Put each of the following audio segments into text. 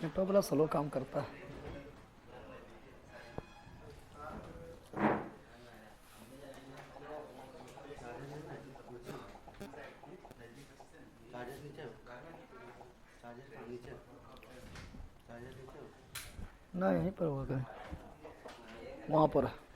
Network बड़ा slow काम करता है। ना यहीं पर होगा, वहाँ पर है।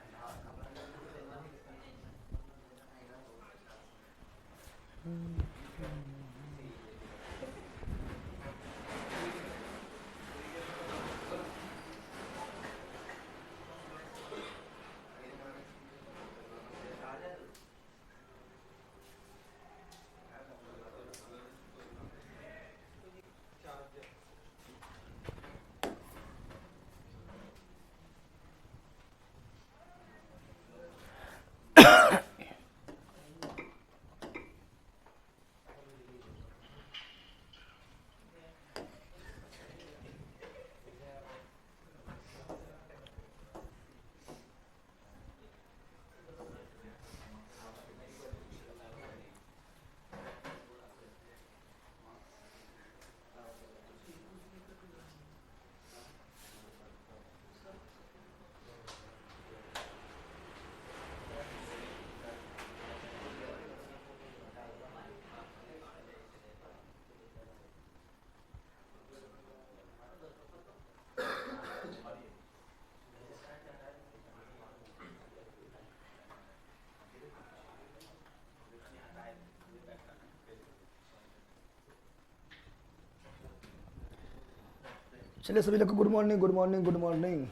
चलिए सभी लोग को good morning, good morning, good morning.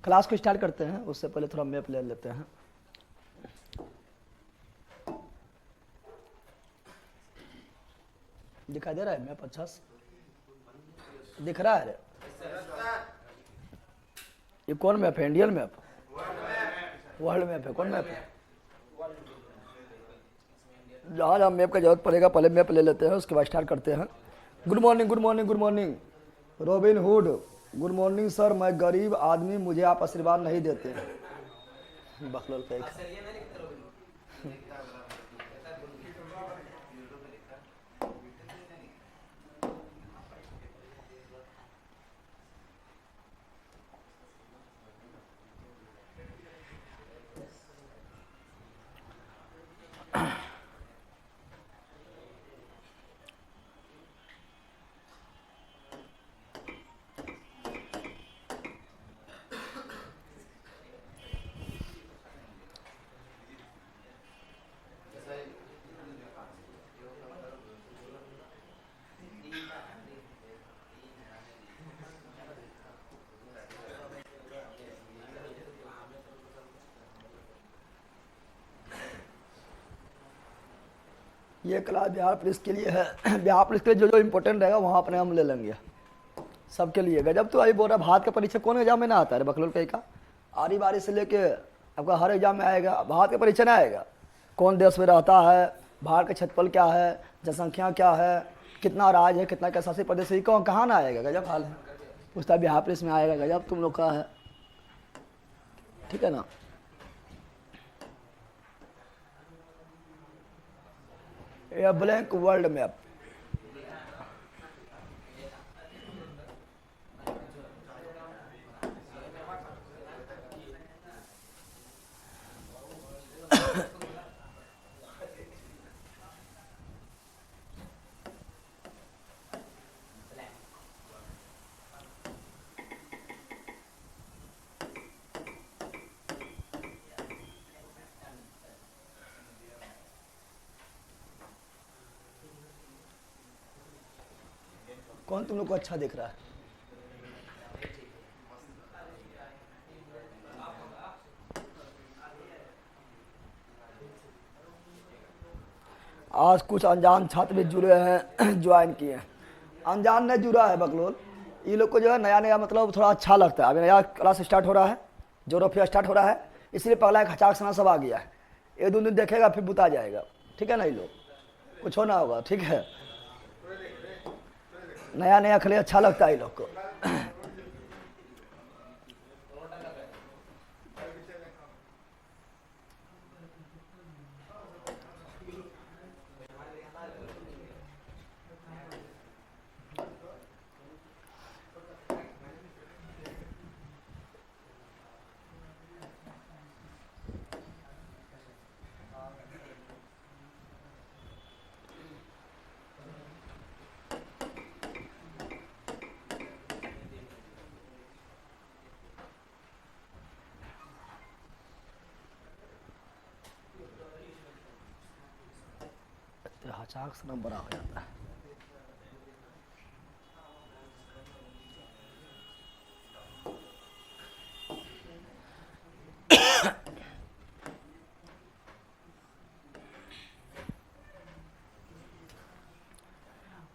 Class को स्टार्ट करते हैं, उससे पहले थोड़ा मैप ले लेते हैं। दिखाई दे रहा है मैप? अच्छा से दिख रहा है? ये कौन मैप है? Indian map? वर्ल्ड मैप है? कौन मैप है? जहाँ जहाँ मैप का जरूरत पड़ेगा पहले मैप ले लेते हैं, उसके बाद स्टार्ट करते हैं। Good morning, good morning, good morning. Robin hood, good morning sir. मैं गरीब आदमी, मुझे आप आशीर्वाद नहीं देते। बखलोल पे ये क्लास बिहार पुलिस के लिए है। बिहार पुलिस के लिए जो जो इम्पोर्टेंट रहेगा वहाँ अपने हम ले लेंगे सबके लिए। गजब तो अभी बोल रहा भारत का परीक्षा कौन एग्जाम में ना आता है बखलोल कहीं का? आरी बारी से लेके आपका हर एग्जाम में आएगा, भारत का परीक्षा ना आएगा। कौन देश में रहता है, भारत का क्षेत्रफल क्या है, जनसंख्या क्या है, कितना राज्य है, कितना क्या शासित प्रदेश है, कौन कहाँ ना आएगा? गजब हाल है। पूछता बिहार पुलिस में आएगा, गजब तुम लोग का है। ठीक है ना? ये ब्लैंक वर्ल्ड मैप। कौन तुम लोग को अच्छा दिख रहा है? आज कुछ अनजान छात्र भी जुड़े हैं, ज्वाइन किए हैं। अनजान नहीं जुड़ा है बकलोल, ये लोग को जो है नया नया मतलब थोड़ा अच्छा लगता है। अभी नया क्लास स्टार्ट हो रहा है, जोरोफिया स्टार्ट हो रहा है, इसलिए पगला एक हचाक सना सब आ गया है। एक दो दिन देखेगा फिर बुता जाएगा। ठीक है ना? ये लोग कुछ होना होगा। ठीक है, नया नया खले अच्छा लगता है ये लोग को। अचानक से नंबर आ जाता है।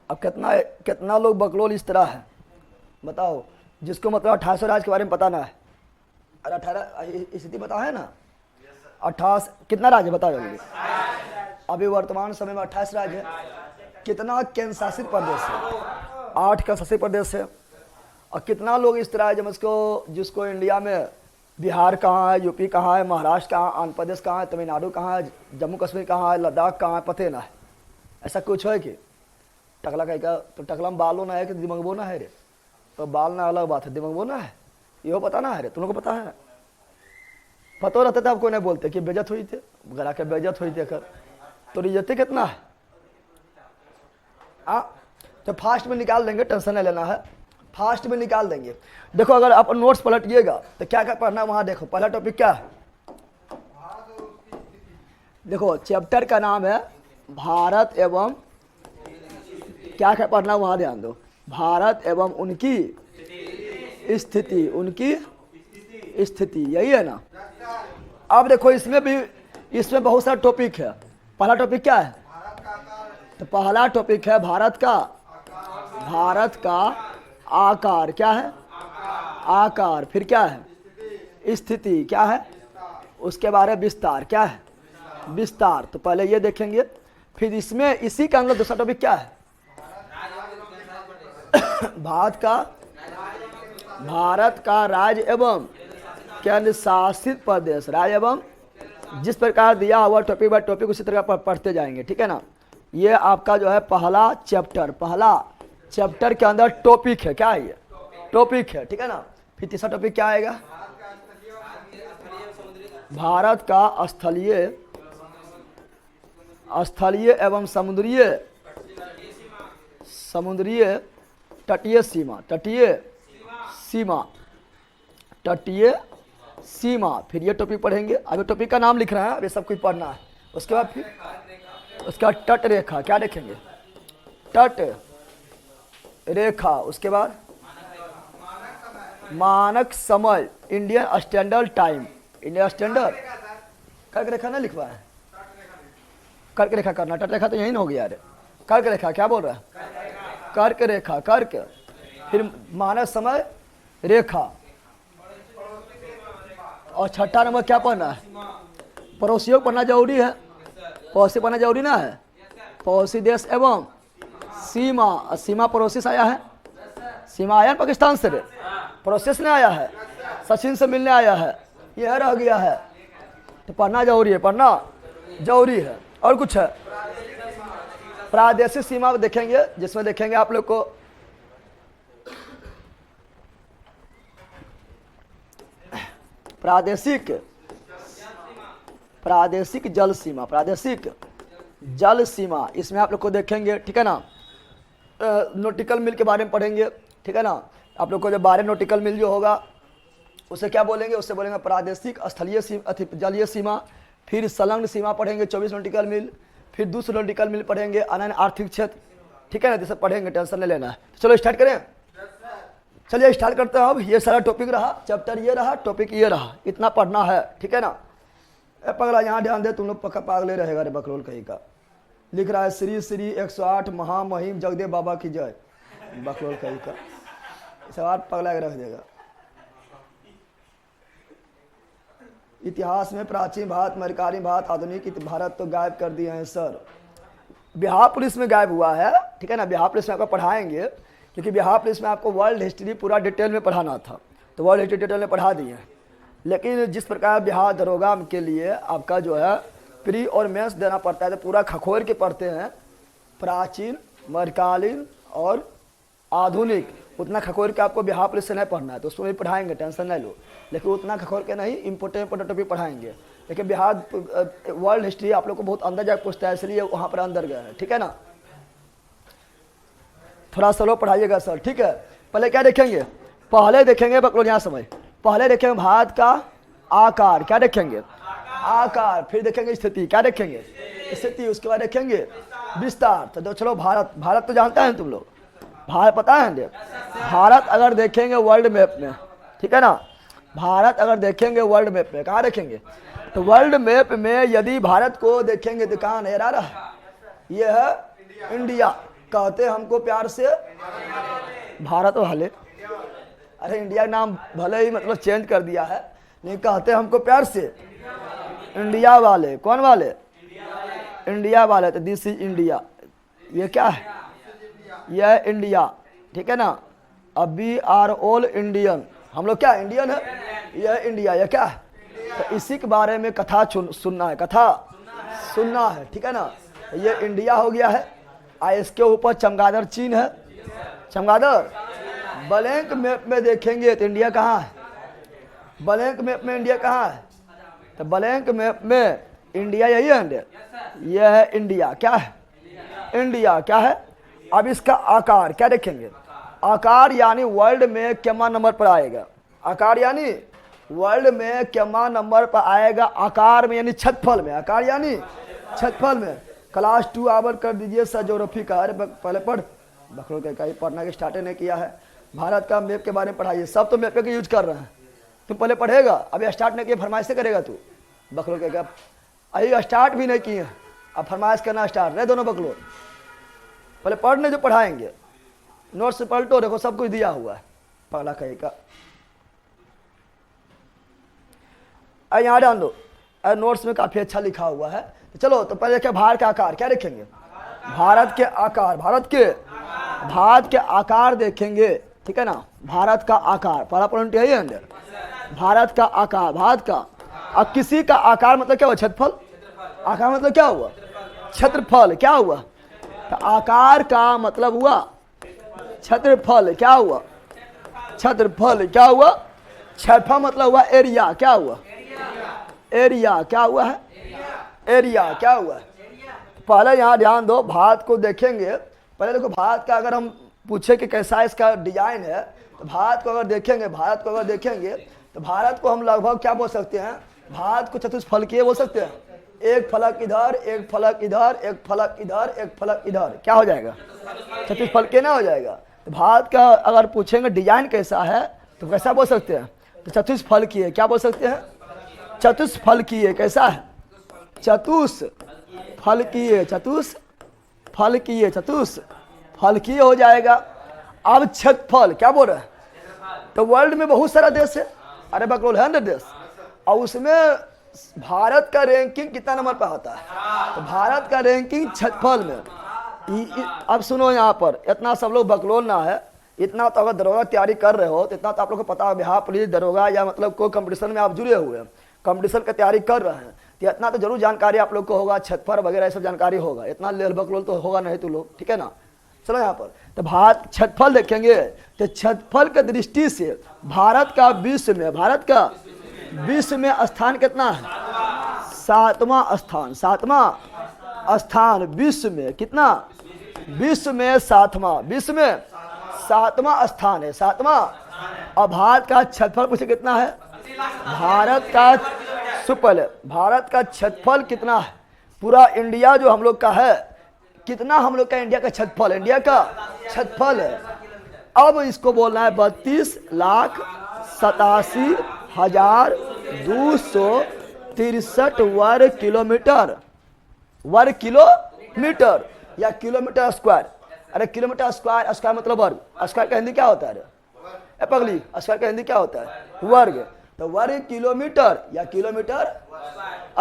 अब कितना कितना लोग बकलोल इस तरह है बताओ, जिसको मतलब 28 राज्य के बारे में पता ना है। अरे 18 स्थिति पता है ना, 28 कितना राज्य बताओ जल्दी। अभी वर्तमान समय में 28 राज्य है। कितना केंद्र शासित प्रदेश है, 8 केंद्र शासित प्रदेश है। और कितना लोग इस तरह है जिसको इंडिया में बिहार कहाँ है, यूपी कहाँ है, महाराष्ट्र कहाँ, आंध्र प्रदेश कहाँ है, तमिलनाडु कहाँ है, जम्मू कश्मीर कहाँ है, लद्दाख कहाँ है, पते ना है। ऐसा कुछ है कि टकला का तो टकला में बाल होना है कि दिमाग बोना है रे, तो बाल ना अलग बात है, दिमाग बोना है, यो पता ना है रे, तुम लोग को पता है। पता रहता था आपको नहीं बोलते कि बेइज्जत हुई थे, गला के बेइज्जत हुई थी कर, तो इज्जत कितना है। तो फास्ट में निकाल देंगे, टेंशन नहीं लेना है, फास्ट में निकाल देंगे। देखो अगर आप नोट्स पलटिएगा तो क्या क्या पढ़ना है वहां देखो। पहला टॉपिक क्या है, देखो चैप्टर का नाम है भारत एवं, क्या क्या पढ़ना वहां ध्यान दो, भारत एवं उनकी स्थिति, उनकी स्थिति, यही है ना। अब देखो इसमें बहुत सारा टॉपिक है। पहला टॉपिक क्या है, तो पहला टॉपिक है भारत का आकार, क्या है आकार, फिर क्या है स्थिति, क्या है उसके बारे में विस्तार, क्या है विस्तार। तो पहले ये देखेंगे, फिर इसमें इसी के अंदर दूसरा टॉपिक क्या है भारत का राज्य एवं केंद्र शासित प्रदेश, राज्य एवं, जिस प्रकार दिया हुआ टॉपिक बाय टॉपिक उसी तरह पढ़ते जाएंगे, ठीक है ना। ये आपका जो है पहला चैप्टर के अंदर टॉपिक है, क्या है ये टॉपिक है, ठीक है ना। फिर तीसरा टॉपिक क्या आएगा, भारत का स्थलीय एवं समुद्रीय तटीय सीमा। फिर ये टॉपिक पढ़ेंगे। अभी टॉपिक का नाम लिख रहे हैं, अभी सब कुछ पढ़ना है। उसके बाद फिर उसका तट रेखा, क्या देखेंगे तट रेखा। उसके बाद मानक समय, Indian standard time, Indian standard कर्क रेखा ना लिखवा है, कर्क रेखा करना, तट रेखा तो यही ना हो गया यार। कर्क रेखा क्या बोल रहा है, कर्क रेखा, कर्क, फिर मानक समय रेखा। और छठा नंबर क्या पढ़ना है, पड़ोसियों को पढ़ना जरूरी है, पड़ोसी पढ़ना जरूरी ना है, पड़ोसी देश एवं सीमा। सीमा पड़ोसी से आया है, सीमा आया पाकिस्तान से, पड़ोसी से नहीं आया है, सचिन से मिलने आया है, यह रह गया है। तो पढ़ना जरूरी है, और कुछ है प्रादेशिक सीमा देखेंगे, जिसमें देखेंगे आप लोग को प्रादेशिक जल सीमा, इसमें आप लोग को देखेंगे, ठीक है ना। नोटिकल मिल के बारे में पढ़ेंगे, ठीक है ना। आप लोग को जब 12 नोटिकल मिल जो होगा उसे क्या बोलेंगे, उससे बोलेंगे प्रादेशिक स्थलीय जलीय सीमा। फिर संलग्न सीमा पढ़ेंगे 24 नोटिकल मिल। फिर दूसरे नोटिकल मिल पढ़ेंगे अनन्य आर्थिक क्षेत्र, ठीक है ना। जैसे पढ़ेंगे, टेंशन नहीं लेना है। तो चलो स्टार्ट करें, चलिए स्टार्ट करते हैं। अब ये सारा टॉपिक रहा, चैप्टर ये रहा, टॉपिक ये रहा, इतना पढ़ना है, ठीक है ना। पगला यहाँ ध्यान दे, तुम लोग पक्का पागले रहेगा रे बकरोल कहीं का। लिख रहा है श्री श्री 108 महामहिम जगदेव बाबा की जय, बकरोल कहीं का सवाल पगला के रख देगा। इतिहास में प्राचीन भारत, मध्यकालीन भारत, आधुनिक भारत तो गायब कर दिए हैं सर। बिहार पुलिस में गायब हुआ है, ठीक है ना। बिहार पुलिस में आपको पढ़ाएंगे, क्योंकि बिहार पुलिस में आपको वर्ल्ड हिस्ट्री पूरा डिटेल में पढ़ाना था, तो वर्ल्ड हिस्ट्री डिटेल में पढ़ा दिए। लेकिन जिस प्रकार बिहार दरोगा के लिए आपका जो है प्री और मेंस देना पड़ता है, तो पूरा खखोर के पढ़ते हैं, प्राचीन, मध्यकालीन और आधुनिक, उतना खखोर के आपको बिहार पुलिस से नहीं पढ़ना है, तो उसमें भी पढ़ाएंगे, टेंशन नहीं लो। लेकिन उतना खखोर के नहीं, इंपोर्टेंट टॉपिक पढ़ाएंगे। लेकिन बिहार वर्ल्ड हिस्ट्री आप लोग को बहुत अंदर जाकर पूछता है, इसलिए वहाँ पर अंदर गए हैं, ठीक है ना। थोड़ा स्लो पढ़ाइएगा सर, ठीक है। पहले क्या देखेंगे, पहले देखेंगे बकलोल यहाँ समझ, पहले देखेंगे भारत का आकार, क्या देखेंगे आकार। फिर देखेंगे स्थिति, क्या देखेंगे स्थिति, उसके बाद देखेंगे विस्तार। तो चलो भारत, भारत तो जानते हैं तुम लोग, भारत पता है। भारत अगर देखेंगे वर्ल्ड मैप में, ठीक है ना, भारत अगर देखेंगे वर्ल्ड मैप में, कहाँ देखेंगे, तो वर्ल्ड मैप में यदि भारत को देखेंगे तो कहाँ नजर आ रहा है, ये है इंडिया। कहते हमको प्यार से भारत वाले, अरे इंडिया नाम भले ही मतलब चेंज कर दिया है, नहीं कहते हमको प्यार से इंडिया वाले। कौन वाले? इंडिया वाले। तो दिस इज इंडिया, ये क्या है, यह है इंडिया, ठीक है ना। अब वी आर ऑल इंडियन, हम लोग क्या इंडियन है, यह इंडिया, यह क्या है। तो इसी के बारे में कथा सुनना है, कथा सुनना है, ठीक है ना। ये इंडिया हो गया है, इसके ऊपर चमगादड़ चीन है, चमगादड़। ब्लैंक मैप में देखेंगे तो इंडिया कहाँ है, ब्लैंक मैप में इंडिया कहाँ है, तो ब्लैंक मैप में इंडिया यही है, यह है इंडिया। क्या है, इंडिया क्या है। अब इसका आकार क्या देखेंगे, आकार यानी वर्ल्ड में केमा नंबर पर आएगा, आकार यानी वर्ल्ड में केमा नंबर पर आएगा, आकार में यानी छतफल में, आकार यानी छतफल में। क्लास 2 आवर कर दीजिए सर ज्योग्राफी का, अरे पहले पढ़, बखरों के कहीं पढ़ना के स्टार्ट नहीं किया है। भारत का मैप के बारे में पढ़ाइए, सब तो मैप के यूज कर रहे हैं, तुम पहले पढ़ेगा, अभी स्टार्ट नहीं किया, फरमाइश से करेगा तू, बखरों के क्या अभी स्टार्ट भी नहीं किए, अब फरमाइश करना स्टार्ट रहे दोनों बकलो। पहले पढ़ने जो पढ़ाएंगे, नोट्स पलटो, देखो सब कुछ दिया हुआ है, पहला कहीं का यहाँ डाल दो, नोट्स में काफ़ी अच्छा लिखा हुआ है। तो चलो, तो पहले क्या, भारत का आकार क्या देखेंगे, भारत के आकार, भारत के आकार देखेंगे, ठीक है ना। भारत का आकार, पहला पॉइंट यही है अंदर, भारत का आकार, भारत का। अब किसी का आकार मतलब क्या हुआ, छत्रफल, आकार मतलब क्या हुआ, क्षेत्रफल, क्या हुआ, तो आकार का मतलब हुआ क्षेत्रफल, क्या हुआ, क्षेत्रफल क्या हुआ, क्षेत्रफल मतलब हुआ एरिया, क्या हुआ, एरिया क्या हुआ है, एरिया क्या हुआ है। पहले यहाँ ध्यान दो, भारत को देखेंगे, पहले देखो भारत का अगर हम पूछे कि कैसा इसका डिजाइन है, तो भारत को अगर देखेंगे, भारत को अगर देखेंगे तो भारत को हम लगभग क्या बोल सकते हैं, भारत को चतुष्फलकीय बोल सकते हैं, एक फलक इधर, एक फलक इधर, एक फलक इधर, एक फलक इधर, क्या हो जाएगा, चतुष्फलकीय ना हो जाएगा। तो भारत का अगर पूछेंगे डिजाइन कैसा है तो कैसा बोल सकते हैं, तो चतुष्फलकीय, क्या बोल सकते हैं, चतुष्फलकीय। कैसा है, चतुष्फलकीय, चतुष्फलकीय, चतुष्फलकीय हो जाएगा। अब क्षेत्रफल क्या बोल रहे हैं, तो वर्ल्ड में बहुत सारा देश है, अरे बकरोल है ना देश, और उसमें भारत का रैंकिंग कितना नंबर पर होता है, तो भारत का रैंकिंग क्षेत्रफल में। अब सुनो, यहाँ पर इतना सब लोग बकलोल ना है, इतना तो अगर दरोगा तैयारी कर रहे हो तो इतना तो आप लोग को पता है, बिहार पुलिस दरोगा या मतलब कोई कंपटीशन में आप जुड़े हुए हैं, कंपटीशन की तैयारी कर रहे हैं, तो इतना तो जरूर जानकारी आप लोग को होगा, क्षेत्रफल वगैरह सब जानकारी होगा, इतना लेल बकलोल तो होगा नहीं तो लोग, ठीक है ना। चलो यहाँ पर तो भारत क्षेत्रफल देखेंगे, तो क्षेत्रफल के दृष्टि से भारत का विश्व में, भारत का विश्व में स्थान कितना है, 7वां स्थान, 7वां स्थान विश्व में, कितना, विश्व में 7वां, विश्व में 7वां स्थान है, 7वां। और भारत का क्षेत्रफल पूछे कितना है, भारत का सुपल, भारत का क्षेत्रफल कितना है, पूरा इंडिया जो हम लोग का है, कितना हम लोग का इंडिया का क्षेत्रफल, इंडिया का क्षेत्रफल है। अब इसको बोलना है 32,87,263 वर्ग किलोमीटर, वर्ग किलोमीटर या किलोमीटर स्क्वायर। अरे किलोमीटर स्क्वायर, स्क्वायर मतलब वर्ग, स्क्वायर का हिंदी क्या होता है, ए पगली, स्क्वायर का हिंदी क्या होता है, वर्ग। तो वर्ग किलोमीटर या किलोमीटर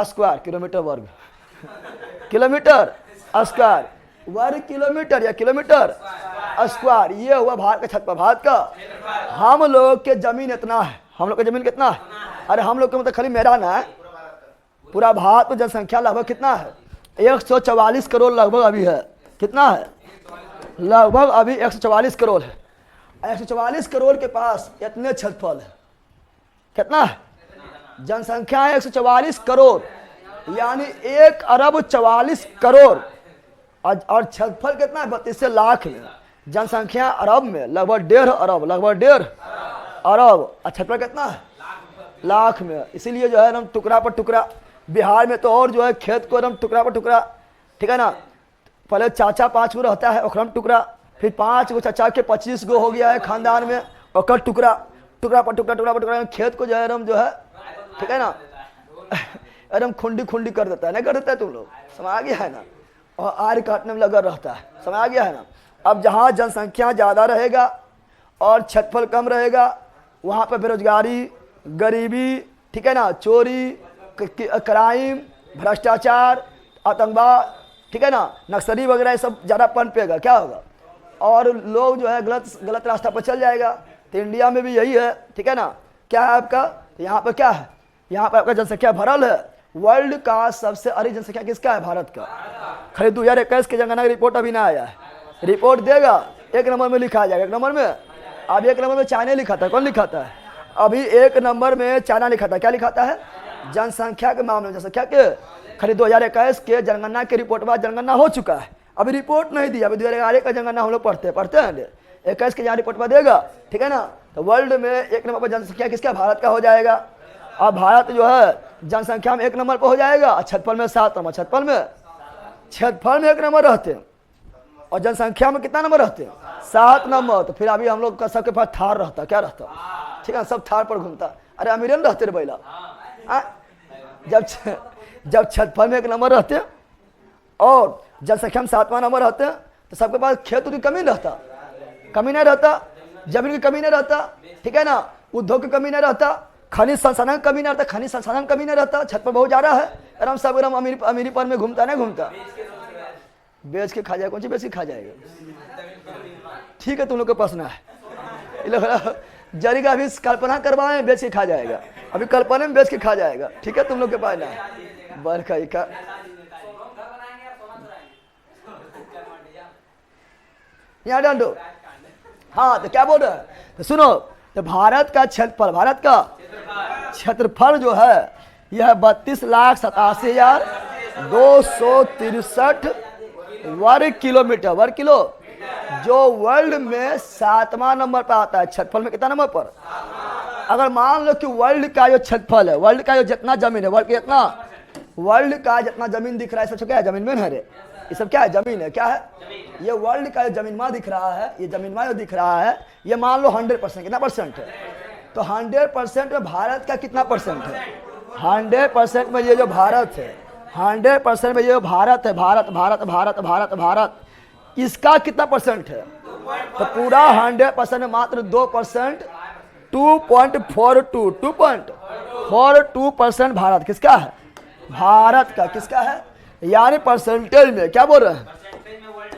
स्क्वायर, किलोमीटर वर्ग, किलोमीटर स्क्वायर, वर्ग किलोमीटर या किलोमीटर स्क्वायर, ये हुआ भारत का क्षेत्रफल। भारत का, हम लोग के जमीन इतना है, हम लोग का जमीन कितना है, अरे हम लोग का मतलब खाली मैदान है, पूरा भारत में जनसंख्या लगभग कितना है, 144 करोड़ लगभग अभी है, कितना है, लगभग अभी 144 करोड़ है। 144 करोड़ के पास इतने क्षेत्रफल है, कितना है, जनसंख्या है 144 करोड़, यानी 1,44 करोड़, और क्षेत्रफल कितना है, 32 लाख में, जनसंख्या अरब में लगभग 1.5 अरब, लगभग 1.5 अरब, और क्षेत्रफल कितना है, लाख में। इसीलिए जो है एकदम टुकड़ा पर टुकड़ा, बिहार में तो और जो है खेत को एकदम टुकड़ा पर टुकड़ा ठीक है ना। पहले चाचा 5 गो रहता है ओकरम टुकड़ा, फिर 5 गो चाचा के 25 गो हो गया है खानदान में, और टुकड़ा टुकड़ा पर टुकड़ा टुकड़ा पर टुकड़ा खेत को जो है एकदम जो है, ठीक है ना, एकदम खुंडी खुंडी कर देता है, नहीं कर देता है तुम लोग, समझ आ गया है ना। और आर काटने में लगा रहता है, समझ आ गया है ना। अब जहाँ जनसंख्या ज़्यादा रहेगा और क्षेत्रफल कम रहेगा, वहाँ पर बेरोजगारी, गरीबी, ठीक है ना, चोरी, क्राइम, भ्रष्टाचार, आतंकवाद, ठीक है ना, नक्सली वगैरह ये सब ज़्यादा पनपेगा, क्या होगा, और लोग जो है गलत रास्ता पर चल जाएगा। तो इंडिया में भी यही है, ठीक है ना। क्या है आपका, तो यहाँ पर क्या है, यहाँ पर आपका जनसंख्या भरल है। वर्ल्ड का सबसे अधिक जनसंख्या किसका है, भारत का। खाली 2021 की जनगणना की रिपोर्ट अभी ना आया है, रिपोर्ट देगा 1 नंबर में लिखा जाएगा, 1 नंबर में। अब 1 नंबर में चाइना लिखा था, कौन लिखा था, अभी 1 नंबर में चाइना लिखा था। क्या लिखा है, जनसंख्या के मामले में, जनसंख्या के खाली 2021 के जनगणना की रिपोर्ट बाद जनगणना हो चुका है, अभी रिपोर्ट नहीं दिया। अभी 2011 का जनगणना हम लोग पढ़ते हैं 21 के यहाँ रिपोर्ट में देगा, ठीक है ना। तो वर्ल्ड में 1 नंबर पर जनसंख्या किसका, भारत का हो जाएगा। अब भारत जो है जनसंख्या में 1 नंबर पर हो जाएगा, क्षेत्रफल में 7 नंबर, क्षेत्रफल में 1 नंबर रहते हैं, और जनसंख्या में कितना नंबर रहते हैं, 7 नंबर। तो फिर अभी हम लोग का सबके पास थार रहता, क्या रहता, ठीक है, सब थार पर घूमता। अरे अमीरन रहते रे बैला, जब क्षेत्रफल में 1 नंबर रहते हैं और जनसंख्या में 7वां नंबर रहते हैं, तो सबके पास खेत की कमी रहता, कमी नहीं रहता, जमीन की कमी नहीं रहता, ठीक है ना, उद्योग की कमी नहीं रहता, खनिज संसाधन कमी नहीं रहता, खनिज संसाधन कमी नहीं रहता, छत पर बहुत ज्यादा है, आराम सब एकदम अमीरी पर में घूमता नहीं घूमता, बेच के खा जाएगा, कौन सी बेच के खा जाएगा, ठीक है, तुम लोग के पास ना है, जरिगा अभी कल्पना करवाए बेच के खा जाएगा, अभी कल्पना में बेच के खा जाएगा, ठीक है, तुम लोग के पास ना है, बरखा का यहाँ डांडो। हाँ, तो क्या बोल रहे हैं, तो सुनो, तो भारत का क्षेत्रफल जो है यह 32,87,263 वर्ग किलो, जो वर्ल्ड में 7वां नंबर पर आता है। क्षेत्रफल में कितना नंबर पर, अगर मान लो कि वर्ल्ड का जो क्षेत्रफल है, वर्ल्ड का जो जितना जमीन है, वर्ल्ड का जितना जमीन दिख रहा है, सब क्या है, जमीन में है रे, ये सब क्या है, जमीन है, क्या है, ये वर्ल्ड का जो जमीन दिख रहा है, ये जमीन जो दिख रहा है, ये मान लो 100%, कितना परसेंट है, तो 100% में भारत का कितना परसेंट है, 100% में ये जो भारत है, 100% में ये भारत है, भारत, इसका कितना परसेंट है, तो पूरा 100% में मात्र 2%, 2.42% भारत किसका है, भारत का किसका है, यानी परसेंटेज में, क्या बोल रहे हैं,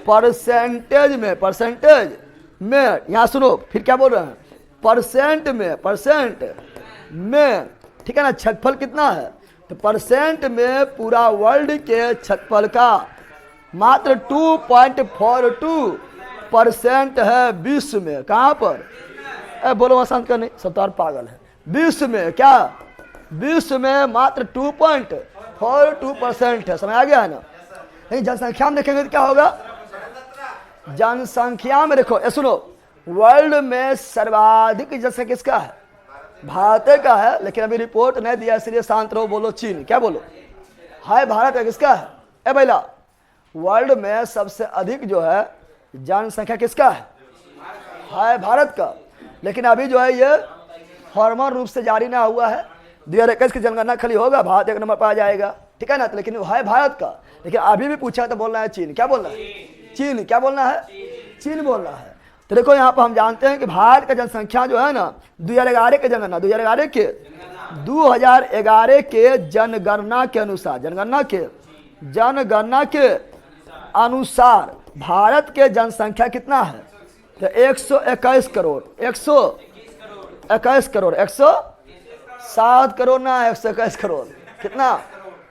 परसेंटेज में, यहाँ सुनो, फिर क्या बोल रहे हैं, परसेंट में, ठीक है ना। क्षेत्रफल कितना है, तो परसेंट में पूरा वर्ल्ड के क्षेत्रफल का मात्र 2.42% है विश्व में, कहाँ पर, बोलो आसान करने, सब तो और पागल है, विश्व में, क्या विश्व में मात्र 2.42% है, समझ आ गया है ना। नहीं, जनसंख्या में देखेंगे तो क्या होगा, जनसंख्या में देखो, ये सुनो, वर्ल्ड में सर्वाधिक जनसंख्या किसका है, भारत का है, लेकिन अभी रिपोर्ट नहीं दिया, इसलिए शांत रहो, बोलो चीन, क्या बोलो, है भारत का किसका है, ए भैया, वर्ल्ड में सबसे अधिक जो है जनसंख्या किसका है भारत का, लेकिन अभी जो है ये फॉर्मल रूप से जारी ना हुआ है, 2021 की जनगणना खाली होगा, भारत 1 नंबर पर आ जाएगा, ठीक है ना, तो लेकिन वो है भारत का, लेकिन अभी भी पूछा तो बोलना है चीन, क्या बोलना है, चीन, क्या बोलना है, चीन बोलना है। तो देखो यहाँ पर हम जानते हैं कि भारत का जनसंख्या जो है ना, 2011 के जनगणना, 2011 के जनगणना के अनुसार भारत के जनसंख्या कितना है, तो 121 करोड़, 121 करोड़, 107 करोड़ ना, 121 करोड़, कितना,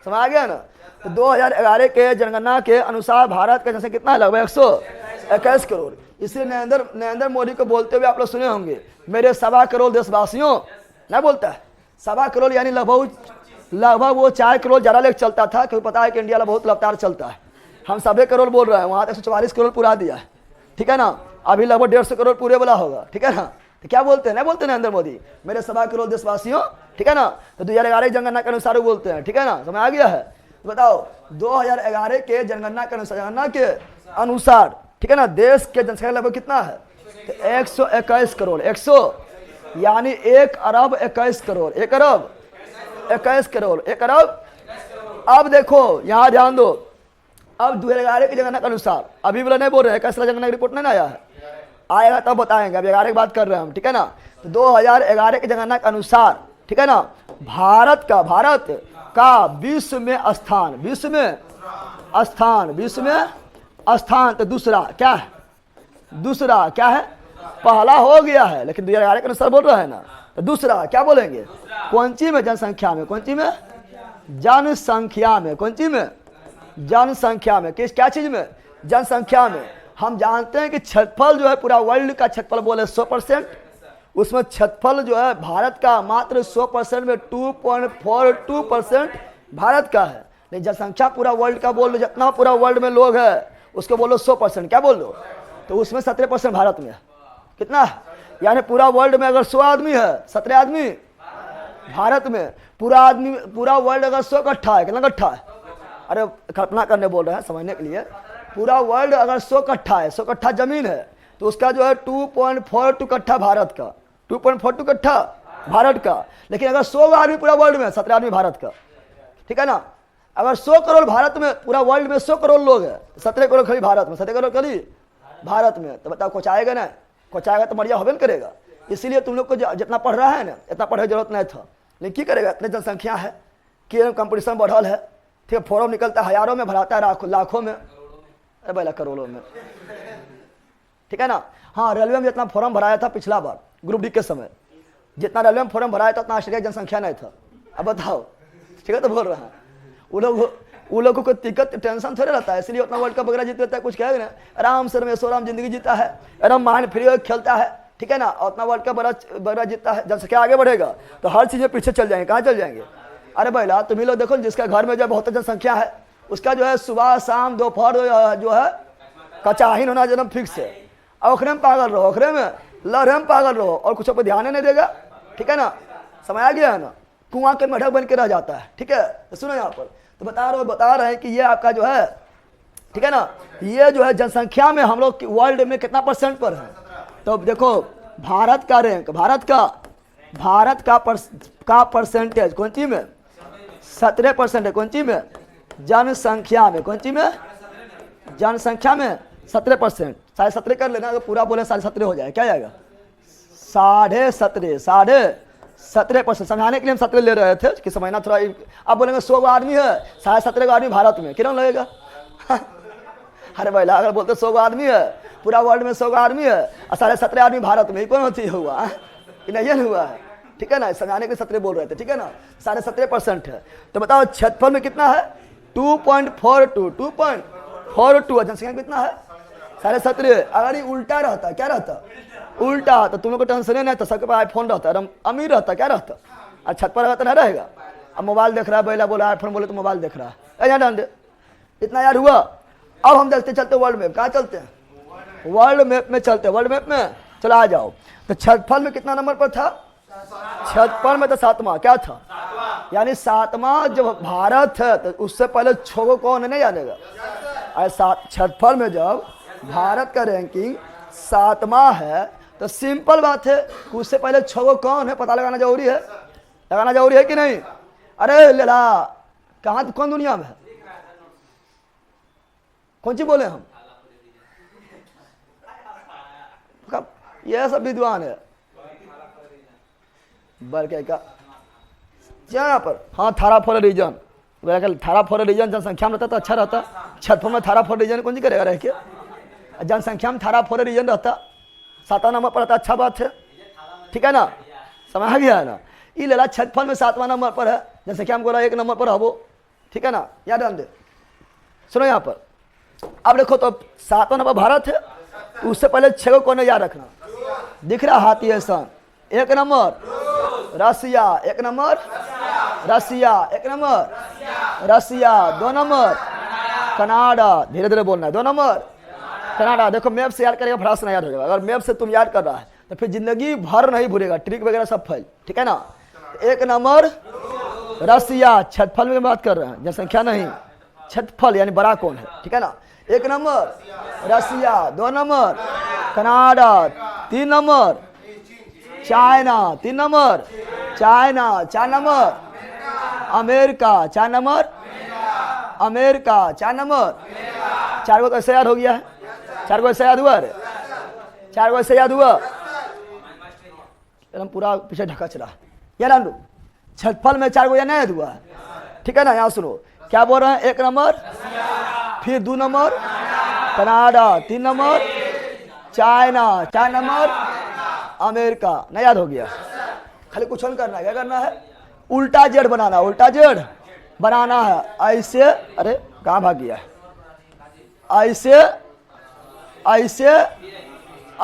समझ आ गया ना। तो 2011 के जनगणना के अनुसार भारत का जनसंख्या कितना है, लगभग 121 करोड़। इसलिए नरेंद्र मोदी को बोलते हुए आप लोग सुने होंगे, मेरे 1.25 करोड़ देशवासियों, ना बोलता है 1.25 करोड़, यानी लगभग वो 4 करोड़ ज़्यादा लेकर चलता था, क्योंकि पता है कि इंडिया बहुत रफ्तार चलता है, हम 1.25 करोड़ बोल रहे हैं, वहाँ 144 करोड़ पूरा दिया है, ठीक है ना, अभी लगभग 150 करोड़ पूरे वाला होगा, ठीक है ना। तो क्या बोलते हैं, नहीं बोलते नरेंद्र मोदी, मेरे 1.25 करोड़ देशवासियों, ठीक है ना, तो 2011 जनगणना के अनुसार बोलते हैं, ठीक है ना, समझ आ गया है। तो बताओ 2011 के जनगणना के अनुसार ठीक है ना, देश के जनसंख्या लगभग कितना है? तो 121 करोड़। 100 यानी 1 अरब 21 करोड़। 1 अरब 21 करोड़। 1 अरब। अब देखो यहां ध्यान दो, अब 2011 की जनगणना के अनुसार, अभी बोला नहीं बोल रहे हैं, कैसा जनगणना की रिपोर्ट नहीं आया है, आएगा तब बताएंगे, अब 11 की बात कर रहे हैं हम, ठीक है ना। तो 2011 की जनगणना के अनुसार ठीक है ना, भारत का विश्व में स्थान तो दूसरा क्या है? पहला हो गया है, लेकिन 2011 के अनुसार बोल रहा है ना, तो दूसरा क्या बोलेंगे? कौन सी में? जनसंख्या में। कौन सी में? जनसंख्या में। कौन सी में? जनसंख्या में। किस क्या चीज में? जनसंख्या में। हम जानते हैं कि क्षेत्रफल जो है पूरा वर्ल्ड का क्षेत्रफल बोले 100%, उसमें क्षेत्रफल जो है भारत का मात्र 100% में 2.42% भारत का है। लेकिन जनसंख्या पूरा वर्ल्ड का बोल लो, जितना पूरा वर्ल्ड में लोग है उसको बोलो 100%, क्या बोल दो, तो उसमें 17% भारत में है। कितना है? यानी पूरा वर्ल्ड में अगर 100 आदमी है, 17 आदमी भारत में। पूरा वर्ल्ड अगर 100 कट्ठा है, कितना कट्ठा है? अरे कल्पना करने बोल रहे हैं, समझने के लिए। पूरा वर्ल्ड अगर 100 कट्ठा है, 100 कट्ठा जमीन है, तो उसका जो है 2.42 कट्ठा भारत का, 2.42 कट्ठा भारत का। लेकिन अगर 100 आदमी पूरा वर्ल्ड में, 17 आदमी भारत का, ठीक है ना। अगर 100 करोड़ भारत में, पूरा वर्ल्ड में 100 करोड़ लोग हैं, 17 करोड़ खाली भारत में, 17 करोड़ खाली भारत में, तो बताओ कुछ आएगा ना? कुछ आएगा तो मरिया होबे करेगा। इसीलिए तुम लोग को जितना पढ़ रहा है ना, इतना पढ़ने की जरूरत नहीं था, लेकिन क्या करेगा, इतनी जनसंख्या है कि कंपटीशन बढ़ल है, ठीक है। फॉर्म निकलता है हजारों में, भराता है लाखों में, अरे भाई करोड़ों में, ठीक है ना। हाँ, रेलवे में जितना फॉर्म भराया था पिछला बार ग्रुप डी के समय, जितना रेलवे में फॉर्म भराया था उतना ऑस्ट्रेलिया की जनसंख्या नहीं था। अब बताओ, ठीक है, तो बोल रहा है वो लोगों को दिक्कत टेंशन थोड़े रहता है, इसलिए उतना वर्ल्ड कप वगैरह जीत लेता है। कुछ कहेगा ना, आराम से रमेशोराम जिंदगी जीता है, एकदम माइंड फ्री खेलता है, ठीक है ना, और उतना वर्ल्ड कप वगैरह जीतता है। जनसंख्या आगे बढ़ेगा तो हर चीज़ में पीछे चल जाएंगे। कहाँ चल जाएंगे? अरे भैया तुम ही लोग देखो, जिसका घर में जो बहुत जनसंख्या है उसका जो है सुबह शाम दोपहर जो है कचाहीन होना जन्म फिक्स है। और ओखरे में पागल रहो, ओखरे में लहरे में पागल रहो, और कुछ पर ध्यान नहीं देगा, ठीक है ना। समय आ गया है ना, कुआं के मेढक बन के रह जाता है, ठीक है। तो सुनो यहाँ पर, तो बता रहे हैं कि ये आपका जो है, ठीक है ना, ये जो है जनसंख्या में हम लोग वर्ल्ड में कितना % पर है। तो देखो भारत का रैंक, भारत का परसेंटेज कौन सी में? 17% है। कौन सी में? जनसंख्या में। कौन सी में? जनसंख्या में 17%। 17.5 कर लेना, अगर पूरा बोले 17.5 हो जाए, क्या जाएगा? 17.5% समझाने के लिए हम 17 ले रहे थे कि समझना थोड़ा। अब बोलेंगे 100 आदमी है, 17.5 आदमी भारत में, कितना लगेगा? अरे भाई अगर बोलते 100 आदमी है, पूरा वर्ल्ड में 100 आदमी है और 17.5 आदमी भारत में, कौन होती हुआ कि नहीं हुआ है, ठीक है ना। समझाने के 17 बोल रहे थे, ठीक है ना। 17.5% है। तो बताओ क्षेत्रफल में कितना है? 2.42। जनसंख्या कितना है? 17.5। अगर ये उल्टा रहता, क्या रहता? उल्टा, तो तुम लोग को टेंशन नहीं था, सबके पास आईफोन रहता, अमीर रहता, क्या रहता? और छत पर रहता नहीं रहेगा। अब मोबाइल देख रहा है, पहले बोला आईफोन, बोले तो मोबाइल देख रहा है। इतना यार हुआ। अब हम चलते वर्ल्ड मैप। कहाँ चलते हैं? वर्ल्ड मैप में चलते। वर्ल्ड मैप में चला आ जाओ। तो क्षेत्रफल में कितना नंबर पर था? क्षेत्रफल में तो 7वां। क्या था? यानी 7वां जब भारत है, तो उससे पहले 6 कौन नहीं जानेगा। क्षेत्रफल में जब भारत का रैंकिंग 7वां है, तो सिंपल बात है कि उससे पहले 6 कौन है पता लगाना जरूरी है। लगाना जरूरी है कि नहीं? अरे लेला, कहाँ कौन दुनिया में है? कौन सी बोले हम? यह सब विद्वान है बल्कि का यहाँ पर। हाँ, थाराफोर रीजन, थाराफोर रीजन जनसंख्या में रहता तो अच्छा रहता। क्षेत्रफल में थाराफोर रीजन कौन सी करेगा रह के? जनसंख्या में थाराफोर रीजन रहता, 7वां नंबर पर रहता, अच्छा बात है, ठीक है ना। समझ आ गया है ना। ये लेला क्षेत्रफल में 7वां नंबर पर है, जनसंख्या में बोला 1 नंबर पर हबो, ठीक है ना। याद ध्यान दे, सुनो यहाँ पर। अब देखो तो 7वां नंबर भारत है, उससे पहले 6 को याद रखना। दिख रहा हाथी ऐसा? 1 नंबर रसिया, 1 नंबर रसिया, 1 नंबर रसिया, 2 नंबर कनाडा, धीरे धीरे बोलना है, 2 नंबर कनाडा। देखो मैप से याद करेगा, फटाक से याद हो जाएगा। अगर मैप से तुम याद कर रहा है तो फिर जिंदगी भर नहीं भूलेगा, ट्रिक वगैरह सब फैल, ठीक है ना। 1 नंबर रसिया, क्षेत्रफल में बात कर रहे हैं, जनसंख्या नहीं, क्षेत्रफल यानी बड़ा कौन है, ठीक है ना। 1 नंबर रसिया, 2 number Canada, 3 number China, 3 number China, 4 number America, 4 number America, 4 number, 4 को कैसे याद हो गया है, 4 को ऐसे याद हुआ, अरे 4 को ऐसे याद हुआ, एकदम पूरा पीछे ढका चला, याद आंदो क्षेत्रफल में 4 को याद नहीं याद हुआ, ठीक है ना। यहाँ सुनो क्या बोल रहे हैं, 1 नंबर, फिर 2 number Canada, 3 number China, 4 number America, नहीं याद हो गया। खाली कुछ और करना है, क्या करना है, उल्टा जेड बनाना, उल्टा जेड बनाना है, ऐसे, अरे कहाँ भाग गया, ऐसे ऐसे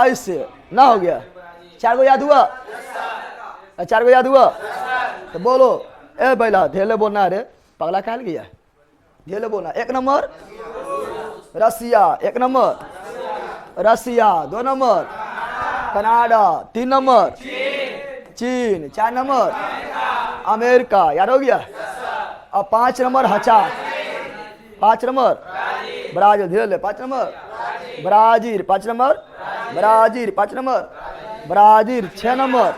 ऐसे, ना हो गया। 4 को याद हुआ, 4 को याद हुआ, तो बोलो ए बैला धेले बोलना, अरे पगला कहल गया, धेले बोलना। 1 नंबर रसिया, 1 नंबर रसिया, 2 नंबर कनाडा, 3 नंबर चीन, 4 नंबर अमेरिका, याद हो गया। अब 5 नंबर हचा, 5 नंबर ब्राजील, धीरे ले, 5 number Brazil, 5 number Brazil, 5 number Brazil, 6 number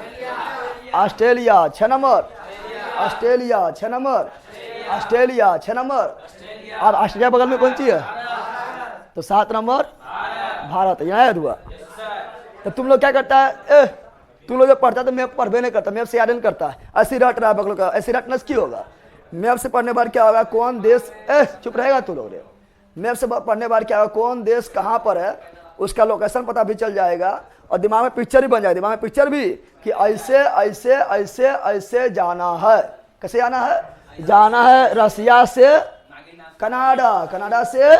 Australia, 6 number Australia, 6 number Australia, 6 number. अब ऑस्ट्रेलिया बगल में कौन सी है, तो 7 नंबर भारत, यहाँ याद हुआ। तो तुम लोग क्या करता है, तुम लोग जब पढ़ता है तो मैप पढ़वे नहीं करता, मैप से याद नहीं करता है, ऐसी रट रहा है बगलों का, ऐसी रटना क्यों होगा। मैप से पढ़ने बार क्या होगा, कौन देश, चुप रहेगा तू लोग, मैप से पढ़ने बार क्या होगा, कौन देश कहाँ पर है उसका लोकेशन पता भी चल जाएगा, और दिमाग में पिक्चर भी बन जाएगा, दिमाग में पिक्चर भी कि ऐसे ऐसे ऐसे ऐसे जाना है। कैसे जाना है, जाना है रसिया से कनाडा, कनाडा से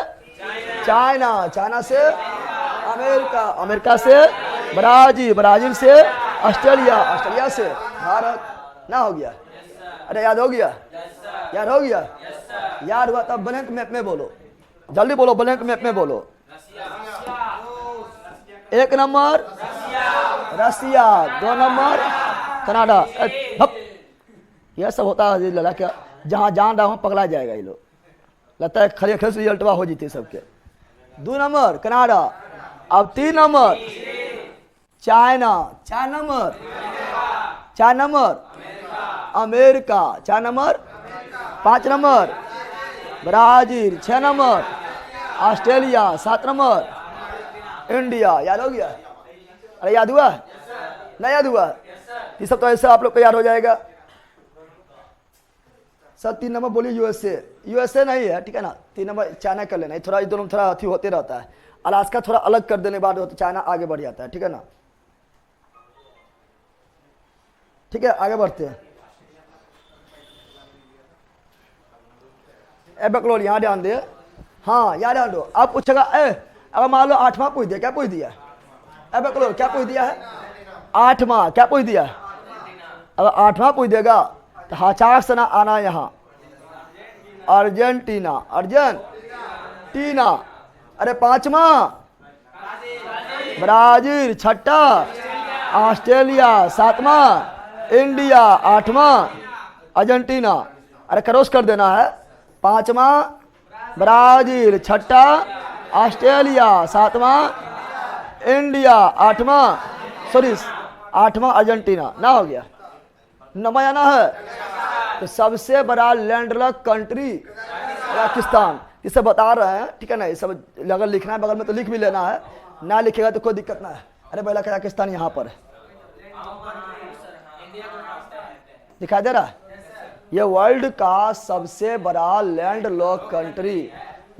चाइना, चाइना से अमेरिका, अमेरिका से ब्राजील, ब्राजील से ऑस्ट्रेलिया, ऑस्ट्रेलिया से भारत, ना हो गया, अरे याद हो गया, याद हो गया, याद हुआ तब ब्लैंक मैप में बोलो, जल्दी बोलो, ब्लैंक मैप में बोलो। 1 नंबर रसिया, 2 नंबर कनाडा, यह सब होता है लड़ा क्या, जहाँ जान रहा हूँ पगला जाएगा ये लोग, लगता है खड़े खड़े रिजल्टवा हो जीते सबके। 2 नंबर कनाडा, अब 3 number China, 4 number, 4 number America, 4 number, 5 number Brazil, 6 number Australia, 7 number India, याद हो गया, अरे याद हुआ, नहीं याद हुआ, ये सब तो ऐसा आप लोग को याद हो जाएगा। सर 3 नंबर बोलिए यूएसए, यूएसए नहीं है, ठीक है ना। 3 नंबर चाइना कर लेना, थोड़ा इधर थोड़ा अथी होते रहता है, अलास्का थोड़ा अलग कर देने के बाद तो चाइना आगे बढ़ जाता है, ठीक है ना। ठीक है, आगे बढ़ते हैं। ए बकलोल यहाँ ध्यान दे, हाँ यहाँ ध्यान दो। अब पूछेगा अगर मान लो 8वां पूछ दिया, क्या पूछ दिया, ए बकलोल क्या पूछ दिया है, 8वां क्या पूछ दिया, अगर 8वां पूछ देगा तो हचाक से ना आना यहाँ, अर्जेंटीना, अर्जेंटीना, अरे 5वां ब्राजील, 6ठा ऑस्ट्रेलिया, 7वां इंडिया, 8वां अर्जेंटीना, अरे क्रॉस कर देना है, 5वां ब्राजील, 6ठा ऑस्ट्रेलिया, 7वां इंडिया, 8वां अर्जेंटीना, ना हो गया। नंबर आना है, तो सबसे बड़ा लैंडलॉक कंट्री पाकिस्तान, इसे बता रहे हैं, ठीक है ना। ये सब अगर लिखना है बगल में तो लिख भी लेना है, ना लिखेगा तो कोई दिक्कत ना है। अरे पहला कजाकिस्तान यहाँ पर है, दिखाई दे रहा है, ये वर्ल्ड का सबसे बड़ा लैंडलॉक कंट्री।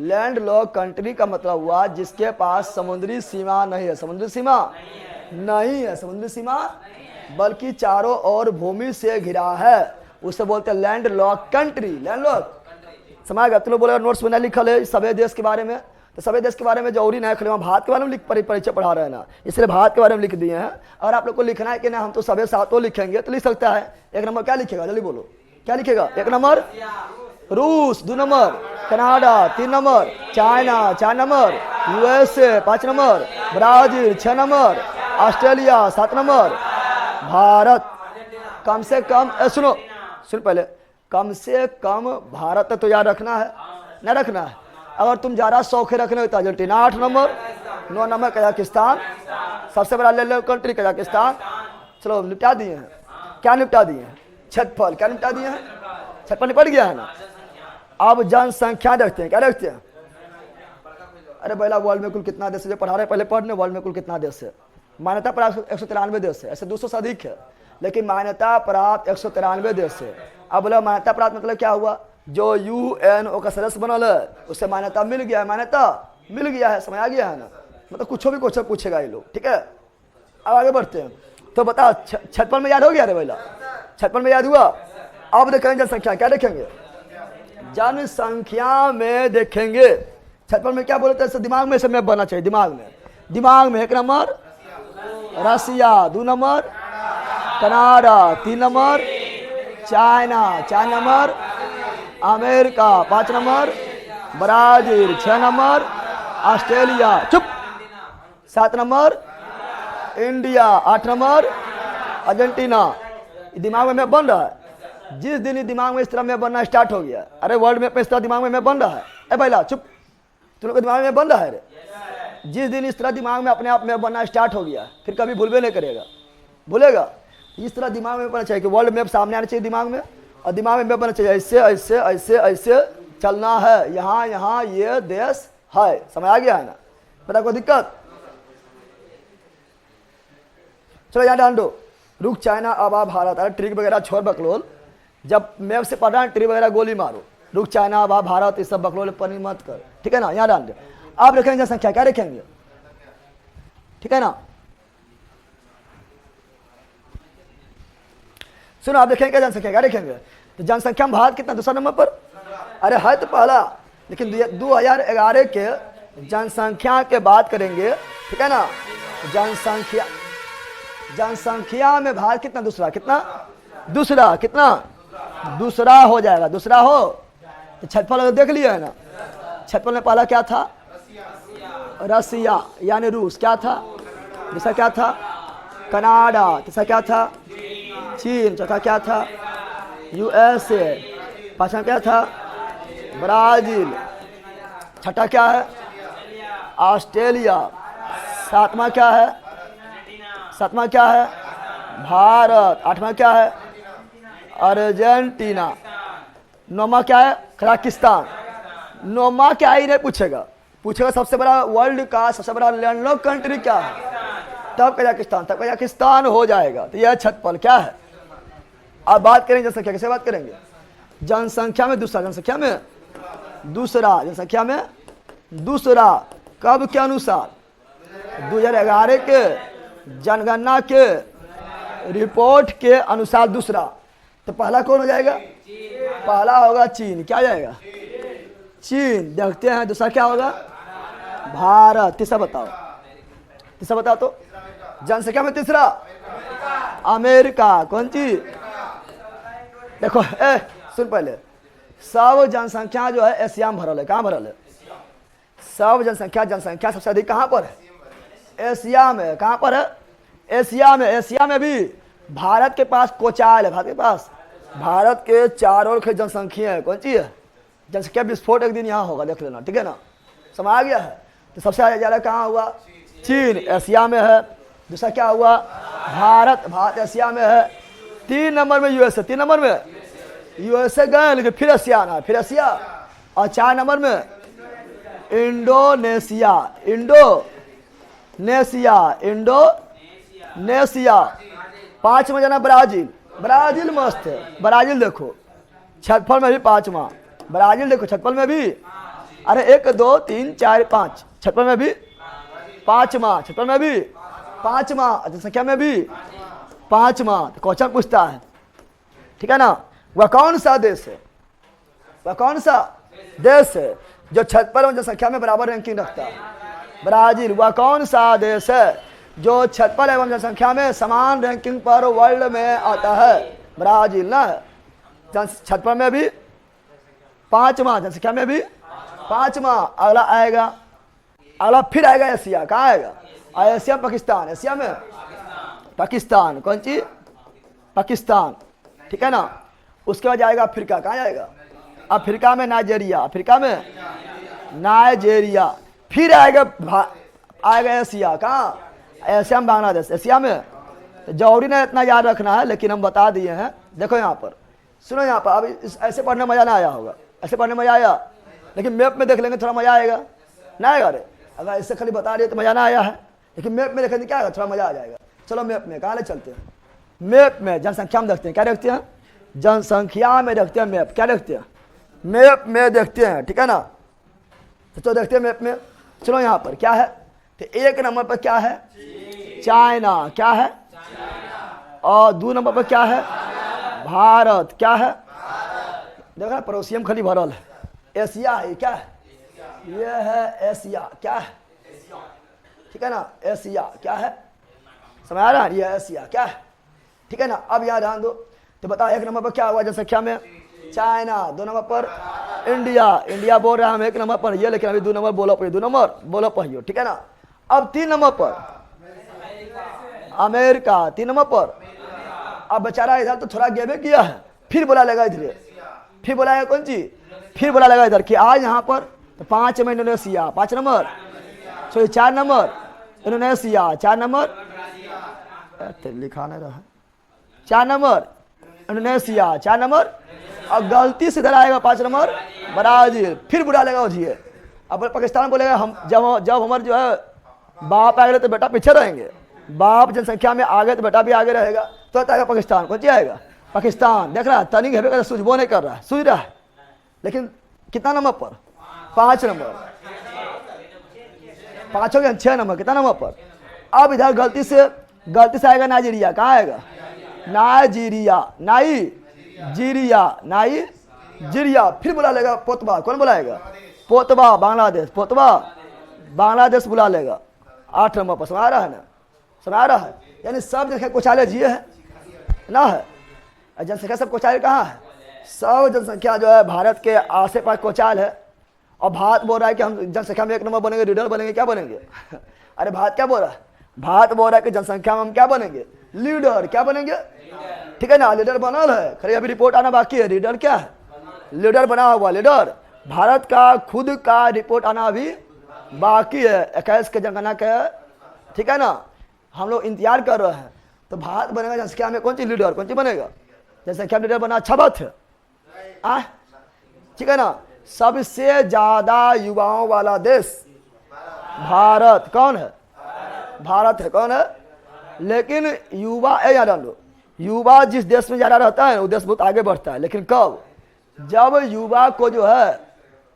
लैंडलॉक कंट्री का मतलब हुआ जिसके पास समुद्री सीमा नहीं है, समुद्री सीमा नहीं है, समुद्री सीमा बल्कि चारों ओर भूमि से घिरा है, उसे बोलते हैं लैंडलॉक कंट्री। लैंडलॉक समझ गया, तुम लोग बोले नोट्स में ना लिखल है सभी देश के बारे में, तो सभी देश के बारे में जरूरी नहीं खड़े, भारत के बारे में लिख परिचय पढ़ा रहे हैं ना, इसलिए भारत के बारे में लिख दिए हैं। और आप लोग को लिखना है कि ना हम तो सभी सातों लिखेंगे तो लिख सकता है। 1 नंबर क्या लिखेगा, जल्दी बोलो क्या लिखेगा। 1 नंबर रूस, 2 number Canada, 3 number China, 4 number USA, 5 number Brazil, 6 number Australia, 7 number Bharat. कम से कम सुनो सुन पहले, कम से कम भारत तो याद रखना है, न रखना है। अगर तुम ज़्यादा शौक रखने हो तो अर्जेंटीना 8 नंबर, 9 नंबर कजाकिस्तान, सबसे बड़ा ले लो कंट्री कजाकिस्तान। चलो निपटा दिए हैं, क्या निपटा दिए हैं? छठफल क्या निपटा दिए हैं? छठफल निपट गया है ना। अब जनसंख्या देखते हैं, क्या देखते हैं? अरे पहला वर्ल्ड में कुल कितना देश है जो पढ़ा रहे हैं, पहले पढ़ने वर्ल्ड में कुल कितना देश है। मान्यता प्राप्त 193 देश है, ऐसे 200 से अधिक है, लेकिन मान्यता प्राप्त 193 देश है। अब बोला मान्यता प्राप्त मतलब क्या हुआ? जो यूएनओ का सदस्य बनल है उससे मान्यता मिल गया है, मान्यता मिल गया है, समझ आ गया है ना। मतलब कुछ भी क्वेश्चन पूछेगा ये लोग, ठीक है। अब आगे बढ़ते हैं। तो बता 56 में याद हो गया रे पहला? 56 में याद हुआ। अब देखेंगे जनसंख्या, क्या देखेंगे? जनसंख्या में देखेंगे 56 में क्या बोलते हैं? दिमाग में से मैप बनना चाहिए, दिमाग में 1 नंबर रसिया, 2 number Canada, 3 number China, 4 number America, 5 number Brazil, 6 number Australia, चुप, 7 नंबर इंडिया, 8 नंबर अर्जेंटीना। दिमाग में मैप बन रहा है। जिस दिन दिमाग में इस तरह मैप बनना स्टार्ट हो गया, अरे वर्ल्ड मैप में इस तरह दिमाग में मैप बन रहा है। ए पहला चुप, तुम लोग के दिमाग में बन रहा है रे। जिस दिन इस तरह दिमाग में अपने आप में बनना स्टार्ट हो गया, फिर कभी भूलवे नहीं करेगा, भूलेगा। इस तरह दिमाग में बनना चाहिए कि वर्ल्ड मैप सामने आना चाहिए दिमाग में, और दिमाग में मैप बनना चाहिए ऐसे ऐसे ऐसे ऐसे चलना है, यहाँ यहाँ ये देश है, समझ आ गया है ना। पता कोई दिक्कत? चलो यहाँ डाल दो, रुक चाइना अब आ भारत। अरे ट्रिक वगैरह छोड़ बकलोल, जब मैप से पढ़ा ट्रिक वगैरह गोली मारो। रुक चाइना अब आ भारत, ये सब बकलोल पनी मत कर, ठीक है ना। यहाँ डाल दो। आप रखेंगे जनसंख्या, क्या रखेंगे? ठीक है ना। सुनो, आप देखेंगे जनसंख्या क्या देखेंगे? तो जनसंख्या में भारत कितना? दूसरा नंबर पर। अरे है तो पहला, लेकिन 2011 के जनसंख्या के बात करेंगे, ठीक है ना। जनसंख्या में भारत कितना? दूसरा। कितना? दूसरा। कितना? दूसरा हो जाएगा, दूसरा हो। तो छठफल देख लिया है ना। छठफल में पहला क्या था? रसिया यानी रूस, क्या था? दूसरा क्या था? कनाडा, तीसरा क्या था? चीन, चौथा क्या था? यूएसए, पांचवा क्या था? ब्राजील, छठा क्या है? ऑस्ट्रेलिया, सातवां क्या है? भारत, आठवां क्या है? अर्जेंटीना, नौवां क्या है? कजाकिस्तान। नौवां क्या ही नहीं पूछेगा, पूछेगा सबसे बड़ा वर्ल्ड का सबसे बड़ा लैंडलॉक कंट्री क्या है, तब कजाकिस्तान, तब कजाकिस्तान हो जाएगा। तो यह छठफल क्या है? अब बात करेंगे जनसंख्या, कैसे बात करेंगे? जनसंख्या में दूसरा, जनसंख्या में दूसरा, जनसंख्या में दूसरा कब के अनुसार? 2011 के जनगणना के रिपोर्ट के अनुसार दूसरा। तो पहला कौन हो जाएगा? पहला होगा चीन, क्या जाएगा? चीन। देखते हैं दूसरा क्या होगा? भारत। तीसरा बताओ, तीसरा बताओ तो। जनसंख्या में तीसरा अमेरिका, कौन चीज? देखो सुन पहले, सब जनसंख्या जो है एशिया में भरल है। कहाँ भरल है? सब जनसंख्या सबसे अधिक कहाँ पर है? एशिया में। कहाँ पर है? एशिया में। एशिया में भी भारत के पास कोचाल है, भारत के पास, भारत के चारों ओर की जनसंख्या है, कौन सी है? जनसंख्या विस्फोट एक दिन यहाँ होगा, देख लेना, ठीक है ना। समझ आ गया है। तो सबसे ज़्यादा कहाँ हुआ? चीन, एशिया में है। दूसरा क्या हुआ? भारत, भारत एशिया में है। 3 नंबर में यूएसए, 3 नंबर में यूएसए गए, लेकिन फिर एशिया आना, फिर एशिया। और 4 नंबर में इंडोनेशिया, इंडोनेशिया। 5 में जाना ब्राजील, ब्राजील मस्त है, ब्राजील देखो छठफल में भी 5वां, ब्राजील देखो छठफल में भी। अरे 1 2 3 4 5, छठफल में भी 5वां, छठफल में भी 5वां, जनसंख्या में भी 5वां। तो क्वेश्चन पूछता है, ठीक है ना, वह कौन सा देश है? वह कौन सा देश है जो छठफल और जनसंख्या में बराबर रैंकिंग रखता है? ब्राजील। वह कौन सा देश है जो छठफल एवं जनसंख्या में समान रैंकिंग पर वर्ल्ड में आता है? ब्राजील ना। छठफल में भी 5वां, जनसंख्या में भी 5वां। अगला आएगा, अगला फिर आएगा एशिया। कहाँ आएगा? एशिया पाकिस्तान, एशिया में पाकिस्तान, कौन सी? पाकिस्तान, ठीक है ना। उसके बाद जाएगा अफ्रीका, कहाँ जाएगा? अफ्रीका में नाइजीरिया, अफ्रीका में नाइजीरिया। फिर आएगा एशिया, कहाँ? एशिया में बांग्लादेश। एशिया में तो जरूरी नहीं इतना याद रखना है, लेकिन हम बता दिए हैं। देखो यहाँ पर, सुनो यहाँ पर, अब ऐसे पढ़ने मजा ना आया होगा, ऐसे पढ़ने मजा आया, लेकिन मैप में देख लेंगे थोड़ा मजा आएगा ना? आएगा रे? अगर ऐसे खाली बता रही तो मजा ना आया है, लेकिन मैप में देखेंगे क्या आएगा, थोड़ा मजा आ जाएगा। चलो मैप में कहाँ ले चलते हैं? मैप में जनसंख्या में देखते हैं, क्या देखते हैं? जनसंख्या में देखते हैं मैप, क्या देखते हैं? मैप में देखते हैं, ठीक है ना? तो देखते हैं मैप में। चलो यहाँ पर क्या है? तो एक नंबर पर क्या है? चाइना, क्या है? और 2 नंबर पर क्या है? भारत, क्या है? देखो ना, पड़ोसियम खाली भरल है। एशिया है, क्या है? ये है एशिया, क्या है? ठीक है ना? एशिया क्या है? समझ आ रहा है? ये एशिया क्या है? ठीक है ना? अब याद ध्यान दो। तो बताओ एक नंबर पर क्या हुआ जनसंख्या में? चाइना। 2 नंबर पर इंडिया, इंडिया बोल रहा है हम 1 नंबर पर ये, लेकिन अभी 2 नंबर बोलो पाइयो, 2 नंबर बोलो पाइयो, ठीक है ना? अब 3 नंबर पर अमेरिका, 3 नंबर पर। अब बेचारा इधर तो थोड़ा गेबे किया है, फिर बोला लगा इधर, फिर बोला है कौन चीज? फिर बोला लगा इधर कि आज यहाँ पर तो 5 में Indonesia, 5 number, sorry 4 number Indonesia, 4 number लिखा नहीं रहा, 4 नंबर इंडोनेशिया, 4 नंबर, और गलती से इधर आएगा 5 नंबर ब्राजील, फिर बुरा लगा उठिए। अब पाकिस्तान बोलेगा हम जब हमारे जो है बाप आगे तो बेटा पीछे रहेंगे, बाप जनसंख्या में आगे तो बेटा भी आगे रहेगा, तो आएगा पाकिस्तान। कौन सी आएगा? पाकिस्तान। देख रहा है तनिक है, सूझबो नहीं कर रहा है, सूझ रहा है, लेकिन कितना नंबर पर? 5 नंबर, 5 हो गया, 6 नंबर, कितना नंबर पर? अब इधर गलती से आएगा नाइजीरिया, कहाँ आएगा? नाइजीरिया, नाइजीरिया, फिर बुला लेगा पोतबा, कौन बुलाएगा? पोतबा, बांग्लादेश, पोतबा बांग्लादेश बुला लेगा 8 नंबर पर। समझ रहा है ना? समझ रहा है? यानी सब जगह कोचाले जिए है ना है, जनसंख्या सब कोचाले कहाँ है? सब जनसंख्या जो है भारत के आसे पास कोचाल है। और भारत बोल रहा है कि हम जनसंख्या में 1 नंबर बनेंगे, लीडर बनेंगे, क्या बनेंगे? अरे भारत क्या बोल रहा है? भारत बोल रहा है कि जनसंख्या में हम क्या बनेंगे? लीडर, क्या बनेंगे? ठीक है ना? लीडर बनल है, खरी अभी रिपोर्ट आना बाकी है। लीडर क्या है? लीडर बना हुआ लीडर। भारत का खुद का रिपोर्ट आना अभी बाकी है, 21 के जनगणना का, ठीक है ना? हम लोग इंतजार कर रहे हैं। तो भारत बनेगा जनसंख्या में कौन सी लीडर, कौन सी बनेगा? जनसंख्या में लीडर बना अच्छा बात है, ठीक है ना? सबसे ज्यादा युवाओं वाला देश भारत। कौन है? भारत है। कौन है? लेकिन युवा याद लो, युवा जिस देश में ज्यादा रहता है वो देश बहुत आगे बढ़ता है। लेकिन कब? जब युवा को जो है,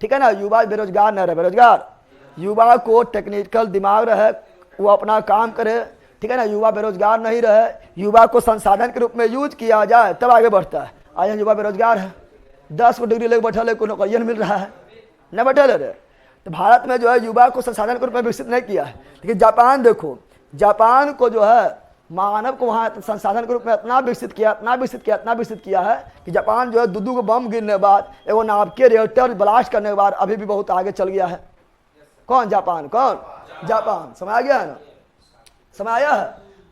ठीक है ना, युवा बेरोजगार न रहे, बेरोजगार युवा को टेक्निकल दिमाग रहे, वो अपना काम करे, ठीक है ना, युवा बेरोजगार नहीं रहे, युवा को संसाधन के रूप में यूज किया जाए, तब आगे बढ़ता है। आज युवा बेरोजगार है, 10 डिग्री लेकर बैठा ले, कोई नौकरियां मिल रहा है, न बैठे रहे। तो भारत में जो है युवा को संसाधन के रूप में विकसित नहीं किया है। लेकिन जापान देखो, जापान को जो है मानव को वहाँ संसाधन के रूप में इतना विकसित किया है कि जापान जो है 2 को बम गिरने के बाद, एगो नाभिकीय रिएक्टर ब्लास्ट करने के बाद अभी भी बहुत आगे चल गया है। कौन? जापान। कौन? जापान। समझ आ गया है ना? समझ आया है?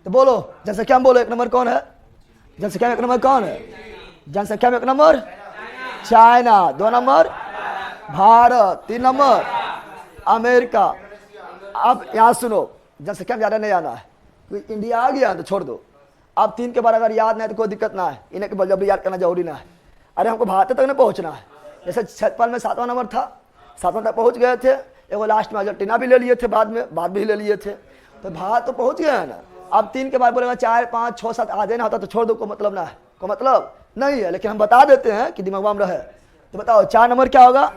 तो बोलो जनसंख्या में बोलो 1 नंबर कौन है? जनसंख्या में 1 नंबर कौन है? जनसंख्या में 1 number China, 2 number Bharat, 3 number America. अब यहाँ सुनो, जनसंख्या में ज्यादा नहीं आना है, क्योंकि इंडिया आ गया तो छोड़ दो। अब 3 के बाद अगर याद नहीं तो कोई दिक्कत ना है, इन्हें के जब याद करना जरूरी ना है। अरे हमको भारत तक नहीं पहुंचना है। जैसे छतपाल में 7वां नंबर था, 7वां तक पहुंच गए थे, एगो लास्ट में अर्जेंटीना भी ले लिए थे, बाद भी ले लिए थे, तो भारत तो पहुंच गया है ना। अब 3 के बाद बोलेगा 4, 5, 6, 7 आधे ना होता तो छोड़ दो, को मतलब ना है, को मतलब नहीं है, लेकिन हम बता देते हैं कि दिमाग में रहे। तो बताओ 4 नंबर क्या होगा?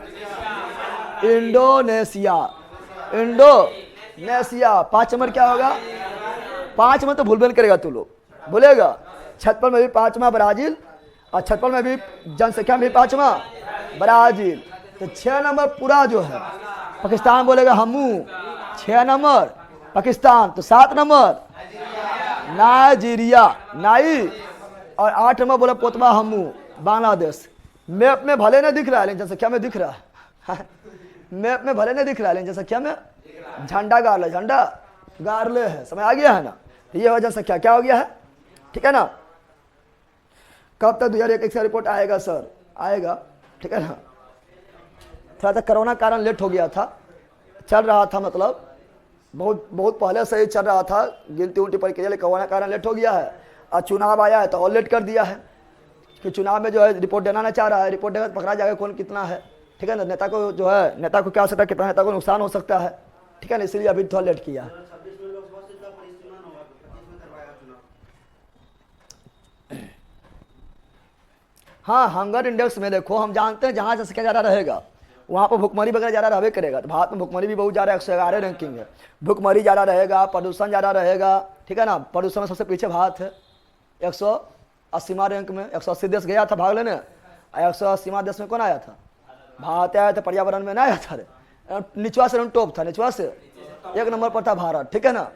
Indonesia, Indonesia. 5 नंबर क्या होगा? 5 में तो भूल करेगा तू लोग, बोलेगा। छतपल में भी 5वां ब्राजील, और छतपल में भी जनसंख्या में भी 5वां ब्राजील। तो 6 नंबर पूरा जो है पाकिस्तान बोलेगा हमू, 6 नंबर पाकिस्तान। तो 7 नंबर नाइजीरिया, और 8 नंबर बोला पोतबा हमू, बांग्लादेश। मैप में भले नहीं दिख रहा है लेकिन जनसंख्या में दिख रहा है। मैप में भले नहीं दिख रहा है लेकिन जनसंख्या में झंडा गाड़ ले है। समझ आ गया है ना? तो ये हो जनसंख्या क्या हो गया है, ठीक है ना? कब तक 2021 का रिपोर्ट आएगा सर? आएगा, ठीक है ना। थोड़ा सा कोरोना कारण लेट हो गया था, चल रहा था, मतलब बहुत बहुत पहले से ही चल रहा था गिनती उल्टी प्रक्रिया, लेकिन कोरोना कारण लेट हो गया है। और चुनाव आया है तो और लेट कर दिया है कि चुनाव में जो है रिपोर्ट देना ना चाह रहा है, रिपोर्ट देगा तो पकड़ा जाएगा कौन कितना है, ठीक है ना। नेता को जो है, नेता को क्या हो सकता है, कितना नेता को नुकसान हो सकता है, ठीक है ना, इसलिए अभी थोड़ा लेट किया है। हाँ, हंगर इंडेक्स में देखो, हम जानते हैं जहाँ जनसंख्या ज़्यादा रहेगा वहाँ पर भुखमरी वगैरह ज़्यादा रहबे करेगा। तो भारत में भुखमरी भी बहुत ज़्यादा, 111 रैंकिंग है, भुखमरी ज़्यादा रहेगा, प्रदूषण ज़्यादा रहेगा, ठीक है ना। प्रदूषण में सबसे पीछे भारत है, 180वां रैंक में। 180 देश गया था भाग लेने, 180वां देश में कौन आया था? भारत आया था। पर्यावरण में ना आया था, निचवा से टॉप था, निचवा से 1 नंबर पर था भारत, ठीक है ना।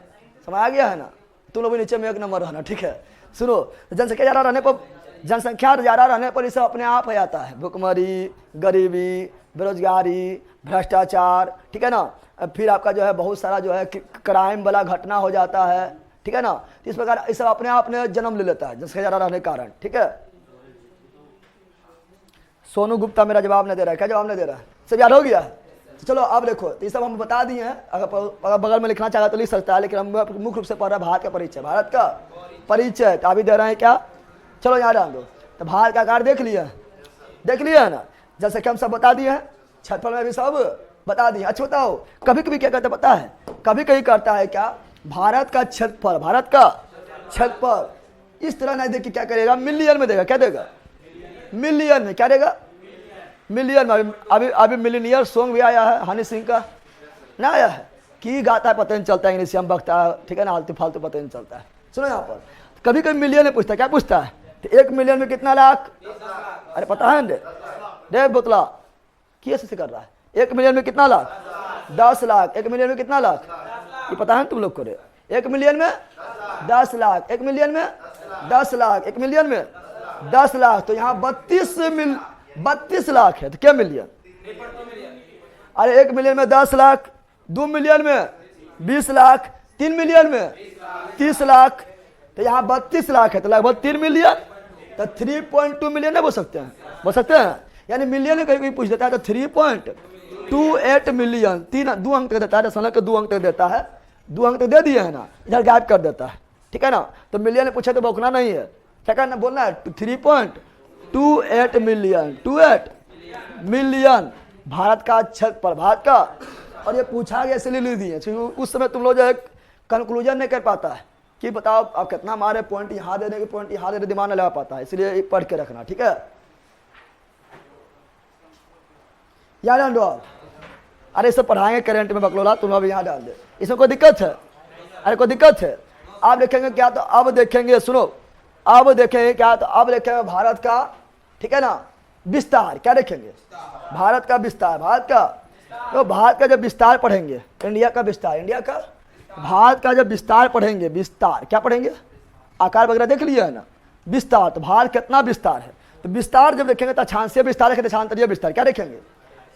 समझ आ गया है ना, तुम लोग भी नीचे में 1 नंबर रहना, ठीक है। सुनो, जनसंख्या ज़्यादा रहने पर, जनसंख्या ज़्यादा रहने पर इसे अपने आप हो जाता है, भुखमरी, गरीबी, बेरोजगारी, भ्रष्टाचार, ठीक है ना। फिर आपका जो है बहुत सारा जो है क्राइम वाला घटना हो जाता है, ठीक है ना। तो इस प्रकार इसे अपने आप ने जन्म ले लेता है जनसंख्या ज़्यादा रहने के कारण, ठीक है। सोनू गुप्ता मेरा जवाब नहीं दे रहा है, क्या जवाब नहीं दे रहा है? सब याद हो गया? तो चलो अब देखो, तो ये सब हम बता दिए हैं। अगर बगल में लिखना चाहता तो लिख सकता है, लेकिन हम मुख्य रूप से पढ़ रहे हैं भारत का परिचय, भारत का परिचय। तो अभी दे रहे हैं क्या? चलो यहाँ डाल दो। तो भारत का आकार देख लिया, देख लिया है ना, जैसे कि हम सब बता दिए हैं, क्षेत्रफल में भी सब बता दिए। अच्छा बताओ, कभी कभी क्या करता पता है, कभी कभी करता है क्या, भारत का क्षेत्रफल, भारत का क्षेत्रफल इस तरह नहीं देखिए क्या करेगा, मिलियन में देगा। क्या देगा? मिलियन में। क्या देगा? मिलियन में। अभी अभी मिलीनियर सॉन्ग भी आया है हनी सिंह का, ना आया है कि गाता है पता नहीं चलता है, इंग्लिश हम बकता है, ठीक है ना, आलतू फालतू पता नहीं चलता है। सुनो यहाँ पर कभी कभी मिलियन में पूछता है, क्या पूछता है? तो 1 मिलियन में कितना लाख? अरे पता है ना, देख बोतला कैसे कर रहा है। 1 मिलियन में कितना लाख? 10 लाख। 1 मिलियन में कितना लाख? ये पता है तुम लोग को? 1 मिलियन में 10 लाख, 1 मिलियन में 10 लाख, 1 मिलियन में 10 लाख। तो यहाँ 32 लाख है, तो क्या मिलियन? अरे 1 मिलियन में 10 लाख, 2 मिलियन में 20 लाख, 3 मिलियन में 30 लाख, तो यहाँ 32 लाख है, तो लगभग 3 मिलियन। तो 3.2 मिलियन नहीं बोल सकते हैं? बोल सकते हैं। यानी मिलियन में कहीं कहीं पूछ देता है तो 3.28 मिलियन, 2 अंक तक देता है, दशमलव के 2 अंक तक देता है, 2 अंक तक दे दिए है ना, इधर गायब कर देता है, ठीक है ना। तो मिलियन में पूछे तो बौखना नहीं है, क्या करना, बोलना है 3.28 मिलियन, 28 मिलियन भारत का क्षेत्रफल, भारत का। और ये पूछा गया इसलिए लिख दिए, उस समय तुम लोग जो है कंक्लूजन नहीं कर पाता है कि बताओ आप कितना मारे, पॉइंट यहाँ दे देंगे, पॉइंट यहाँ दे दे, दिमाग नहीं लगा पाता है, इसलिए पढ़ के रखना, ठीक है। याद डाल दो आप। अरे सब पढ़ाएंगे करंट में बकलोला, तुम लोग यहाँ डाल दे, इसमें कोई दिक्कत है? अरे कोई दिक्कत है? आप देखेंगे क्या, तो अब देखेंगे, सुनो, अब देखेंगे क्या, तो अब देखेंगे भारत का, ठीक है ना, विस्तार। क्या देखेंगे? भारत का विस्तार, भारत का। तो भारत का जब विस्तार पढ़ेंगे, इंडिया का विस्तार, इंडिया का, भारत का जब विस्तार पढ़ेंगे, विस्तार क्या पढ़ेंगे? आकार वगैरह देख लिया है ना, विस्तार। तो भारत कितना विस्तार है, तो विस्तार जब देखेंगे तो अक्षांशीय विस्तार देखेंगे, देशांतरीय विस्तार। क्या देखेंगे?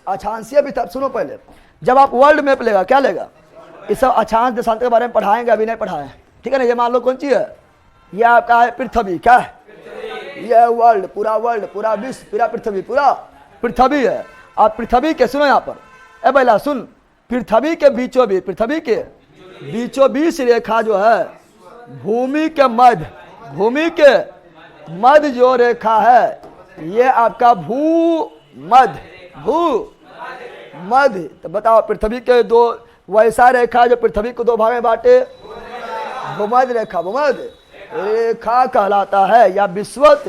अक्षांशीय विस्तार। सुनो पहले, जब आप वर्ल्ड मैप लेगा, क्या लेगा? इस सब अक्षांश देशांतर के बारे में पढ़ाएंगे, अभी नहीं पढ़ाए, ठीक है ना। ये मान लो कौन चीज है, ये आपका है पृथ्वी, क्या है? ये वर्ल्ड, पूरा वर्ल्ड, पूरा विश्व, पूरा पृथ्वी, पूरा पृथ्वी है। आप पृथ्वी के, सुनो यहाँ पर, ए बैला सुन, पृथ्वी के बीचों बीच, पृथ्वी के बीचों बीच रेखा जो है, भूमि के मध्य, भूमि के मध्य जो रेखा है, ये आपका भू मध्य। तो बताओ पृथ्वी के दो वैसा रेखा जो पृथ्वी को 2 भाग में बांटे, भूमध्य रेखा, भूमध्य रेखा कहलाता है, या विषुवत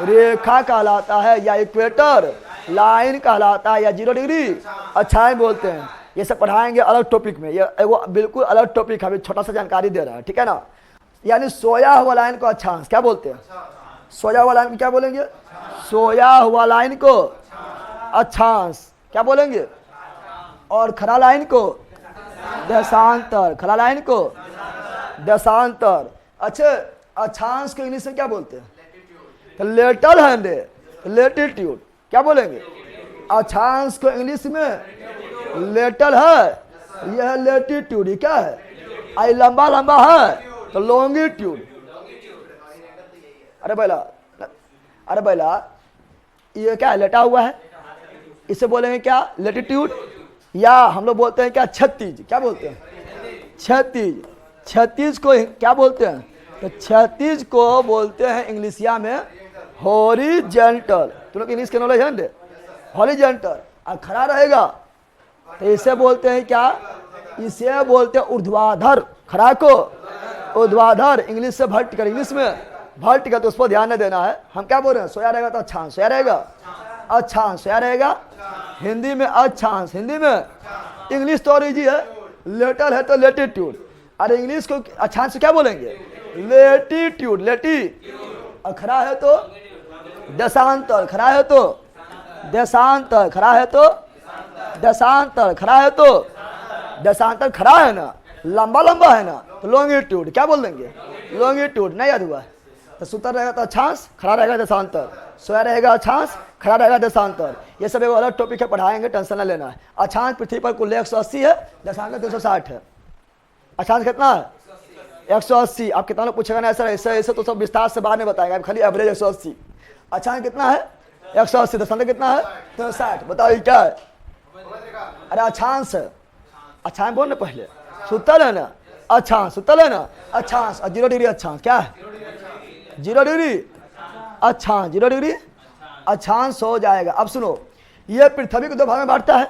रेखा कहलाता है, या इक्वेटर लाइन कहलाता है, या 0 डिग्री अक्षाएं बोलते हैं। ये सब पढ़ाएंगे अलग टॉपिक में, ये वो बिल्कुल अलग टॉपिक है, छोटा सा जानकारी दे रहा है, ठीक है ना। यानी सोया हुआ लाइन को अक्षांश क्या बोलते हैं? सोया हुआ लाइन को क्या बोलेंगे? सोया हुआ लाइन को अक्षांश क्या बोलेंगे? और खरा लाइन को देशांतर, खरा लाइन को देशांतर। अच्छा, अक्षांश को इंग्लिश में क्या बोलते हैं? तो लेटल हैंड, लेटीट्यूड क्या बोलेंगे? अक्षांश को इंग्लिश में लेटल है, यह लेटीट्यूड, ये क्या है? आई लंबा लंबा है तो लॉन्गिट्यूड। अरे बोला, अरे बैला ये क्या है, लेटा हुआ है, इसे बोलेंगे क्या, लेटीट्यूड। या हम लोग बोलते हैं क्या, क्षितिज, क्या बोलते हैं, क्षितिज। क्षितिज को क्या बोलते हैं, तो क्षितिज को बोलते हैं इंग्लिशिया में हॉरिजेंटल। तुम लोग इंग्लिश के नॉलेज है ना, हॉरिजेंटल। और खड़ा रहेगा तो इसे बोलते हैं क्या, इसे बोलते हैं ऊर्ध्वाधर। खड़ा को ऊर्ध्वाधर, इंग्लिश से वर्टिकल, इंग्लिश में वर्टिकल, तो उस पर ध्यान नहीं देना है। हम क्या बोल रहे हैं, सोया रहेगा तो अच्छांश सोया रहेगा, अच्छांश सोया रहेगा। हिंदी में अच्छांश, हिंदी में। इंग्लिश तो और इजी है, लेटर है तो लेटीट्यूड। अरे इंग्लिश को अच्छांश क्या बोलेंगे, लेटीट्यूड, लेटी। और खड़ा है तो देशांतर, खड़ा है तो देशांतर, खड़ा है तो देशांतर, खड़ा है तो देशांतर। खड़ा है ना, लंबा लंबा है ना, तो लॉन्गिट्यूड, क्या बोल देंगे, लॉन्गिट्यूड। नहीं याद हुआ, तो सूत्र रहेगा तो अक्षांश, खड़ा रहेगा देशांतर, सोया रहेगा अक्षांश, खड़ा रहेगा देशांतर। ये सब एक अलग टॉपिक है, पढ़ाएंगे, टेंशन न लेना है। अक्षांश पृथ्वी पर कुल 180 है, देशांतर 360 है। अक्षांश कितना है, 180। आप कितना लोग पूछेगा ना ऐसा ऐसे ऐसे, तो सब विस्तार से बाद में बताएगा, खाली एवरेज 180। अक्षांश कितना है, 180। देशांतर कितना है, 360। बताओ ये क्या है, अरे अक्षांश है, अक्षांश बोल ना पहले, सूत्र है ना, अक्षांश सूत्र है ना, अक्षांश। 0 डिग्री अक्षांश क्या है, 0 डिग्री अक्षांश, 0 डिग्री अक्षांश हो जाएगा। अब सुनो, ये पृथ्वी को 2 भाग में बांटता है,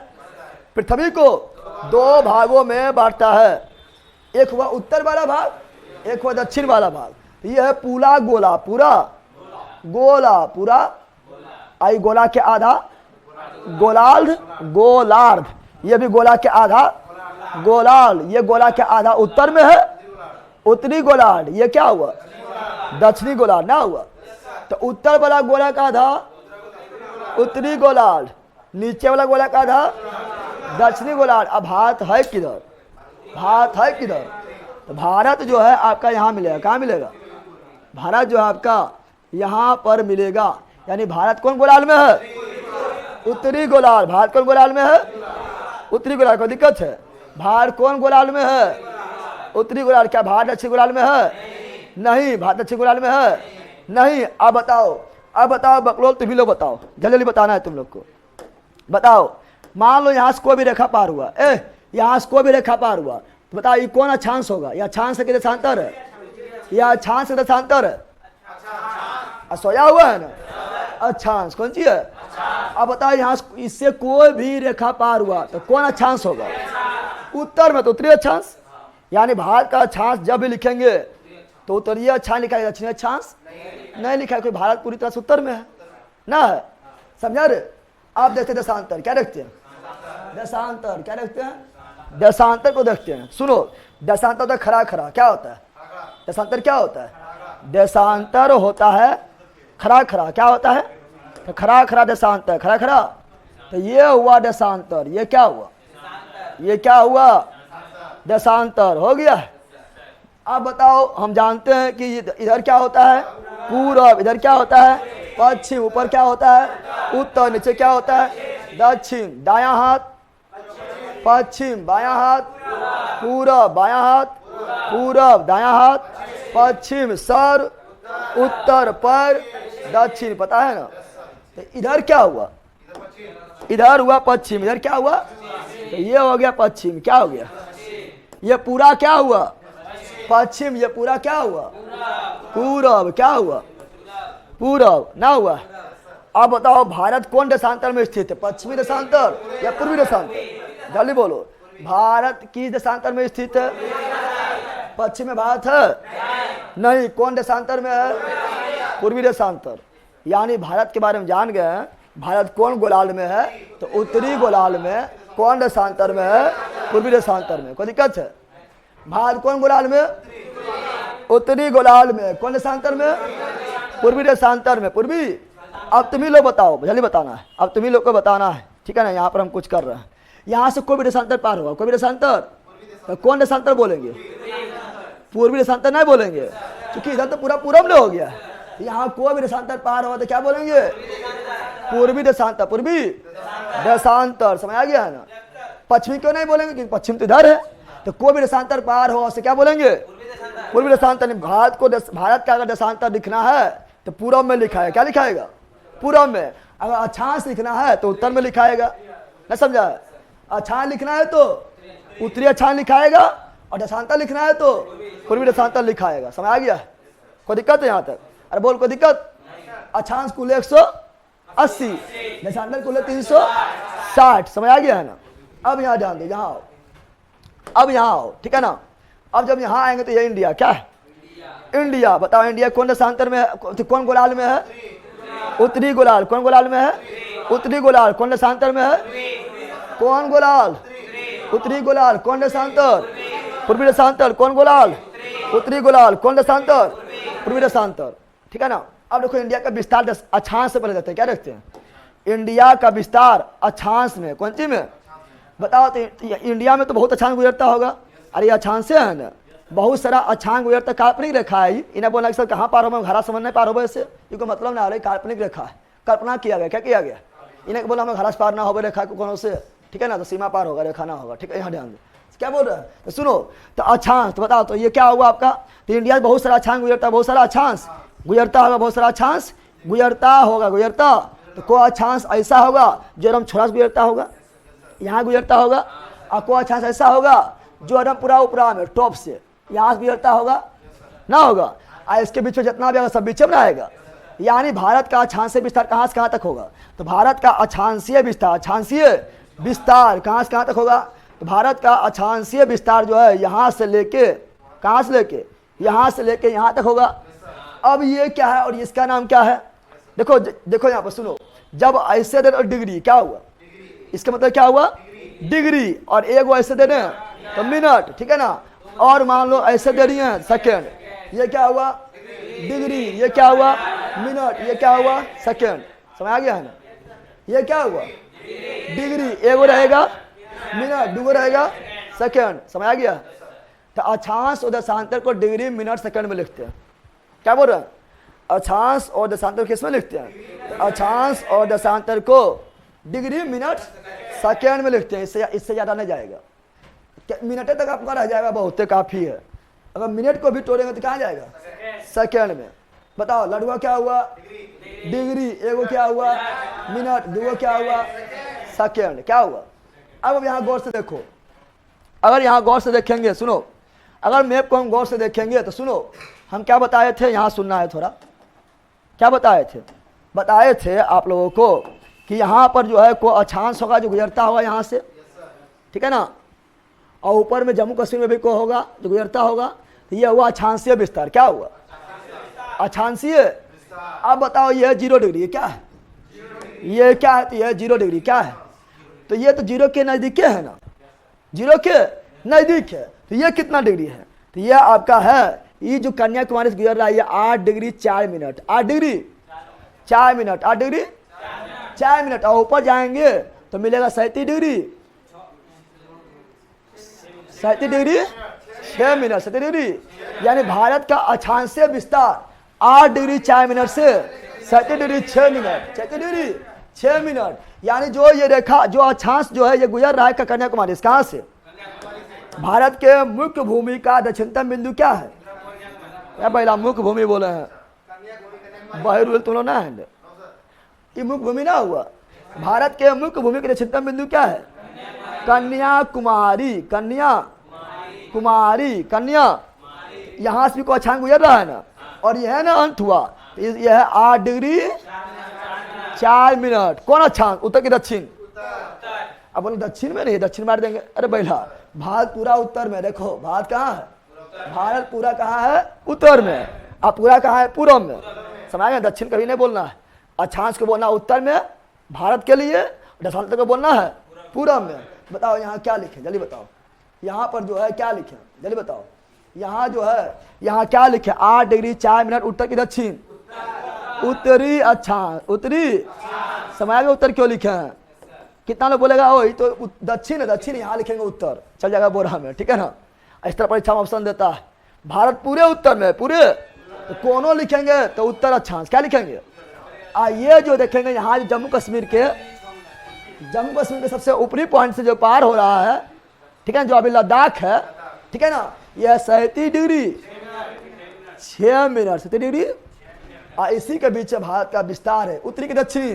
पृथ्वी को 2 भागों में बांटता है। एक हुआ उत्तर वाला भाग, एक हुआ दक्षिण वाला भाग। ये है पूरा गोला, पूरा गोला, पूरा आई गोला के आधा गोलार्ध, गोलार्ध। ये भी गोला के आधा गोलार्ध। ये गोला के आधा उत्तर में है, उत्तरी गोलार्ध। ये क्या हुआ, दक्षिणी गोलार्ध ना हुआ। तो उत्तर वाला गोला का आधा उत्तरी गोलार्ध, नीचे वाला गोला का आधा दक्षिणी गोलार्ध। अब भारत है किधर, भारत है किधर, तो भारत जो है आपका यहाँ मिलेगा। कहाँ मिलेगा, भारत जो है आपका यहाँ पर मिलेगा। यानी भारत कौन गोलार्ध में है, उत्तरी गोलार्ध। भारत कौन गोलार्ध में है, उत्तरी गोलार्ध। कोई दिक्कत है, भारत कौन गोलार्ध में है, उत्तरी गोलार्ध। क्या भारत दक्षिण गोलार्ध में है, नहीं। भारत दक्षिण गोलार्ध में है, नहीं। अब बताओ, अब बताओ बकलोल, तुम ही लोग बताओ, जल्दी जल्दी बताना है तुम लोग को। बताओ, मान लो यहाँ से कोई भी रेखा पार हुआ, यहाँ से कोई भी रेखा पार हुआ, तो बताओ ये कौन अक्षांश होगा, या अक्षांश है कि देशांतर है, या अक्षांश से देशांतर है, सोया हुआ है ना, अक्षांश। कौन सी है, अब बताओ यहाँ इससे कोई भी रेखा पार हुआ तो कौन अक्षांश होगा, उत्तर में तो उत्तरी अक्षांश। यानी भारत का अक्षांश जब भी लिखेंगे तो उत्तरीय अक्षांश लिखा है, दक्षिणी अक्षांश नहीं लिखा है। कोई भारत पूरी तरह से उत्तर में है ना, है, समझा रे। आप देखते हैं देशांतर, क्या देखते हैं, देशांतर क्या देखते हैं, देशांतर को देखते हैं। सुनो, देशांतर तो खड़ा खड़ा क्या होता है, देशांतर क्या होता है, देशांतर होता है खड़ा खड़ा। क्या होता है, तो खड़ा खड़ा देशांतर, खड़ा खड़ा। तो ये हुआ देशांतर, ये क्या हुआ, ये क्या हुआ, देशांतर हो गया। अब बताओ, हम जानते हैं कि इधर क्या होता है, पूरब, इधर क्या होता है, पश्चिम, ऊपर क्या होता है, उत्तर, नीचे क्या होता है, दक्षिण। दायां हाथ पश्चिम, बायां हाथ पूरब, बायां हाथ पूरब, दायां हाथ पश्चिम, सर उत्तर, पर दक्षिण। पता है ना, तो इधर क्या हुआ, इधर हुआ पश्चिम, इधर क्या हुआ, तो ये हो गया पश्चिम। क्या हो गया, ये पूरा क्या हुआ, पश्चिम। ये पूरा क्या हुआ, पूरब। क्या हुआ, पूरब ना हुआ। अब बताओ, भारत कौन देशांतर में स्थित है, पश्चिमी देशांतर या पूर्वी देशांतर, जल्दी बोलो। भारत किस देशांतर में स्थित है, पश्चिम में भारत है, नहीं। कौन देशांतर में है, पूर्वी देशांतर। यानी भारत के बारे में जान गए, भारत कौन गोलार्ध में है, तो उत्तरी गोलार्ध में। कौन देशांतर में है, पूर्वी देशांतर में। कोई दिक्कत है, भारत कौन गोलार्ध में, उत्तरी गोलार्ध में। कौन देशांतर में, पूर्वी देशांतर में, पूर्वी। अब तुम ही लोग बताओ, जल्दी बताना है, अब तुम ही लोग को बताना है, ठीक है ना। यहाँ पर हम कुछ कर रहे हैं, यहाँ से कोई भी देशांतर पार होगा, कोई भी देशांतर, तो कौन देशांतर बोलेंगे, पूर्वी देशांतर नहीं बोलेंगे, क्योंकि इधर तो पूरा पूरब में हो गया। यहाँ कोई भी देशांतर पार होगा तो क्या बोलेंगे, पूर्वी देशांतर, पूर्वी देशांतर। समझ आ गया है ना। पश्चिमी क्यों नहीं बोलेंगे, क्योंकि पश्चिम तो इधर है। तो कोई भी देशांतर पार हो उसे क्या बोलेंगे, पूर्वी देशांतर। भारत को, भारत का अगर देशांतर दिखना है तो पूरब में लिखाएगा, क्या लिखाएगा? पूरब में। अगर अक्षांश लिखना है तो उत्तर में लिखाएगा, न समझा? अक्षांश लिखना है तो उत्तरी अक्षांश लिखाएगा, और दशांतर लिखना है तो पूर्वी दशांतर लिखाएगा। समझ आ गया? कोई दिक्कत है यहाँ तक? अरे बोल, कोई दिक्कत? अक्षांश कुल 180, दशांतर कुल 360। समझ आ गया है ना? अब यहाँ ध्यान दो, यहाँ आओ, अब यहाँ आओ, ठीक है ना? अब जब यहाँ आएंगे तो ये इंडिया क्या है? इंडिया। बताओ इंडिया कौन दशांतर में है, कौन गोलार्ध में है? उत्तरी गोलार्ध। कौन गोलार्ध में है? उत्तरी गोलार्ध। कौन दशांतर में है? कौन गोलार्ध? उत्तरी गोलार्ध। कौन दशांतर? पूर्वी दशांतर। कौन गोलार्ध? उत्तरी गोलार्ध। कौन दशांतर? पूर्वी दशांतर। ठीक है ना? अब देखो इंडिया का विस्तार अक्षांश से पहले रखते हैं। क्या रखते हैं? इंडिया का विस्तार अक्षांश में। कौन सी में? बताओ तो इंडिया में तो बहुत अक्षांश गुजरता होगा। अरे ये अक्षांश से है ना, बहुत सारा अक्षांश गुजरता। काल्पनिक रेखा है। इन्हें बोला कि सर कहाँ पार हो, घरा समझ नहीं पार हो, इससे क्योंकि मतलब ना आ रही। काल्पनिक रेखा है, कल्पना किया गया। क्या किया गया? इन्हें बोला हमें घरा से पार ना हो रेखा को, कौन से? ठीक है ना? तो सीमा पार होगा, रेखा ना होगा। ठीक है, यहाँ ध्यान दो क्या बोल रहे हैं। तो सुनो, तो अक्षांश तो बताओ, तो ये क्या हुआ आपका? तो इंडिया में बहुत सारा अक्षांश गुजरता है, बहुत सारा अक्षांश गुजरता होगा, बहुत सारा अक्षांश गुजरता होगा। गुजरता तो कोई अक्षांश ऐसा होगा जो एकदम छोटा सा गुजरता होगा, यहाँ गुजरता होगा। और कोई अक्षांश ऐसा होगा जो एकदम पूरा ऊपरा में टॉप से यहाँ से गुजरता होगा ना होगा। और इसके बीच में जितना भी होगा सब बीच में आएगा। यानी भारत का अक्षांशीय विस्तार कहाँ से कहाँ तक होगा? तो भारत का अक्षांशीय विस्तार, अक्षांशीय विस्तार कहाँ से कहाँ तक होगा? तो भारत का अक्षांशीय विस्तार जो है यहाँ से लेके, कहाँ से लेके? यहाँ से लेके यहाँ तक होगा। अब ये क्या है और इसका नाम क्या है? देखो देखो यहाँ पर सुनो, जब ऐसे दे डिग्री क्या हुआ? इसका मतलब क्या हुआ? डिग्री। और एक वो ऐसे दे रहे हैं तो मिनट, ठीक है ना? और मान लो ऐसे दे रही है सेकेंड, ये क्या हुआ? डिग्री। ये क्या हुआ? मिनट। ये क्या हुआ? सेकेंड। समझ आ गया है ना? ये क्या हुआ? डिग्री। एगो रहेगा मिनट, दूगो रहेगा सेकेंड। समझ आ गया? तो अक्षांश और दशांतर को डिग्री, मिनट, सेकेंड में लिखते हैं। क्या बोल रहे हैं? अक्षांश और दशांतर किस में लिखते हैं? अक्षांश और दशांतर को डिग्री, मिनट, सेकेंड में लिखते हैं। इससे ज़्यादा नहीं जाएगा। मिनट तक आपका रह जाएगा, बहुत काफ़ी है। अगर मिनट को भी तोड़ेंगे तो कहाँ जाएगा? सेकेंड में। बताओ लड़ुआ क्या हुआ? डिग्री। एगो क्या हुआ? मिनट। दूगो क्या हुआ? सेकेंड। क्या हुआ? अब यहाँ गौर से देखो, अगर यहाँ गौर से देखेंगे, सुनो, अगर मैप को हम गौर से देखेंगे तो सुनो, हम क्या बताए थे, यहाँ सुनना है थोड़ा। क्या बताए थे? बताए थे आप लोगों को कि यहाँ पर जो है कोई अक्षांश होगा जो गुजरता होगा यहाँ से, ठीक है ना? और ऊपर में जम्मू कश्मीर में भी कोई होगा जो गुजरता होगा। तो ये हुआ अक्षांशीय विस्तार। क्या हुआ? अक्षांशीय। अब बताओ ये 0 डिग्री क्या है? ये क्या है? तो ये 0 डिग्री क्या है? तो ये तो 0 के नज़दीक है ना, 0 के नज़दीक है। तो ये कितना डिग्री है? तो ये आपका है, ये जो कन्याकुमारी से गुजर रहा है, ये 8 degree 4 minute. 8 degree 4 minute. 8 degree 4 minute. और ऊपर जाएंगे तो मिलेगा 37 डिग्री 37 डिग्री 6 मिनट। 37 डिग्री। यानी भारत का अक्षांशीय विस्तार 8 डिग्री 4 मिनट से 37 डिग्री 6 मिनट। 37 degree 6 minute. यानी जो ये रेखा, जो अक्षांश जो है ये गुजर रहा है कन्याकुमारी से, कहाँ से? भारत के मुख्य भूमि का दक्षिणतम बिंदु क्या है? क्या पहला मुख्य भूमि बोले हैं? बहिरुल तुम लोग ना है, ये मुख्य भूमि ना हुआ। भारत के मुख्य भूमि के दक्षिणतम बिंदु क्या है? कन्याकुमारी। कन्याकुमारी। कन्या। यहाँ से भी कोई अक्षांश गुजर रहा है ना, और यह है ना अंत हुआ। यह है 8 डिग्री 4 मिनट। कौन अक्षांश? उत्तर की दक्षिण। अब बोलो दक्षिण में नहीं, दक्षिण मार देंगे। अरे भैया भारत पूरा उत्तर में। देखो भारत कहाँ है? भारत पूरा कहाँ है? उत्तर में। अब पूरा कहाँ है? पूर्व में। समझ गए? दक्षिण कभी नहीं बोलना है। अक्षांश को बोलना उत्तर में भारत के लिए, दशांतर को बोलना है पूर्व में। बताओ यहाँ क्या लिखे? जल्दी बताओ। यहाँ पर जो है क्या लिखे? जल्दी बताओ। यहाँ जो है, यहाँ क्या लिखे? 8 डिग्री 4 मिनट उत्तर की दक्षिण। उत्तरी अक्षांश। उत्तरी। समझ गए? उत्तर क्यों लिखे हैं? कितना लोग बोलेगा ओ ये तो दक्षिण है, दक्षिण। यहाँ लिखेंगे उत्तर, चल जाएगा बोरा में, ठीक है ना? इस तरह परीक्षा में ऑप्शन देता है। भारत पूरे उत्तर में, पूरे तो कोनो लिखेंगे तो उत्तर अक्षांश। क्या लिखेंगे? ये जो देखेंगे यहाँ जम्मू कश्मीर के सबसे ऊपरी पॉइंट से जो पार हो रहा है, ठीक है, जो अभी लद्दाख है, ठीक है ना, यह 37 डिग्री 6 मिनट। 37 डिग्री और इसी के बीच भारत का विस्तार है, उत्तरी की दक्षिणी।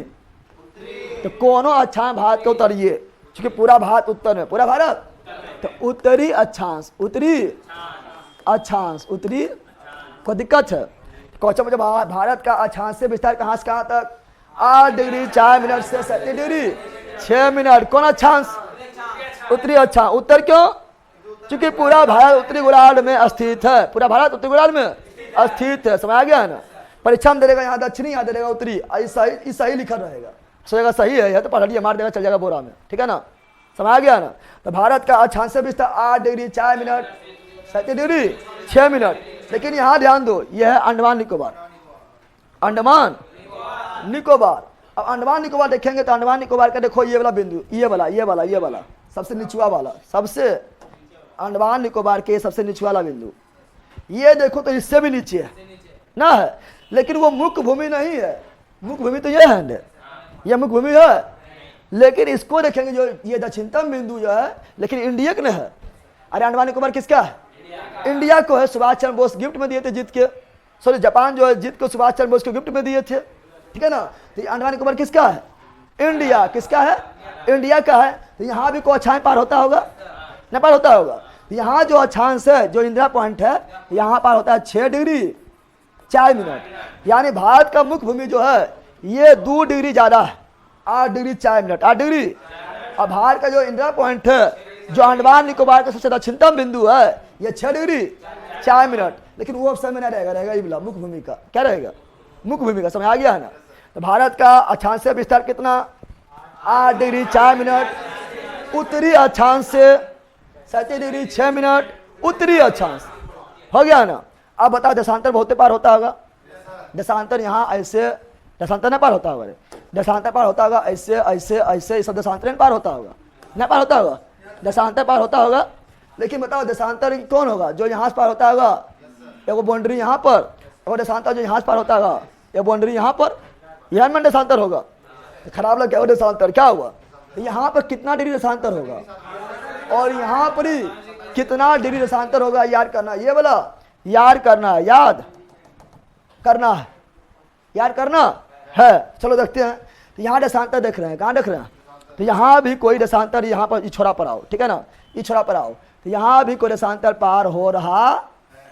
तो कोनो अक्षांश भारत के उत्तरीय, क्योंकि पूरा भारत उत्तर में, पूरा भारत, तो उत्तरी अक्षांश, उत्तरी अक्षांश, उत्तरी को दिक्कत है। क्वेश्चन मुझे भारत का अक्षांश से विस्तार कहाँ से कहाँ तक? 8 डिग्री 4 मिनट से 37 डिग्री 6 मिनट। कौन अक्षांश? उत्तरी अक्षांश। उत्तर क्यों? क्योंकि पूरा भारत उत्तरी गोलार्ध में स्थित है, पूरा भारत उत्तरी गोलार्ध में स्थित है। समझ आ गया है ना? परीक्षा में दे देगा यहाँ दक्षिणी, यहाँ दे देगा उत्तरी, सही लिखा रहेगा, सोचेगा सही है, यह तो पढ़ लिया, मार देगा, चल जाएगा बोरा में। ठीक है ना? समझ आ गया ना? तो भारत का अक्षांश से विस्तार 8 डिग्री 4 मिनट 37 डिग्री 6 मिनट। लेकिन यहाँ ध्यान दो, यह है अंडमान निकोबार, अंडमान निकोबार। अब अंडमान निकोबार देखेंगे तो अंडमान निकोबार का देखो ये वाला बिंदु, ये वाला सबसे निचुआ वाला, सबसे अंडमान निकोबार के सबसे निचुआ वाला बिंदु, ये देखो तो इससे भी नीचे है ना है, लेकिन वो मुख्य भूमि नहीं है। मुख्य भूमि तो ये है, ये मुख्य भूमि है, लेकिन इसको देखेंगे जो ये दक्षिणतम बिंदु जो है, लेकिन इंडिया का है। अरे अंडमान निकोबार किसका है? इंडिया को है। सुभाष चंद्र बोस गिफ्ट में दिए थे जीत के, सॉरी जापान जो है जीत को सुभाष चंद्र बोस को गिफ्ट में दिए थे। ठीक है ना? तो अंडमान निकोबार किसका है? इंडिया। किसका है? इंडिया का है। तो यहाँ भी कोई अक्षांश पार होता होगा, नहीं पार होता होगा। यहाँ जो अक्षांश है, जो इंदिरा पॉइंट है, यहाँ पार होता है 6 डिग्री 4 मिनट। यानी भारत का मुख्य भूमि जो है ये 2 डिग्री ज्यादा है, 8 डिग्री 4 मिनट, 8 डिग्री। अब भारत का जो इंदिरा पॉइंट है, जो अंडमान निकोबार का सबसे दक्षिणतम बिंदु है, ये 6 डिग्री 4 मिनट। लेकिन वो ऑप्शन में नहीं रहेगा, रहेगा ये वाला मुख्य भूमि का। क्या रहेगा? मुख्य भूमि का। समझ आ गया है ना? तो भारत का अक्षांश से विस्तार कितना? 8 डिग्री 4 मिनट। उत्तरी अक्षांश से 37 डिग्री 6 मिनट, उत्तरी अक्षांश। हो गया ना? अब बताओ देशांतर बहुत पार होता होगा? देशांतर यहाँ ऐसे, देशांतर नहीं पार होता होगा? देशांतर पार होता होगा ऐसे ऐसे ऐसे, सब देशांतर नहीं पार होता होगा? नहीं पार होता होगा? देशांतर पार होता होगा। लेकिन बताओ देशांतर कौन होगा? जो यहाँ से पार होता होगा, एगो बाउंड्री यहाँ पर, और देशांतर जो यहाँ से पार होता होगा, ये बाउंड्री यहाँ पर, यह में देशांतर होगा। खराब लग गया देशांतर, क्या हुआ? यहाँ पर कितना डिग्री देशांतर होगा और यहाँ पर ही कितना डिग्री देशांतर होगा, याद करना। ये वाला याद करना है, याद करना है, याद करना है। चलो देखते हैं। तो यहाँ देशांतर देख रहे हैं, कहाँ देख रहे हैं? तो यहाँ भी कोई देशांतर, यहाँ पर छोरा पर आओ, ठीक है ना? ये छोरा पर आओ, तो यहाँ भी कोई देशांतर पार हो रहा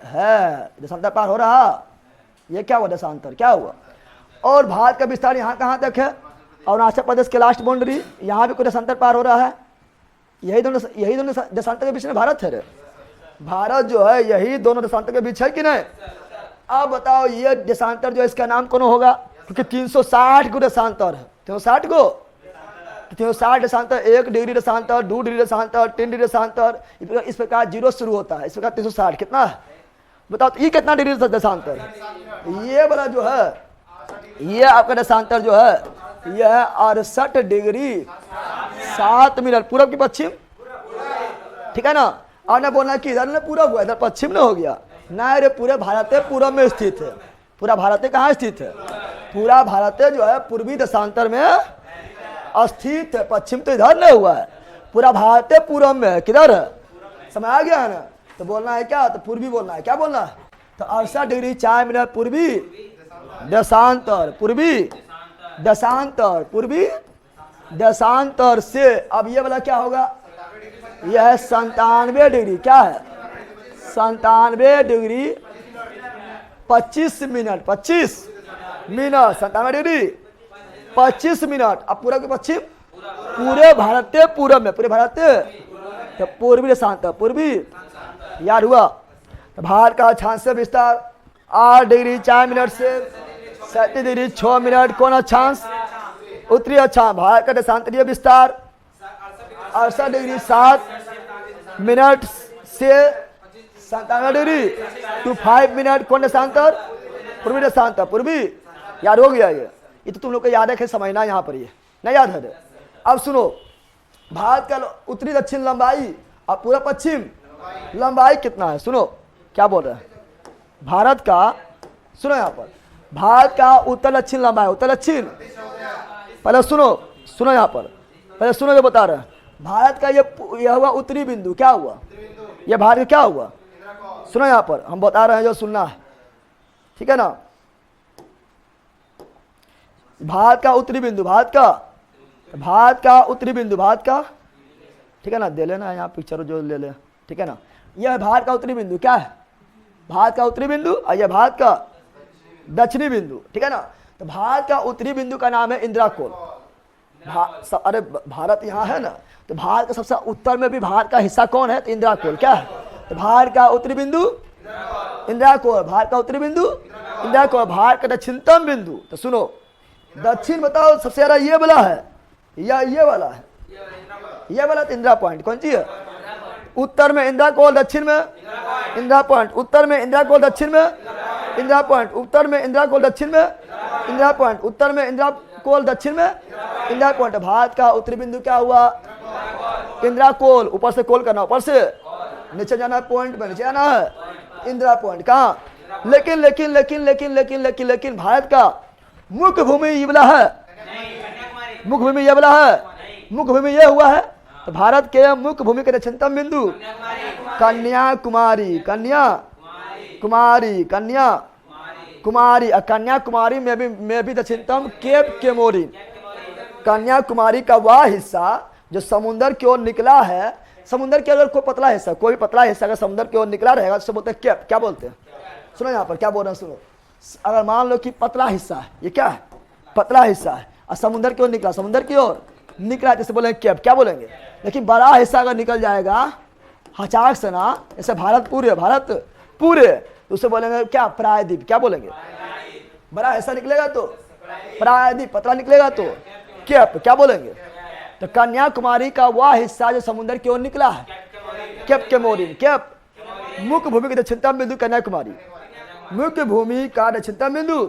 है, देशांतर पार हो रहा। ये क्या हुआ? देशांतर क्या हुआ? और भारत का विस्तार यहाँ कहाँ तक है? अरुणाचल प्रदेश के लास्ट बाउंड्री, यहाँ भी कोई देशांतर पार हो रहा है। यही दोनों देशांतर के बीच में भारत है रे। भारत जो है यही दोनों देशांतर के बीच है कि नहीं? अब बताओ ये देशांतर जो इसका नाम कौन होगा? क्योंकि 360 को देशांतर है, 360 को, 360 देशांतर, 1 डिग्री देशांतर, 2 डिग्री देशांतर, 3 डिग्री देशांतर, इस प्रकार 0 शुरू होता है। इस प्रकार 360 कितना है बताओ? तो ये कितना डिग्री देशांतर है? ये वाला जो है, ये आपका देशांतर जो है यह है 68 डिग्री 7 मिनट, पूरब की पश्चिम। ठीक है ना? और ना बोलना कि इधर ने पूरब हुआ, इधर पश्चिम न हो गया ना रे। पूरे भारत पूरब में स्थित है। पूरा भारत कहाँ स्थित है? पूरा भारत जो है पूर्वी देशांतर में स्थित है। पश्चिम तो इधर नहीं हुआ है, पूरा भारत पूरब में है। किधर है? समझ आ गया है ना? तो बोलना है क्या? तो पूर्वी बोलना है। क्या बोलना है? तो 68 डिग्री 4 मिनट पूर्वी देशांतर, पूर्वी देशांतर, पूर्वी देशांतर से। अब ये वाला क्या होगा? यह है 97 डिग्री। क्या है? 97 degree 25 minute, 25 minute, 97 degree 25 minute. अब पूरा के पश्चिम, पूरे भारत पूरब में, पूरे भारत तो पूर्वी देशांतर, पूर्वी। याद हुआ? तो भारत का अक्षांश से विस्तार 8 डिग्री 4 मिनट से 37 डिग्री 6 मिनट। कौन अक्षांश? उत्तरी अक्षांश। भारत का देशांतरीय विस्तार 68 डिग्री 7 मिनट से 97 डिग्री टू 5 मिनट। कौन देशांतर? पूर्वी देशांतर, पूर्वी। याद हो गया? ये तो तुम लोग को याद है, समझना यहाँ पर, ये नहीं याद है। अब सुनो, भारत का उत्तरी दक्षिण लंबाई और पूरा पश्चिम लंबाई कितना है? सुनो क्या बोल रहे हैं। भारत का, सुनो यहाँ पर, भारत का उत्तर दक्षिण लंबाई, उत्तर दक्षिण, पहले सुनो, सुनो यहाँ पर, पहले सुनो जो बता रहे हैं। भारत का ये हुआ उत्तरी बिंदु। क्या हुआ? ये भारत का क्या हुआ? सुनो यहाँ पर हम बता रहे हैं, जो सुनना है, ठीक है ना? भारत का उत्तरी बिंदु, भारत का उत्तरी बिंदु, भारत का, ठीक है ना, दे लेना यहाँ पिक्चर जो ले ले, ठीक है ना। यह है भारत का उत्तरी बिंदु, क्या है, भारत का उत्तरी बिंदु, और यह भारत का दक्षिणी बिंदु, ठीक है ना। तो भारत का उत्तरी बिंदु का नाम है इंदिरा कोल। अरे भारत यहाँ है ना, तो भारत का सबसे उत्तर में भी भारत का हिस्सा कौन है, तो इंदिरा कोल, क्या है, तो भारत का उत्तरी बिंदु इंदिरा कोल, भारत का उत्तरी बिंदु इंदिरा कोल, भारत का दक्षिणतम बिंदु, तो सुनो दक्षिण बताओ सबसे ज्यादा ये वाला है या ये वाला है, ये वाला, तो इंदिरा पॉइंट कौन सी है, उत्तर में इंदिरा कोल, दक्षिण में इंदिरा पॉइंट, उत्तर में इंदिरा कोल, दक्षिण में इंदिरा पॉइंट, उत्तर में इंदिरा कोल, दक्षिण में इंदिरा पॉइंट, उत्तर में इंदिरा कोल, दक्षिण में इंदिरा पॉइंट। भारत का उत्तरी बिंदु क्या हुआ, इंदिरा कोल, ऊपर से कोल करना, ऊपर से नीचे जाना है, पॉइंट में नीचे जाना है, इंदिरा पॉइंट कहाँ, लेकिन लेकिन लेकिन लेकिन लेकिन लेकिन लेकिन भारत का मुख्य भूमि ये वाला है, मुख्य भूमि ये वाला है, मुख्य भूमि ये हुआ है, तो भारत के मुख्य भूमि के दक्षिणतम बिंदु कन्याकुमारी, कन्याकुमारी, कन्याकुमारी, कन्याकुमारी में भी दक्षिणतम केप केमोरिन, कन्याकुमारी का वह हिस्सा जो समुद्र की ओर निकला है, समुद्र के अगर कोई पतला हिस्सा, कोई पतला हिस्सा अगर समुद्र की ओर निकला रहेगा तो बोलते हैं केप, क्या बोलते हैं, सुनो यहाँ पर क्या बोल रहे हैं, सुनो, अगर मान लो कि पतला हिस्सा है, ये क्या है, पतला हिस्सा है, और समुद्र की ओर निकला, समुद्र की ओर निकला, जैसे बोलेंगे केप, क्या बोलेंगे, लेकिन बड़ा हिस्सा अगर निकल जाएगा अचानक से ना, जैसे भारत पूरे, तो उसे बोलेंगे क्या, प्रायद्वीप, क्या बोलेंगे, बड़ा हिस्सा निकलेगा तो प्रायद्वीप, पतला निकलेगा तो केप, क्या बोलेंगे। तो कन्याकुमारी का वह हिस्सा जो समुद्र की ओर निकला है, केप केमोरिन, केप, मुख्य भूमि के दक्षिणतम बिंदु कन्याकुमारी, मुख्य भूमि का दक्षिणतम बिंदु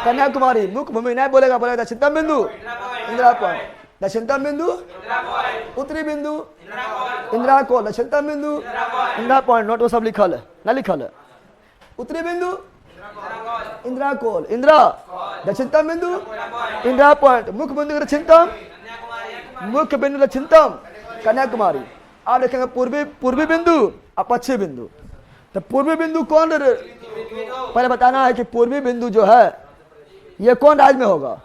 कन्याकुमारी, मुख्य भूमि नहीं बोलेगा, बोलेगा दक्षिणतम बिंदु इंदिरा पॉइंट, दक्षिणतम बिंदु उत्तरी बिंदु इंदिरा कोल, दक्षिणतम बिंदु इंदिरा पॉइंट, नोट वो सब लिखल है ना, लिखल है, उत्तरी बिंदु इंदिरा कोल, इंदिरा दक्षिणतम बिंदु इंदिरा पॉइंट, मुख्य बिंदु दक्षिणतम, मुख्य बिंदु दक्षिणतम कन्याकुमारी। आप देखेंगे पूर्वी बिंदु और पश्चिमी बिंदु, तो पूर्वी बिंदु कौन, पहले बताना है कि पूर्वी बिंदु जो है ये कौन राज्य में होगा,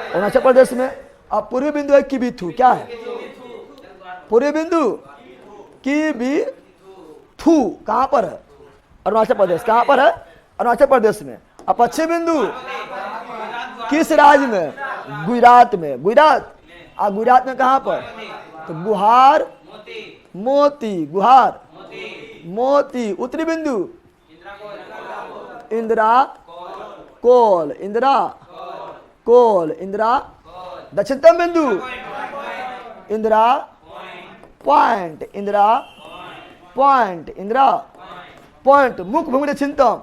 अरुणाचल प्रदेश में, और पूर्वी बिंदु है किबिथु, क्या है, पूर्वी बिंदु किबिथु कहाँ पर है, अरुणाचल प्रदेश, कहाँ पर है, अरुणाचल प्रदेश में, और पश्चिमी बिंदु किस राज्य में, गुजरात में, गुजरात, और गुजरात में कहाँ पर, तो गुहार मोती, गुहार मोती, उत्तरी बिंदु इंदिरा कोल, इंदिरा कोल, इंदिरा दक्षिणतम बिंदु Indira point, Indira point, Indira point, मुख्य भूमि दक्षिणतम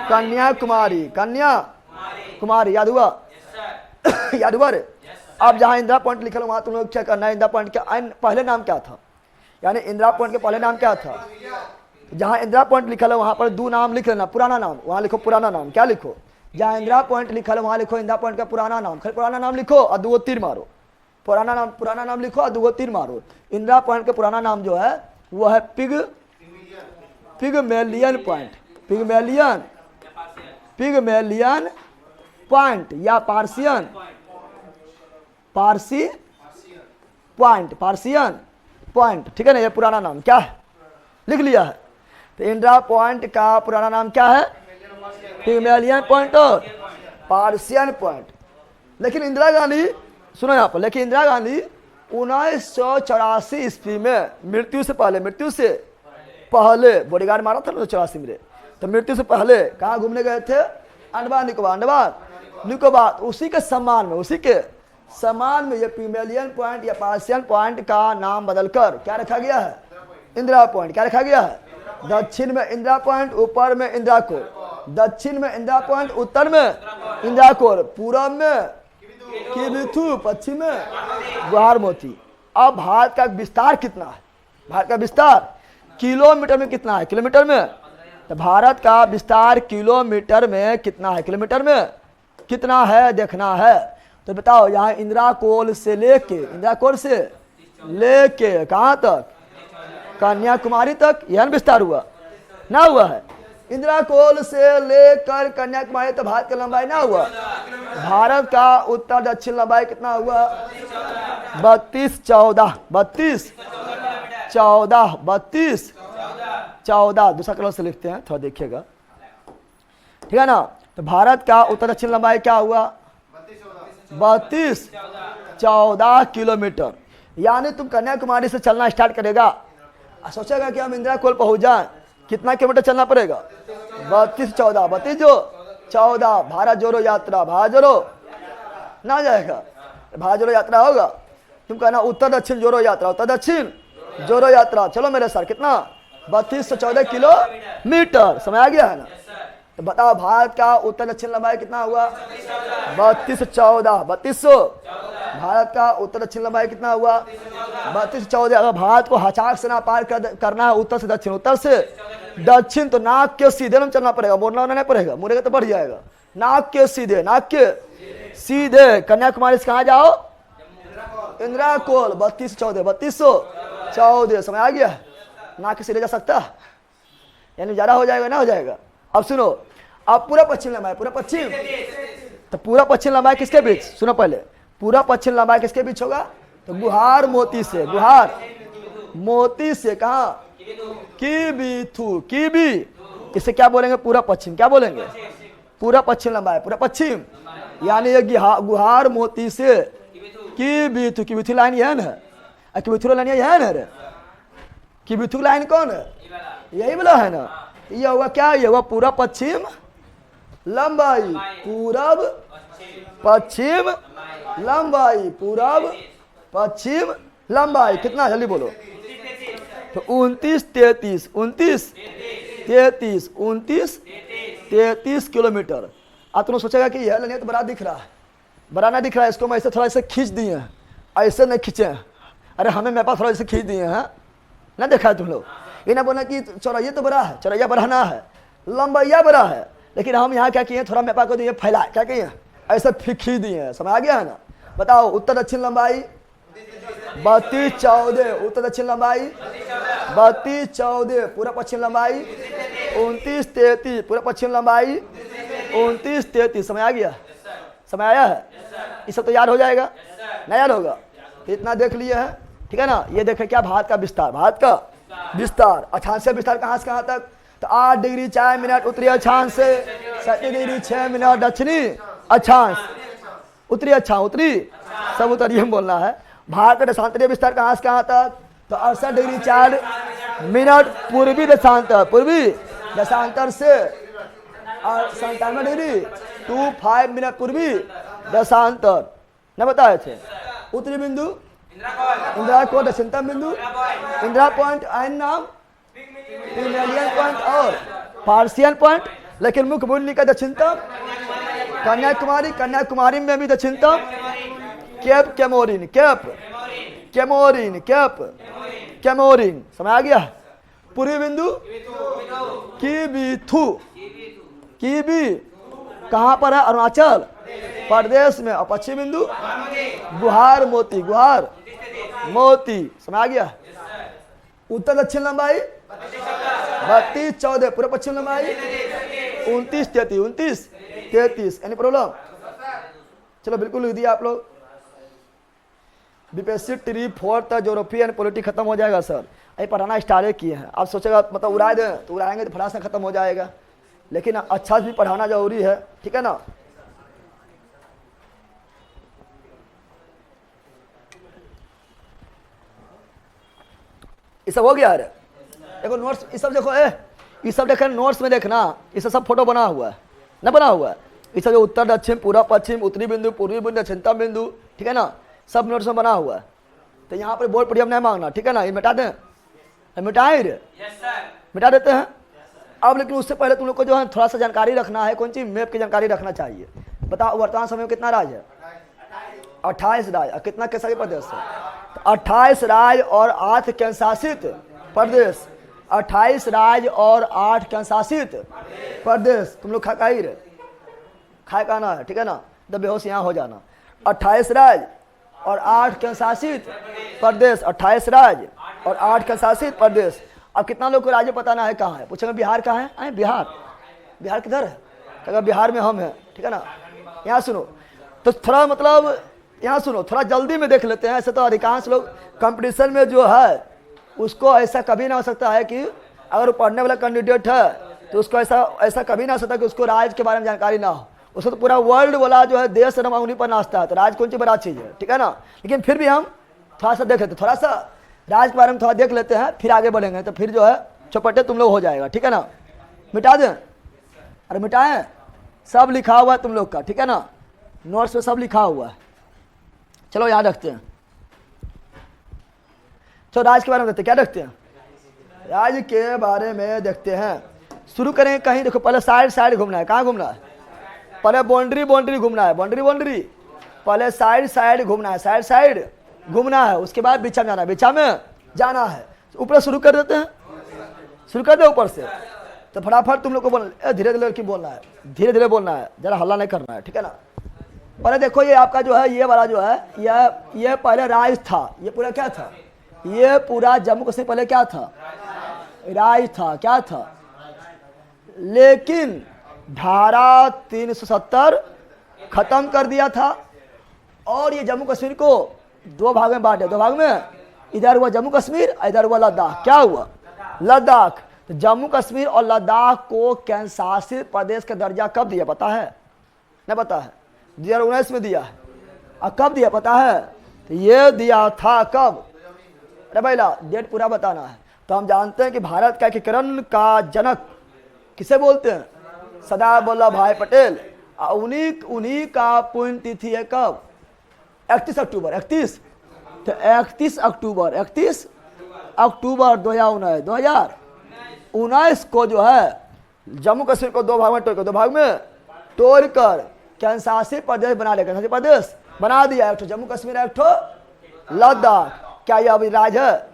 कन्याकुमारी, कन्याकुमारी, याद हुआ, याद हुआ रे। अब जहाँ इंदिरा पॉइंट लिखा वहां तुम लोग चेक करना है इंदिरा पॉइंट का पहले नाम क्या था, यानी इंदिरा पॉइंट के पहले नाम क्या था, जहाँ इंदिरा पॉइंट लिखा है वहां पर दो नाम लिख लेना, पुराना नाम वहां लिखो, पुराना नाम क्या लिखो, जहाँ इंदिरा पॉइंट लिखा है वहां लिखो इंदिरा पॉइंट का पुराना नाम, खाली पुराना नाम लिखो और दो तीर मारो, पुराना नाम लिखो और दो तीर मारो। इंदिरा पॉइंट का पुराना नाम जो है वो है पिगमेलियन पॉइंट, पिगमेलियन पॉइंट या पार्सियन पॉइंट, ठीक है ना, ये पुराना नाम क्या है, लिख लिया है। तो इंदिरा पॉइंट का पुराना नाम क्या है, पिगमेलियन पॉइंट और पार्सियन पॉइंट। लेकिन इंदिरा गांधी, सुनो यहाँ पर, लेकिन इंदिरा गांधी 1984 ईस्वी में मृत्यु से पहले बॉडीगार्ड मारा था ना 84 में, तो मृत्यु से पहले कहाँ घूमने गए थे, अंडमान निकोबार, उसी के सम्मान में ये पिगमेलियन पॉइंट या पार्सियन पॉइंट का नाम बदलकर क्या रखा गया है, इंदिरा पॉइंट, क्या रखा गया है, दक्षिण में इंदिरा पॉइंट, ऊपर में इंदिरा कोल, दक्षिण में इंदिरा पॉइंट, उत्तर में इंदिरा कोल, पूरब में किबिथु, पश्चिम में गुहार मोती। अब भारत का विस्तार कितना है, भारत का विस्तार किलोमीटर में कितना है, किलोमीटर में, तो भारत का विस्तार किलोमीटर में कितना है, किलोमीटर में कितना है देखना है। तो बताओ यहाँ इंदिरा कोल से लेके कहाँ तक, कन्याकुमारी तक, यह विस्तार हुआ ना हुआ है, इंदिरा कोल से लेकर कन्याकुमारी तक भारत की लंबाई ना हुआ, भारत का उत्तर दक्षिण लंबाई कितना हुआ? 32 14 32 14 32 14। दूसरा कलर से लिखते हैं, थोड़ा देखिएगा, ठीक है ना। तो भारत का उत्तर दक्षिण लंबाई क्या हुआ? 32 14 किलोमीटर। यानी तुम कन्याकुमारी से चलना स्टार्ट करेगा, सोचेगा कि हम इंदिरा कोल पहुंच जाए, कितना किलोमीटर चलना पड़ेगा? 32 14 32 जो 14। भारत जोड़ो यात्रा, भारत जोड़ो ना जाएगा, भारत जोड़ो यात्रा होगा। तुम कहना उत्तर दक्षिण जोड़ो यात्रा, उत्तर दक्षिण जोड़ो यात्रा। चलो मेरे सर, कितना? 32 से 14 किलोमीटर। समय आ गया है ना। तो बताओ भारत का उत्तर दक्षिण लंबाई कितना हुआ? 32 से 14 3200। भारत का उत्तर दक्षिण लंबाई कितना हुआ? 32 से 14। अगर भारत को हचाक से ना पार करना है उत्तर से दक्षिण, उत्तर से दक्षिण, तो नाक के सीधे में चलना पड़ेगा, मोड़ना नहीं पड़ेगा, मुड़ेगा तो बढ़ जाएगा। नाक के सीधे, नाक के सीधे। कन्याकुमारी से कहाँ जाओ? इंदिरा कोल। 32 से 14 3214। समय आ गया। नाक के सीधे जा सकता, यानी ज्यादा हो जाएगा ना, हो जाएगा। अब सुनो, अब पूरा पश्चिम लंबाई, पूरा पश्चिम, तो पूरा पश्चिम लंबाई किसके बीच? सुनो पहले, पूरा पश्चिम लंबाई किसके बीच होगा? तो गुहार मोती से, गुहार मोती से कहा? किबिथु, किबी। इसे क्या बोलेंगे? पूरा पश्चिम। क्या बोलेंगे? पूरा पश्चिम लंबाई, पूरा पश्चिम। यानी ये गुहार मोती से किबिथु। किबिथु लाइन यह है, किबिथु लाइन यह है ना। किबिथु लाइन कौन है? यही वाला है ना। ये होगा क्या? ये होगा पूरा पश्चिम लंबाई, पूरब पश्चिम लंबाई, पूरब पश्चिम लंबाई। कितना? जल्दी बोलो। तो 29 33 29 33 29 33 किलोमीटर। अब तुम सोचेगा कि यह लेने तो बड़ा दिख रहा है, बड़ा ना दिख रहा है, इसको मैं ऐसे थोड़ा ऐसे खींच दिए हैं, ऐसे नहीं खींचे हैं। अरे हमें मेरे पास थोड़ा ऐसे खींच दिए हैं ना, देखा है तुम लोग? ये ना बोला कि चौराइया तो बड़ा है, चौराइया बढ़ाना है, लंबाइया बड़ा है, लेकिन हम यहाँ क्या किए? थोड़ा मेरे पास को दिए फैला, क्या किए? ऐसे खींच दिए हैं। समझ आ गया है ना। बताओ उत्तर दक्षिण लंबाई 32 14। उत्तर दक्षिण लंबाई 32 14। पूरा पश्चिम लंबाई 29 33। पूरा पश्चिम लंबाई 29 33। समय आ गया? समय आया है? ये सब तो याद हो जाएगा ना, याद होगा। तो इतना देख लिए हैं, ठीक है ना। ये देखे क्या? भारत का विस्तार, भारत का विस्तार। अक्षांश विस्तार कहाँ से कहाँ तक? तो 8 डिग्री 4 मिनट उत्तरी अक्षांश से, 7 डिग्री 6 मिनट दक्षिणी अक्षांश, उत्तरी अक्षांश, उत्तरी सब उत्तरी में बोलना है। भारत का देशांतरीय विस्तार कहाँ से कहाँ तक? तो 68 डिग्री 4 मिनट पूर्वी देशांतर, पूर्वी देशांतर से 97 डिग्री 25 मिनट पूर्वी देशांतर न बताए थे। उत्तरी बिंदु इंदिरा कोल, दक्षिणतम बिंदु इंदिरा पॉइंट, आइन नाम पिगमेलियन पॉइंट और पार्सियन पॉइंट। लेकिन मुख्य मूल्य का दक्षिणतम कन्याकुमारी, कन्याकुमारी में भी दक्षिणतम cape Comorin, cape Comorin, cape Comorin. समझ आ गया? पूर्वी बिंदु किबिथु, किबी कहाँ पर है? अरुणाचल प्रदेश में। और पश्चिम बिंदु गुहार मोती, गुहार मोती। समझ आ गया? उत्तर दक्षिण लंबाई 32 14। पूरा पश्चिम लंबाई 29 33 29 33। Any problem? चलो बिल्कुल लिख दिया आप लोग। बीपीएससी ट्री 4 तक ज्योग्राफी एंड पॉलिटी खत्म हो जाएगा सर। ये पढ़ाना स्टार्ट किए हैं। आप सोचेगा मतलब उड़ाए दें, तो उड़ाएंगे तो फटाक से खत्म हो जाएगा, लेकिन अच्छा भी पढ़ाना जरूरी है, ठीक है ना। ये सब हो गया। अरे देखो नोट्स, ये सब देखो, ये सब देखो नोट्स में देखना, इससे सब फोटो बना हुआ है ना, बना हुआ है। इससे जो उत्तर दक्षिण, पूरा पश्चिम, उत्तरी बिंदु, पूर्वी बिंदु, दक्षिणतम बिंदु, ठीक है ना, सब नोट्स में बना हुआ है। तो यहाँ पर बोर्ड पढ़िए नहीं मांगना, ठीक है ना। ये मिटा दें, मिटाए रे, मिटा देते हैं। अब लेकिन उससे पहले तुम लोग को जो है थोड़ा सा जानकारी रखना है। कौन सी? मैप की जानकारी रखना चाहिए। बताओ वर्तमान समय में कितना राज्य है? 28 राज्य। और कितना केंद्रशासित प्रदेश है? तो 28 राज्य और 8 केंद्रशासित प्रदेश। 28 राज्य और 8 केंद्रशासित प्रदेश। तुम लोग खाई रे, खाए खाना है, ठीक है ना। तो बेहोश यहाँ हो जाना। 28 राज्य और 8 केंद्रशासित प्रदेश, 28 राज्य और 8 केंद्रशासित प्रदेश। अब कितना लोग को राज्य बताना है कहाँ है? पूछेंगे बिहार कहाँ है? बिहार, बिहार किधर है? तो बिहार में हम हैं, ठीक है ना। यहाँ सुनो, तो थोड़ा मतलब यहाँ सुनो, थोड़ा जल्दी में देख लेते हैं। ऐसे तो अधिकांश लोग कंपटीशन में जो है उसको ऐसा कभी ना हो सकता है कि अगर वो पढ़ने वाला कैंडिडेट है तो उसको ऐसा कभी ना हो सकता कि उसको राज के बारे में जानकारी ना हो। उसको तो पूरा वर्ल्ड वाला जो है देश रमा उन्हीं पर नाचता है, तो राज कौन सी बड़ा चीज़ है, ठीक है ना। लेकिन फिर भी हम थोड़ा सा देख लेते, थोड़ा सा राज के बारे में थोड़ा देख लेते हैं, फिर आगे बढ़ेंगे। तो फिर जो है चौपटे तुम लोग हो जाएगा, ठीक है ना। मिटा दें, अरे मिटाएं, सब लिखा हुआ है तुम लोग का, ठीक है ना, नोट्स में सब लिखा हुआ है। चलो याद रखते हैं। तो राज के बारे में देखते हैं, क्या देखते हैं, राज के बारे में देखते हैं। शुरू करें कहीं, देखो पहले साइड साइड घूमना है। कहाँ घूमना है, पहले बाउंड्री बाउंड्री घूमना है, बाउंड्री बाउंड्री, पहले साइड साइड घूमना है, साइड साइड घूमना है। उसके बाद बिछा में जाना है, बिछा में जाना है। ऊपर शुरू कर देते हैं, शुरू कर दे ऊपर से। तो फटाफट तुम लोग को बोलना, धीरे धीरे की बोलना है, धीरे धीरे बोलना है, जरा हल्ला नहीं करना है, ठीक है ना। पहले देखो ये आपका जो है ये वाला जो है ये पहले राज था। ये पूरा क्या था, ये पूरा जम्मू कश्मीर पहले क्या था, राज था, क्या था। लेकिन धारा 370 खत्म कर दिया था और ये जम्मू कश्मीर को दो भाग में बांटे, दो भाग में, इधर हुआ जम्मू कश्मीर, इधर हुआ लद्दाख। क्या हुआ, लद्दाख। तो जम्मू कश्मीर और लद्दाख को केंद्र शासित प्रदेश का दर्जा कब दिया पता है, नहीं पता है, 2019 में दिया है। और कब दिया पता है, तो ये दिया था कब, अरे भैया डेट पूरा बताना है। तो हम जानते हैं कि भारत का एकीकरण का जनक किसे बोलते हैं, सरदार वल्लभ भाई पटेल। उन्हीं का पुण्यतिथि है कब, 31 अक्टूबर, 31। तो 31 अक्टूबर 2019 को जो है जम्मू कश्मीर को दो भाग में तोड़कर केंद्र शासित प्रदेश बना लिया, केंद्र शासित प्रदेश बना दिया। एक तो जम्मू कश्मीर, एक तो लद्दाख। क्या ये अभी राज है,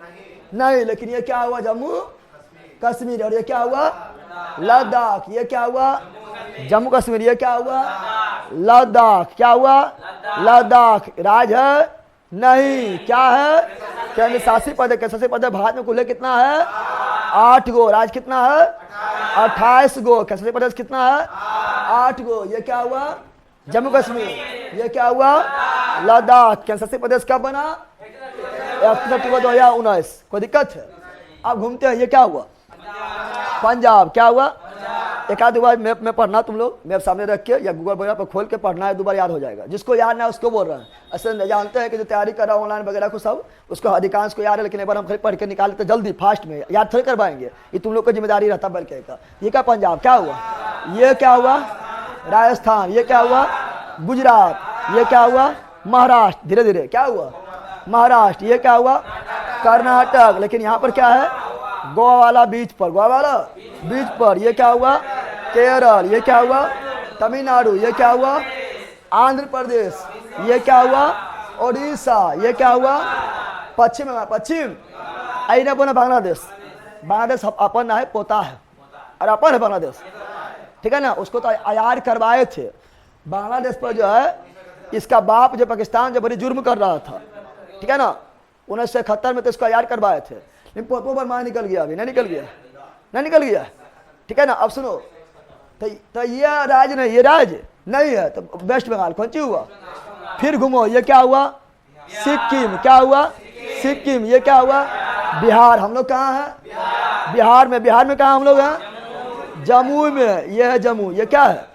नहीं, लेकिन ये क्या हुआ, जम्मू कश्मीर, और ये क्या हुआ, लद्दाख। ये क्या हुआ, जम्मू कश्मीर, ये क्या हुआ, लद्दाख। क्या हुआ, लद्दाख राज है नहीं, क्या है, केंद्र शासित प्रदेश। केंद्र शासित प्रदेश भारत में कुल कितना है, 8 गो। राज कितना है, 28 गो। केंद्र शासित प्रदेश कितना है, 8 गो। ये क्या हुआ, जम्मू कश्मीर। ये क्या हुआ, लद्दाख। केंद्र शासित प्रदेश कब बना, 31 अक्टूबर 2019। कोई दिक्कत है, अब घूमते हैं। ये क्या हुआ, पंजाब। क्या हुआ, एक आध बार मैप में पढ़ना, तुम लोग मैप सामने रख के या गूगल वगैरह पर खोल के पढ़ना है, 2 बार याद हो जाएगा। जिसको याद ना है उसको बोल रहे हैं। ऐसे जानते हैं कि जो तैयारी कर रहा है ऑनलाइन वगैरह को सब, उसको अधिकांश को याद है, लेकिन एक बार हम पढ़ के निकाल लेते जल्दी फास्ट में, याद थोड़ी करवाएंगे, ये तुम लोग की जिम्मेदारी रहता बल्कि का। ये क्या पंजाब, क्या हुआ, ये क्या हुआ, राजस्थान। ये क्या हुआ, गुजरात। ये क्या हुआ, महाराष्ट्र। धीरे धीरे क्या हुआ, महाराष्ट्र। ये क्या हुआ, कर्नाटक। लेकिन यहाँ पर क्या है, गोवा वाला बीच पर, गोवा वाला बीच पर। ये क्या हुआ, केरल। ये क्या हुआ, तमिलनाडु। ये क्या हुआ, आंध्र प्रदेश। ये क्या हुआ, उड़ीसा। ये क्या हुआ, पश्चिम बंगाल, पश्चिम। आई बोला बांग्लादेश। बांग्लादेश अपन है, पोता है, और अपन है बांग्लादेश, ठीक है ना। उसको तो आयार करवाए थे बांग्लादेश पर जो है, इसका बाप जो पाकिस्तान जो बड़ी जुर्म कर रहा था, ठीक है ना, 1971 में तो इसको आयार करवाए थे। लेकिन पोतों पर मार निकल गया, अभी नहीं निकल गया, नहीं निकल गया, ठीक है ना। अब सुनो, तो ये राज नहीं, ये राज नहीं है। तो वेस्ट बंगाल कौन सी हुआ, फिर घूमो। ये क्या हुआ, सिक्किम। क्या हुआ, सिक्किम। ये क्या हुआ, बिहार। हम लोग कहाँ हैं, बिहार में। बिहार में कहाँ हम लोग हैं, जम्मू में। ये है जम्मू। ये क्या है,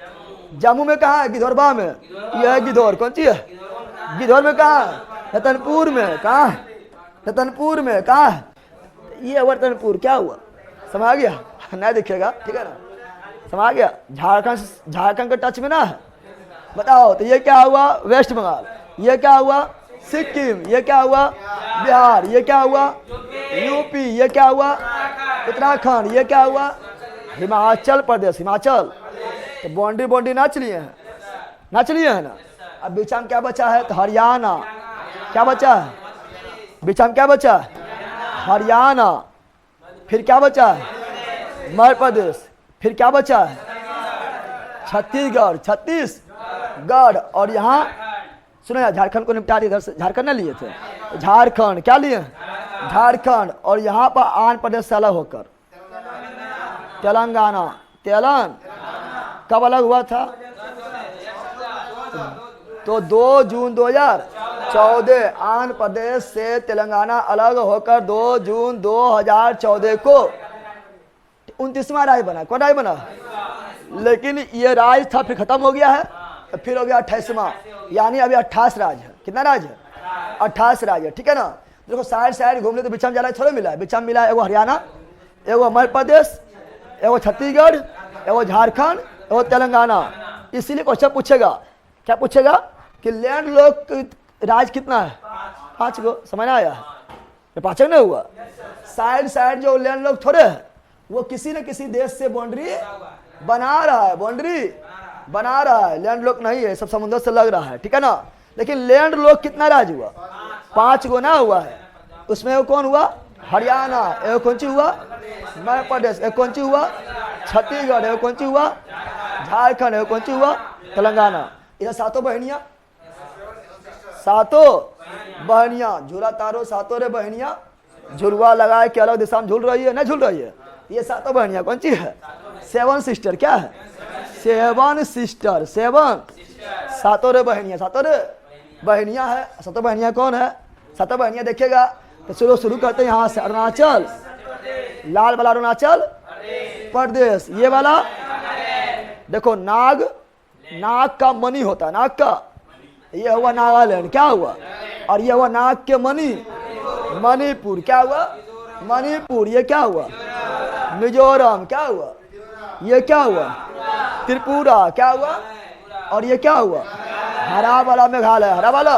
जम्मू में कहाँ है, गिधौरबा में। ये है गिधौर। कौन सी है, गिधौर में कहाँ है, रतनपुर में। कहाँ, रतनपुर में। कहाँ है, ये रतनपुर। क्या हुआ, समझ आ गया, नहीं दिखेगा, ठीक है ना, समझ आ गया। झारखंड के टच में ना है, बताओ। तो ये क्या हुआ, वेस्ट बंगाल। ये क्या हुआ, सिक्किम। ये क्या हुआ, बिहार। ये क्या हुआ, यूपी। ये क्या हुआ, उत्तराखंड। ये क्या हुआ, हिमाचल प्रदेश, हिमाचल। तो बाउंड्री नाच लिए हैं, नाच लिए हैं ना। अब बीचा में क्या बचा है, तो हरियाणा। क्या बचा है, बीचा में क्या बचा है, हरियाणा। फिर क्या बचा है, मध्य प्रदेश। फिर क्या बचा है, छत्तीसगढ़, छत्तीसगढ़। और यहाँ सुनो यार, झारखंड को निपटा दिया, इधर से झारखंड नहीं लिए थे, झारखंड। क्या लिए, झारखंड। और यहाँ पर आंध्र प्रदेश से अलग होकर तेलंगाना। कब अलग हुआ था, तो 2 जून 2014 आंध्र प्रदेश से तेलंगाना अलग होकर 2 जून 2014 को 29वां राज्य बना। कौन राज्य बना? लेकिन ये राज्य था, फिर खत्म हो गया है, तो फिर हो गया 28वां, यानी अभी 28 राज्य है। कितना राज्य है? 28 राज्य, ठीक है ना। देखो साइड घूम ले तो बिछम जाला थोड़ा मिला है, बिछम मिला है एगो हरियाणा, एगो मध्य प्रदेश, एगो छत्तीसगढ़, एगो झारखंड, एगो तेलंगाना। इसीलिए क्वेश्चन पूछेगा, क्या पूछेगा कि लैंड लॉक राज्य कितना है? 5 गो। समझ आया? ये 5 नहीं हुआ। साइड जो लैंड लॉक थोड़े है, वो किसी न किसी देश से बाउंड्री बना रहा है, बाउंड्री बना रहा है। लैंड लॉक नहीं है, सब समुद्र से लग रहा है, ठीक है ना। लेकिन लैंड लॉक कितना राज्य हुआ? 5 गो ना हुआ है। उसमें वो कौन हुआ? हरियाणा, एगो कौन सी हुआ? मध्य प्रदेश, एगो कौन सी हुआ? छत्तीसगढ़, एगो कौन सी हुआ? झारखंड, एगो कौन सी हुआ? तेलंगाना। इधर 7 बहनियां, 7 बहनियां झूला तारो, 7 रे बहनियां झुलवा लगाए के अलग दिशा में झूल रही है, ना झूल रही है? ये 7 बहनियां कौन सी है? 7 सिस्टर। क्या है? 7 सिस्टर, 7 रे बहनियां, 7 रे बहनियां है। 7 बहनियां कौन है? 7 बहनियां देखिएगा तो शुरू करते हैं यहाँ से। अरुणाचल, लाल वाला अरुणाचल प्रदेश, ये वाला देखो नाग का मणि होता है, नाग का, ये हुआ नागालैंड, क्या हुआ? और ये हुआ नाग के मणि, मणिपुर, क्या हुआ? मणिपुर। ये क्या हुआ? मिजोरम, क्या हुआ? ये क्या हुआ? त्रिपुरा, क्या हुआ? और ये क्या हुआ? हरा वाला मेघालय, हरा वाला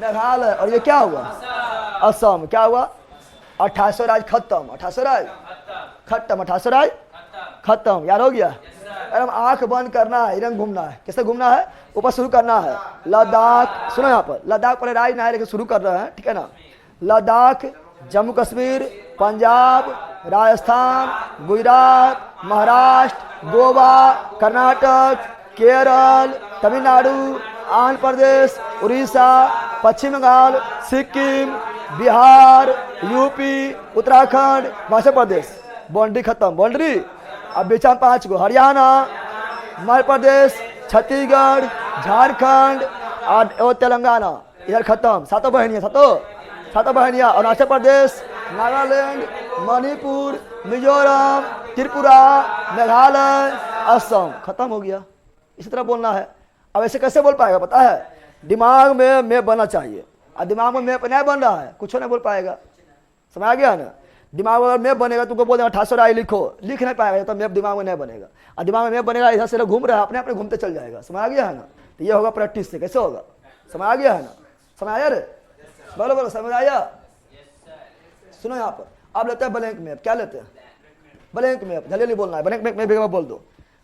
मेघालय। और ये क्या हुआ? असम, क्या हुआ? 28 राज्य खत्म, 28 राज्य खत्म, 28 राज्य खत्म। याद हो गया? अरे हम आंख बंद करना है, इधर घूमना है। कैसे घूमना है? ऊपर शुरू करना है लद्दाख। सुनो यहाँ पर, लद्दाख पर राज्य ना है लेकिन शुरू कर रहे हैं, ठीक है ना। लद्दाख, जम्मू कश्मीर, पंजाब, राजस्थान, गुजरात, महाराष्ट्र, गोवा, कर्नाटक, केरल, तमिलनाडु, आंध्र प्रदेश, उड़ीसा, पश्चिम बंगाल, सिक्किम, बिहार, यूपी, उत्तराखंड, मध्य प्रदेश। बाउंड्री खत्म, बाउंड्री। अब बीचा 5 गो, हरियाणा, मध्य प्रदेश, छत्तीसगढ़, झारखंड और तेलंगाना। इधर खत्म। 7 बहनियां, 7 बहनियां। अरुणाचल प्रदेश, नागालैंड, मणिपुर, मिजोरम, त्रिपुरा, मेघालय, असम। खत्म हो गया। इसी तरह बोलना है। अब ऐसे कैसे बोल पाएगा पता है? दिमाग में मैप बनना चाहिए, और दिमाग में मैप नहीं बन रहा है, कुछ नहीं बोल पाएगा। समझ आ गया ना? दिमाग में अगर मैप बनेगा, तुमको बोल देगा 28 राज्य लिखो, लिख नहीं पाएगा, तो मैप दिमाग में नहीं बनेगा। और दिमाग में मैप बनेगा, इधर से घूम रहा है, अपने अपने घूमते चल जाएगा। समझ आ गया है ना? तो ये होगा प्रैक्टिस से। कैसे होगा? समझ आ गया है ना? समझ आया रे? बोलो बोलो, समझ आया? सुनो यहाँ पर, अब लेते हैं ब्लैंक मैप। क्या लेते हैं? Blank map. जल्दी बोलना है। ब्लैंक मैप में बेगवा बोल दो।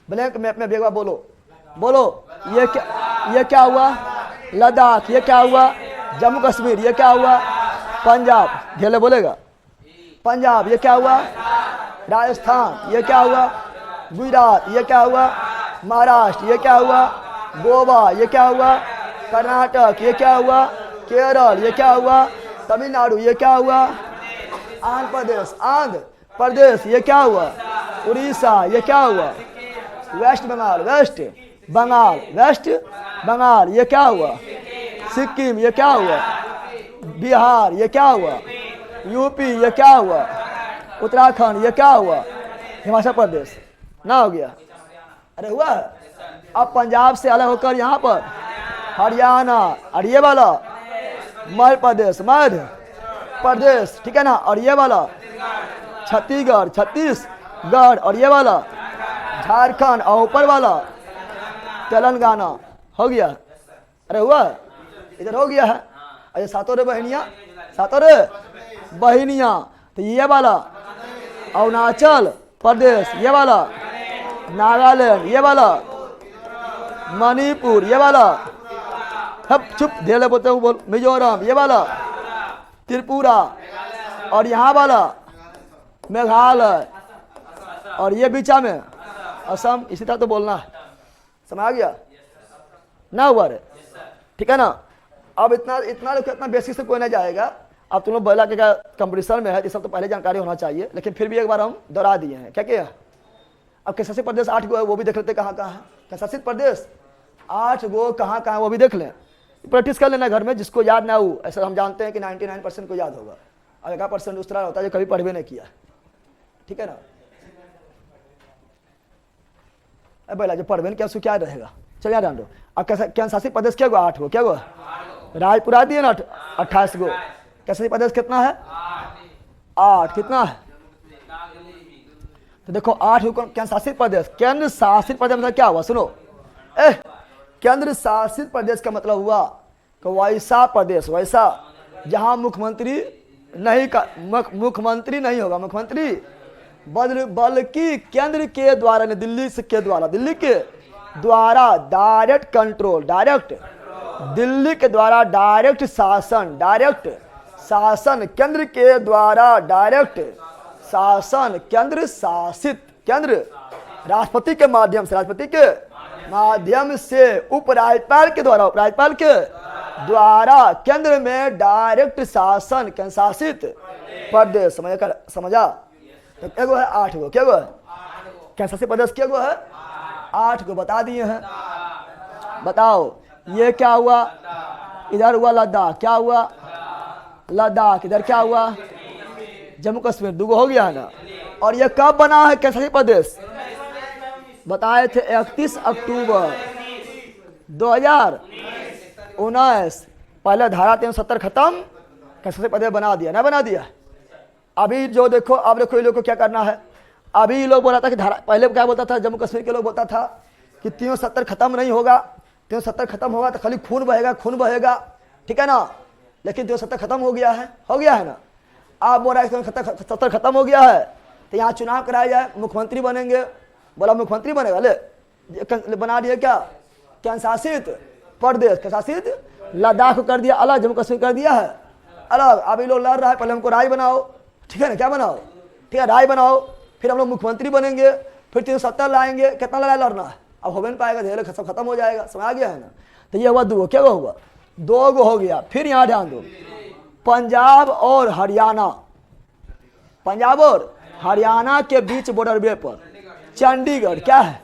ब्लैंक मैप में बेगवा बोलो, बोलो। ये क्या हुआ? लद्दाख। ये क्या हुआ? जम्मू कश्मीर। ये क्या हुआ? पंजाब। ढेले बोलेगा पंजाब। ये क्या हुआ? राजस्थान। ये क्या हुआ? गुजरात। ये क्या हुआ? महाराष्ट्र। ये क्या हुआ? गोवा। ये क्या हुआ? कर्नाटक। ये क्या हुआ? केरल। ये क्या हुआ? तमिलनाडु। ये क्या हुआ? आंध्र प्रदेश। ये क्या हुआ? उड़ीसा। ये क्या हुआ? वेस्ट बंगाल। ये क्या हुआ? सिक्किम। ये क्या हुआ? बिहार। ये क्या हुआ? यूपी। ये क्या हुआ? उत्तराखंड। ये क्या हुआ? हिमाचल प्रदेश। ना हो गया? अरे हुआ है। अब पंजाब से अलग होकर यहाँ पर हरियाणा, और ये वाला मध्य प्रदेश, ठीक है ना। और ये वाला छत्तीसगढ़, और ये वाला झारखंड, और ऊपर वाला तेलंगाना। हो गया? अरे हुआ? इधर हो गया है। अरे 7 रे बहनियां। तो ये वाला अरुणाचल प्रदेश, ये वाला नागालैंड, ये वाला मणिपुर, ये वाला सब चुप ढेले बोलते हूँ, बोल। मिजोरम। ये वाला त्रिपुरा, और यहाँ वाला मेघालय, और ये बीचा में असम। इसी तरह तो बोलना है। समझ आ गया ना? हुआ रे? ठीक है ना? अब इतना बेसिक से कोई नहीं जाएगा। अब तुम लोग बोला कि कंपटीशन में है, ये सब तो पहले जानकारी होना चाहिए, लेकिन फिर भी एक बार हम दोहरा दिए हैं। क्या क्या? अब केंद्रशासित प्रदेश 8 गो है, वो भी देख लेते कहाँ कहाँ है। केंद्रशासित प्रदेश 8 गो कहाँ कहाँ, वो भी देख लें। प्रैक्टिस कर लेना घर में, जिसको याद ना हो। ऐसा हम जानते हैं कि 99% को याद होगा, और 1% उस तरह होता है जो कभी पढ़ भी नहीं किया, ठीक है ना। अब जो पढ़ भी नहीं किया उसको क्या रहेगा, चल याद दो। अब केंद्र शासित प्रदेश क्या हुआ, 8 गो, क्या हुआ, राजपुरा दिए ना 28 गो। केंद्र शासित प्रदेश कितना है, 8, कितना है, तो देखो 8 केंद्र शासित प्रदेश। केंद्र शासित प्रदेश मतलब क्या हुआ, सुनो, केंद्र शासित प्रदेश का मतलब हुआ कि वैसा प्रदेश, वैसा जहां मुख्यमंत्री मुख्यमंत्री नहीं होगा, मुख्यमंत्री बल्कि केंद्र के द्वारा, दिल्ली के द्वारा डायरेक्ट कंट्रोल, दिल्ली के द्वारा डायरेक्ट शासन, केंद्र के द्वारा डायरेक्ट शासन, केंद्र शासित, केंद्र राष्ट्रपति के माध्यम से उपराज्यपाल के द्वारा केंद्र में डायरेक्ट शासन, केंद्र शासित प्रदेश। समझा, तो क्या है, 8 गो, क्या है, केंद्र शासित प्रदेश क्या है, 8 को बता दिए हैं। बताओ ये क्या हुआ, इधर हुआ लद्दाख, क्या हुआ लद्दाख, इधर क्या हुआ जम्मू कश्मीर, 2 हो गया है ना। और ये कब बना है केंद्र शासित प्रदेश, बताए थे 31 अक्टूबर 2019। पहले धारा 370 खत्म, केंद्र शासित प्रदेश बना दिया, ना बना दिया। अभी जो देखो, अब देखो ये लोग को क्या करना है। अभी लोग बोला था कि धारा, पहले क्या बोलता था, जम्मू कश्मीर के लोग बोलता था कि 370 खत्म नहीं होगा, 370 खत्म होगा तो खाली खून बहेगा, ठीक है ना। लेकिन 370 खत्म हो गया है ना। आप बोल रहे हैं 370 खत्म हो गया है तो यहाँ चुनाव कराया जाए, मुख्यमंत्री बनेंगे। बोला मुख्यमंत्री बनेगा, ले बना दिया क्या, केंद्र शासित प्रदेश, केंद्र शासित लद्दाख को कर दिया अलग, जम्मू कश्मीर कर दिया है अलग। अभी लोग लड़ रहा है, पहले हमको राय बनाओ, ठीक है ना, क्या बनाओ, ठीक है, राय बनाओ, फिर हम लोग मुख्यमंत्री बनेंगे, फिर 370 लाएंगे। कितना लड़ाई लड़ना है, अब हो भी नहीं पाएगा, धीरे सब खत्म हो जाएगा, समझ आ गया है ना। तो ये हुआ 2 गो, क्या हुआ, 2 गो हो गया। फिर यहाँ ध्यान दो, पंजाब और हरियाणा के बीच बॉर्डर वे पर चंडीगढ़, क्या है,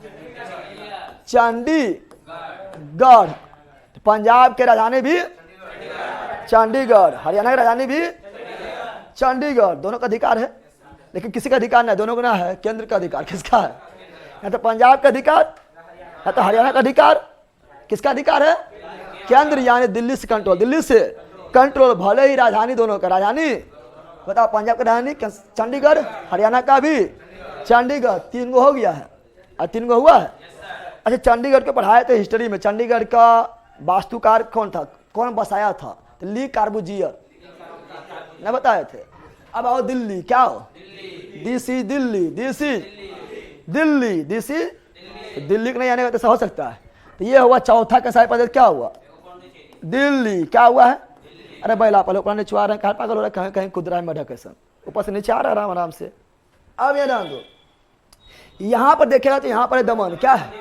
चंडीगढ़। पंजाब के राजधानी भी चंडीगढ़, हरियाणा की राजधानी भी चंडीगढ़। दोनों का अधिकार है, लेकिन किसी का अधिकार नहीं, दोनों का ना है, केंद्र का अधिकार किसका है, या तो पंजाब का अधिकार या तो हरियाणा का अधिकार। किसका अधिकार है, केंद्र, यानी दिल्ली से कंट्रोल, भले ही राजधानी दोनों का, राजधानी बताओ, पंजाब का राजधानी चंडीगढ़, हरियाणा का भी चंडीगढ़। 3 गो हो गया है, और 3 गो हुआ है। अच्छा, चंडीगढ़ को पढ़ाए थे हिस्ट्री में, चंडीगढ़ का वास्तुकार कौन था, कौन बसाया था, तो ली कार्बूजियर, न बताए थे। अब आओ दिल्ली, क्या हो, दिल्ली को नहीं आने का तो हो सकता है। तो ये हुआ चौथा केंद्र शासित प्रदेश, क्या हुआ, दिल्ली। क्या हुआ है, अरे बैला पहले ऊपर नीचे आ रहे हैं, कहाँ पागल हो रहा है, कहीं कहीं कुदरा है मधकेशन, ऊपर से नीचे आ रहा है आराम से। अब ये ध्यान दो, यहाँ पर देखेगा तो यहाँ पर दमन, क्या है,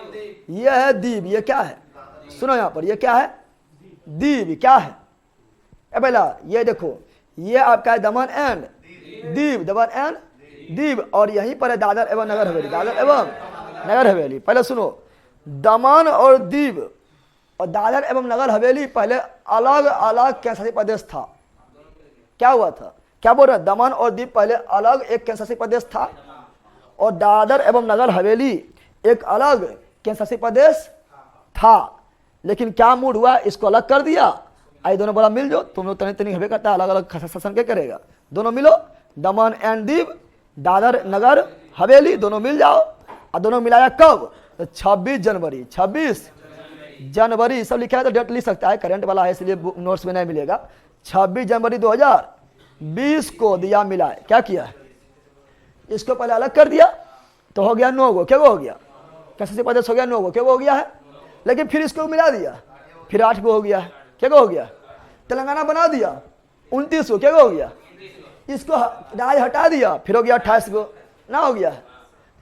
ये है दीव, ये क्या है, सुनो यहाँ पर, ये क्या है, दीव, क्या है, बैला ये देखो, ये आपका है दमन एंड दीव, और यहीं पर है दादर एवं नगर हवेली। पहले सुनो, दमन और दीव और दादर एवं नगर हवेली पहले अलग अलग केंद्र शासित प्रदेश था। क्या हुआ था, क्या बोल रहे हैं, दमन और दीव पहले अलग एक केंद्र शासित प्रदेश था, और दादर एवं नगर हवेली एक अलग केंद्र शासित प्रदेश था। लेकिन क्या मूड हुआ, इसको अलग कर दिया। आई दोनों बोला मिल जाओ, तुम लोग तनी हवे करता है, अलग अलग शासन क्या करेगा, दोनों मिलो, दमन एंड दीव, दादर नगर हवेली, दोनों मिल जाओ। और दोनों मिलाया कब, तो 26 जनवरी, सब लिखा है तो डेट लिख सकता है, करंट वाला है इसलिए नोट्स में नहीं मिलेगा। 26 जनवरी 2020 को दिया मिलाए, क्या किया, इसको पहले अलग कर दिया तो हो गया 9 गो, क्या हो गया, कैसे प्रदेश हो गया 9 गो, क्या हो गया है। लेकिन फिर इसको मिला दिया, फिर 8 गो हो गया, क्या हो गया, तेलंगाना बना दिया 29 गो, क्या हो गया, इसको राज्य हटा दिया, फिर हो गया 28 गो, ना हो गया,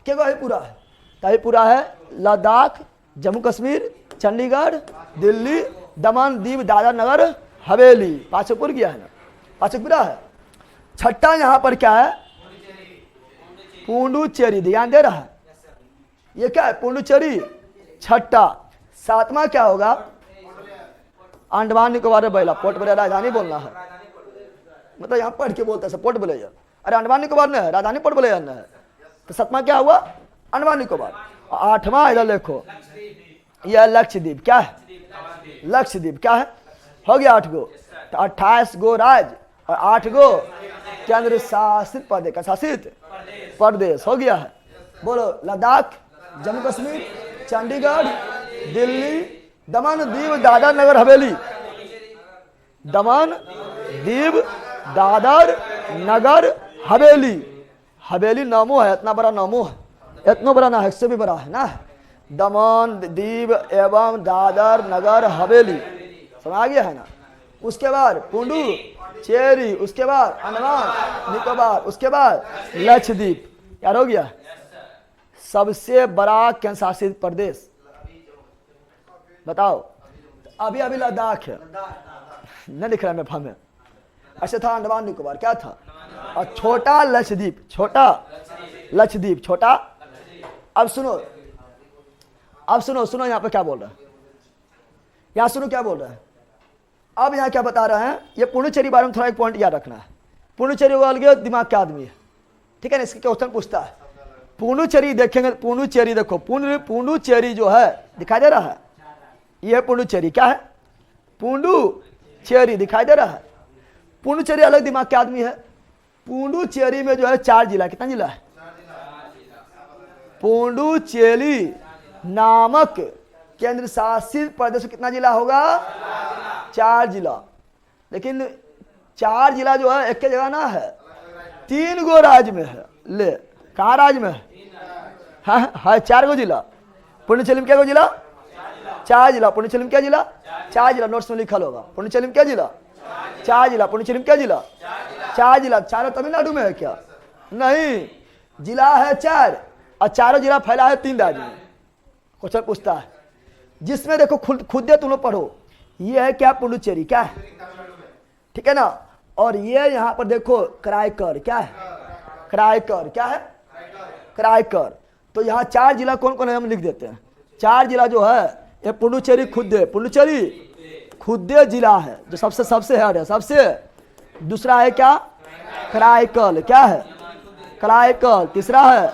क्या है पूरा है, तो पूरा है लद्दाख, जम्मू कश्मीर, चंडीगढ़, दिल्ली, दमन दीव, दादर नगर हवेली। 5 पूरा गया है ना, 5 पूरा है। छठा यहाँ पर क्या है, पुडुचेरी, ध्यान दे रहा है, ये क्या है पुडुचेरी, छठा। 7वां क्या होगा, अंडमान निकोबार में बैला, पोर्ट ब्लेयर राजधानी बोलना है, मतलब यहाँ पढ़ के बोलते हैं पोर्ट ब्लेयर। अरे अंडमान निकोबार में है, राजधानी पोर्ट ब्लेयर में है, तो 7वां क्या हुआ? अंडमान निकोबार। 8वां इधर देखो, यह लक्षद्वीप, क्या है? लक्षद्वीप, क्या है? हो गया 8 गो। तो 28 गो राज्य और 8 गो केंद्र शासित प्रदेश का शासित प्रदेश हो गया है। बोलो, लद्दाख, जम्मू कश्मीर, चंडीगढ़, दिल्ली, दमन दीव दादर नगर हवेली, दमन दीव दादर नगर हवेली। हवेली नामो है, इतना बड़ा नामो है, इतना बड़ा ना है, इससे भी बड़ा है ना। दमन दीव एवं दादर नगर हवेली, समझ आ गया है ना। उसके बाद पुडुचेरी, उसके बाद अंडमान निकोबार, उसके बाद लक्षद्वीप, यार हो गया। सबसे बड़ा केंद्र शासित प्रदेश बताओ? अभी अभी लद्दाख है, नहीं लिख रहा मैं फॉर्म में। अच्छा था अंडमान निकोबार, क्या था? और छोटा लक्षद्वीप, छोटा लक्षद्वीप, छोटा। अब सुनो, अब सुनो, सुनो यहाँ पे क्या बोल रहा है, यहाँ सुनो क्या बोल रहा है। अब यहाँ क्या बता रहे हैं, ये पुडुचेरी बारे में थोड़ा एक पॉइंट याद रखना है। पुडुचेरी वाल गया दिमाग का आदमी है, ठीक है ना, इसके क्वेश्चन पूछता है। पुडुचेरी देखेंगे, पुडुचेरी देखो, पुडुचेरी जो है दिखाई दे रहा है, ये पुडुचेरी, क्या है? पुडुचेरी दिखाई दे रहा है। पुडुचेरी अलग दिमाग के आदमी है। पुडुचेरी में जो है 4 जिला, कितना जिला है? पुडुचेरी नामक केंद्र शासित प्रदेश कितना जिला होगा? 4 जिला। लेकिन 4 जिला जो है एक के जगह ना है, 3 गो राज्य में है। ले, कहाँ राज्य में है? हाँ 4 गो जिला। पुडुचेरी में क्या गो जिला? 4 जिला। पुडुचेरी में क्या जिला? 4 जिला। नोट्स में लिखल होगा। पुडुचेरी में क्या जिला? 4 जिला। पुडुचेरी में क्या जिला? 4 जिला। 4 तमिलनाडु में है क्या? नहीं, जिला है 4 और 4 जिला फैला है 3 राज्य में। क्वेश्चन पूछता है, जिसमें देखो खुद दे तुम लोग पढ़ो, ये है क्या? पुडुचेरी, क्या है? ठीक है ना। और ये यहाँ पर देखो करायकर, क्या है? करायकर, क्या है? करायकर। तो यहाँ 4 जिला कौन कौन है हम लिख देते हैं। 4 जिला जो है ये पुडुचेरी खुदे, पुडुचेरी खुदे जिला है जो सबसे हेड है, सबसे। दूसरा है क्या? करायकल, क्या है? करायकल। तीसरा है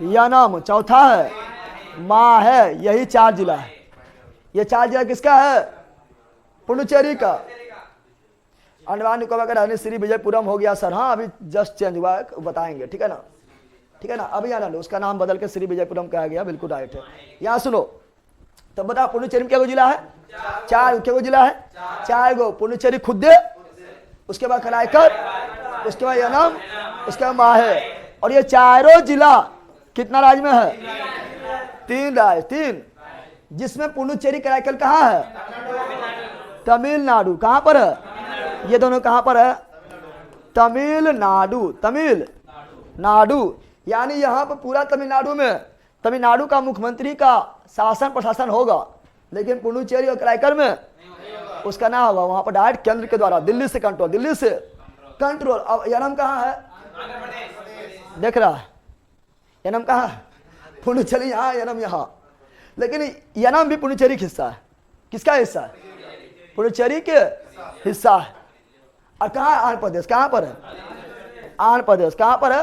यानम, चौथा है माँ है। यही 4 जिला है। ये 4 जिला किसका है? पुडुचेरी का। अंडमान निकोबार का राजधानी श्री विजयपुरम हो गया सर। हाँ अभी जस्ट चेंज हुआ है, बताएंगे, ठीक है ना, ठीक है ना। अभी आना लो, उसका नाम बदल के श्री विजयपुरम कहा गया, बिल्कुल राइट है। यहाँ सुनो, तो बताओ पुडुचेरी में क्या गो जिला है? 4। क्या गो जिला है? 4 गो। पुडुचेरी खुदे, उसके बाद करायकर, उसके बाद यानम, उसके बाद माहे। और ये चारों जिला कितना राज्य में है? 3 राज्य, 3। जिसमें पुडुचेरी करायकल कहाँ है? तमिलनाडु। कहाँ पर है ये दोनों? कहाँ पर है? तमिलनाडु। तमिलनाडु यानी यहाँ पर पूरा तमिलनाडु में तमिलनाडु का मुख्यमंत्री का शासन प्रशासन होगा, लेकिन पुडुचेरी और करायकल में उसका ना होगा। वहां पर डायरेक्ट केंद्र के द्वारा दिल्ली से कंट्रोल, दिल्ली से कंट्रोल। अब यानम कहाँ है? देख रहा है यानम कहाँ है? पुडुचेरी यहाँ, यानम यहाँ। लेकिन यानम भी पुडुचेरी का हिस्सा है। किसका हिस्सा है? पुडुचेरी के हिस्सा है। और कहाँ? आंध्र प्रदेश। कहाँ पर है? आंध्र प्रदेश। कहाँ पर है?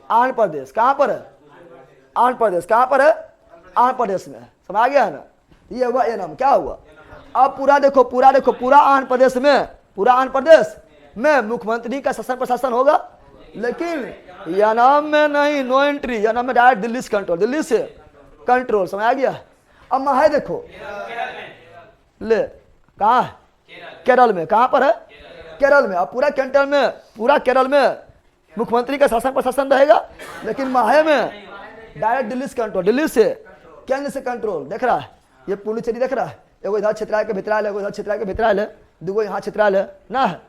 आंध्र प्रदेश। कहाँ पर है? आंध्र प्रदेश। कहाँ पर है? आंध्र प्रदेश में। समझ आ गया है ना। ये हुआ यानम। क्या हुआ? अब पूरा देखो, पूरा देखो, पूरा आंध्र प्रदेश में, पूरा आंध्र प्रदेश में मुख्यमंत्री का शासन प्रशासन होगा, लेकिन यानम में नहीं, नो एंट्री। यानम में डायरेक्ट दिल्ली से कंट्रोल, दिल्ली से कंट्रोल। समझ आ गया। अब माहे देखो, ले कहाँ है? केरल में। कहाँ पर है? केरल में। अब पूरा केरल में, पूरा केरल में मुख्यमंत्री का शासन प्रशासन रहेगा, लेकिन माहे में डायरेक्ट दिल्ली से कंट्रोल, दिल्ली से केंद्र से कंट्रोल। देख रहा है ये पुडुचेरी, देख रहा है, एगो इधर क्षेत्रालय के भितराल है, एगो इधर क्षेत्रालय के भितराल है, 2 यहाँ क्षेत्रालय है ना है।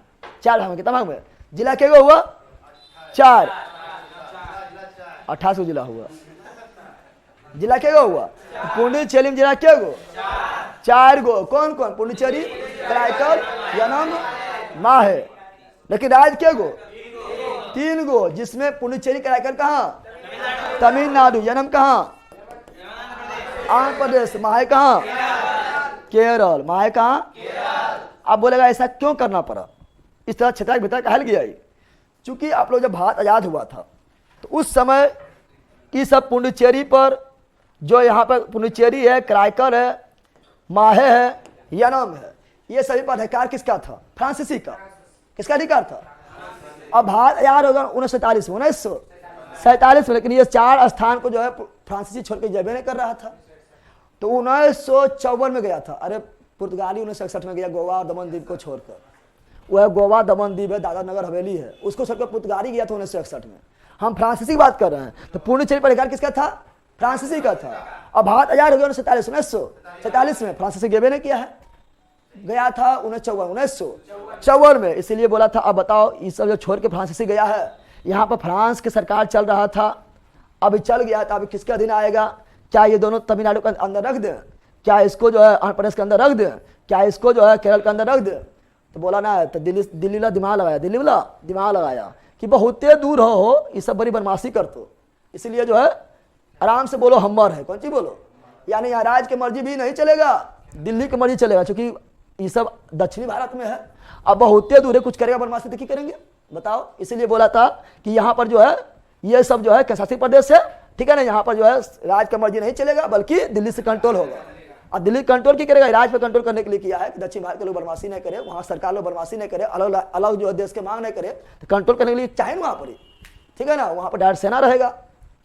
4 भाग में, कितना भाग में? जिला के गो हुआ? 4। 28 जिला हुआ। जिला के गो हुआ? पुडुचेरी में जिला क्या गो? 4 गो। कौन कौन? पुडुचेरी, करायकल, यानम, माहे। लेकिन राज्य क्या गो? 3 गो, जिसमें पुडुचेरी करायकल कहाँ? तमिलनाडु। यानम कहाँ? आंध्र प्रदेश। माहे कहाँ? केरल। माहे कहाँ? आप बोलेगा ऐसा क्यों करना पड़ा, इस तरह क्षेत्र के भीतर कहल गया ही। चूंकि आप लोग जब भारत आज़ाद हुआ था तो उस समय की सब पुडुचेरी पर, जो यहाँ पर पुडुचेरी है, कराईकल है, माहे है, यनम है, ये सभी पर अधिकार किसका था? फ्रांसीसी का। किसका अधिकार था? अब भारत आजाद होगा 1947 में, लेकिन ये 4 स्थान को जो है फ्रांसीसी छोड़ के जबे नहीं कर रहा था। तो 1954 में गया था। अरे पुर्तगाली 1961 में गया, गोवा और दमन द्वीप को छोड़कर। वह गोवा दमन द्वीप है, दादरा नगर हवेली है, उसको छोड़कर पुर्तगाली गया था 1961 में। हम फ्रांसीसी की बात कर रहे हैं। तो पुडुचेरी पर अधिकार किसका था? फ्रांसीसी का था। अब भारत आजाद हो गया 1947 में, फ्रांसीसी गेबे ने किया है, गया था 1954 में। इसीलिए बोला था अब बताओ ये सब जो छोड़ के फ्रांसीसी गया है, यहाँ पर फ्रांस की सरकार चल रहा था, अभी चल गया था, अभी किसके अधीन आएगा? क्या ये दोनों तमिलनाडु के अंदर रख दें? क्या इसको जो है आंध्र प्रदेश के अंदर रख दें? क्या इसको जो है केरल के अंदर रख दें? तो बोला ना, तो दिल्ली वाला दिमाग लगाया कि बहुत दूर हो, ये सब बड़ी बदमाशी कर तो, इसलिए जो है आराम से बोलो हमर है। कौन सी बोलो? यानी यहाँ राज्य की मर्जी भी नहीं चलेगा, दिल्ली की मर्जी चलेगा, क्योंकि ये सब दक्षिणी भारत में है। अब बहुत दूर है, कुछ करेगा बदमाशी तो क्या करेंगे बताओ? इसीलिए बोला था कि यहाँ पर जो है ये सब जो है केंद्रशासित प्रदेश है, ठीक है ना, यहाँ पर जो है राज्य का मर्जी नहीं चलेगा, बल्कि दिल्ली से कंट्रोल होगा। और दिल्ली कंट्रोल क्या करेगा? राज्य पे कंट्रोल करने के लिए किया है कि दक्षिण भारत के लोग बदमाशी नहीं करे, वहाँ सरकार लोग बदमाशी नहीं करे, अलग अलग जो है देश के मांग नहीं करे, तो कंट्रोल करने के लिए चाहे वहाँ पर ही, ठीक है ना, वहाँ पर डायरेक्ट सेना रहेगा,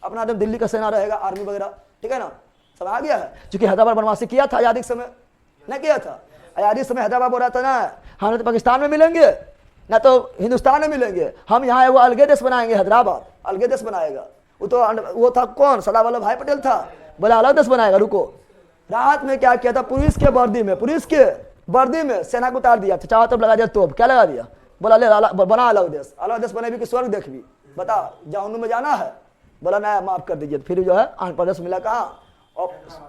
अपना एकदम दिल्ली का सेना रहेगा, आर्मी वगैरह, ठीक है ना, सब आ गया है। क्योंकि हैदराबाद बदमाशी किया था आजादी के समय, नहीं किया था? आजादी समय हैदराबाद बोल रहा था ना, हम तो पाकिस्तान में मिलेंगे ना तो हिंदुस्तान में मिलेंगे, हम यहाँ वो अलगे देश बनाएंगे, हैदराबाद अलगे देश बनाएगा। वो था कौन? सरदार वल्लभ भाई पटेल था, बोला अलग देश बनाएगा। रुको, रात में क्या किया था? पुलिस के वर्दी में सेना को उतार दिया, चारों तरफ लगा दिया तोप। क्या लगा दिया? बोला ले बना अलग देश बने भी कि स्वर्ग देखी, बता जहन्नुम में जाना है? बोला ना माफ कर दीजिए। फिर जो है आंध्र प्रदेश मिला कहाँ? और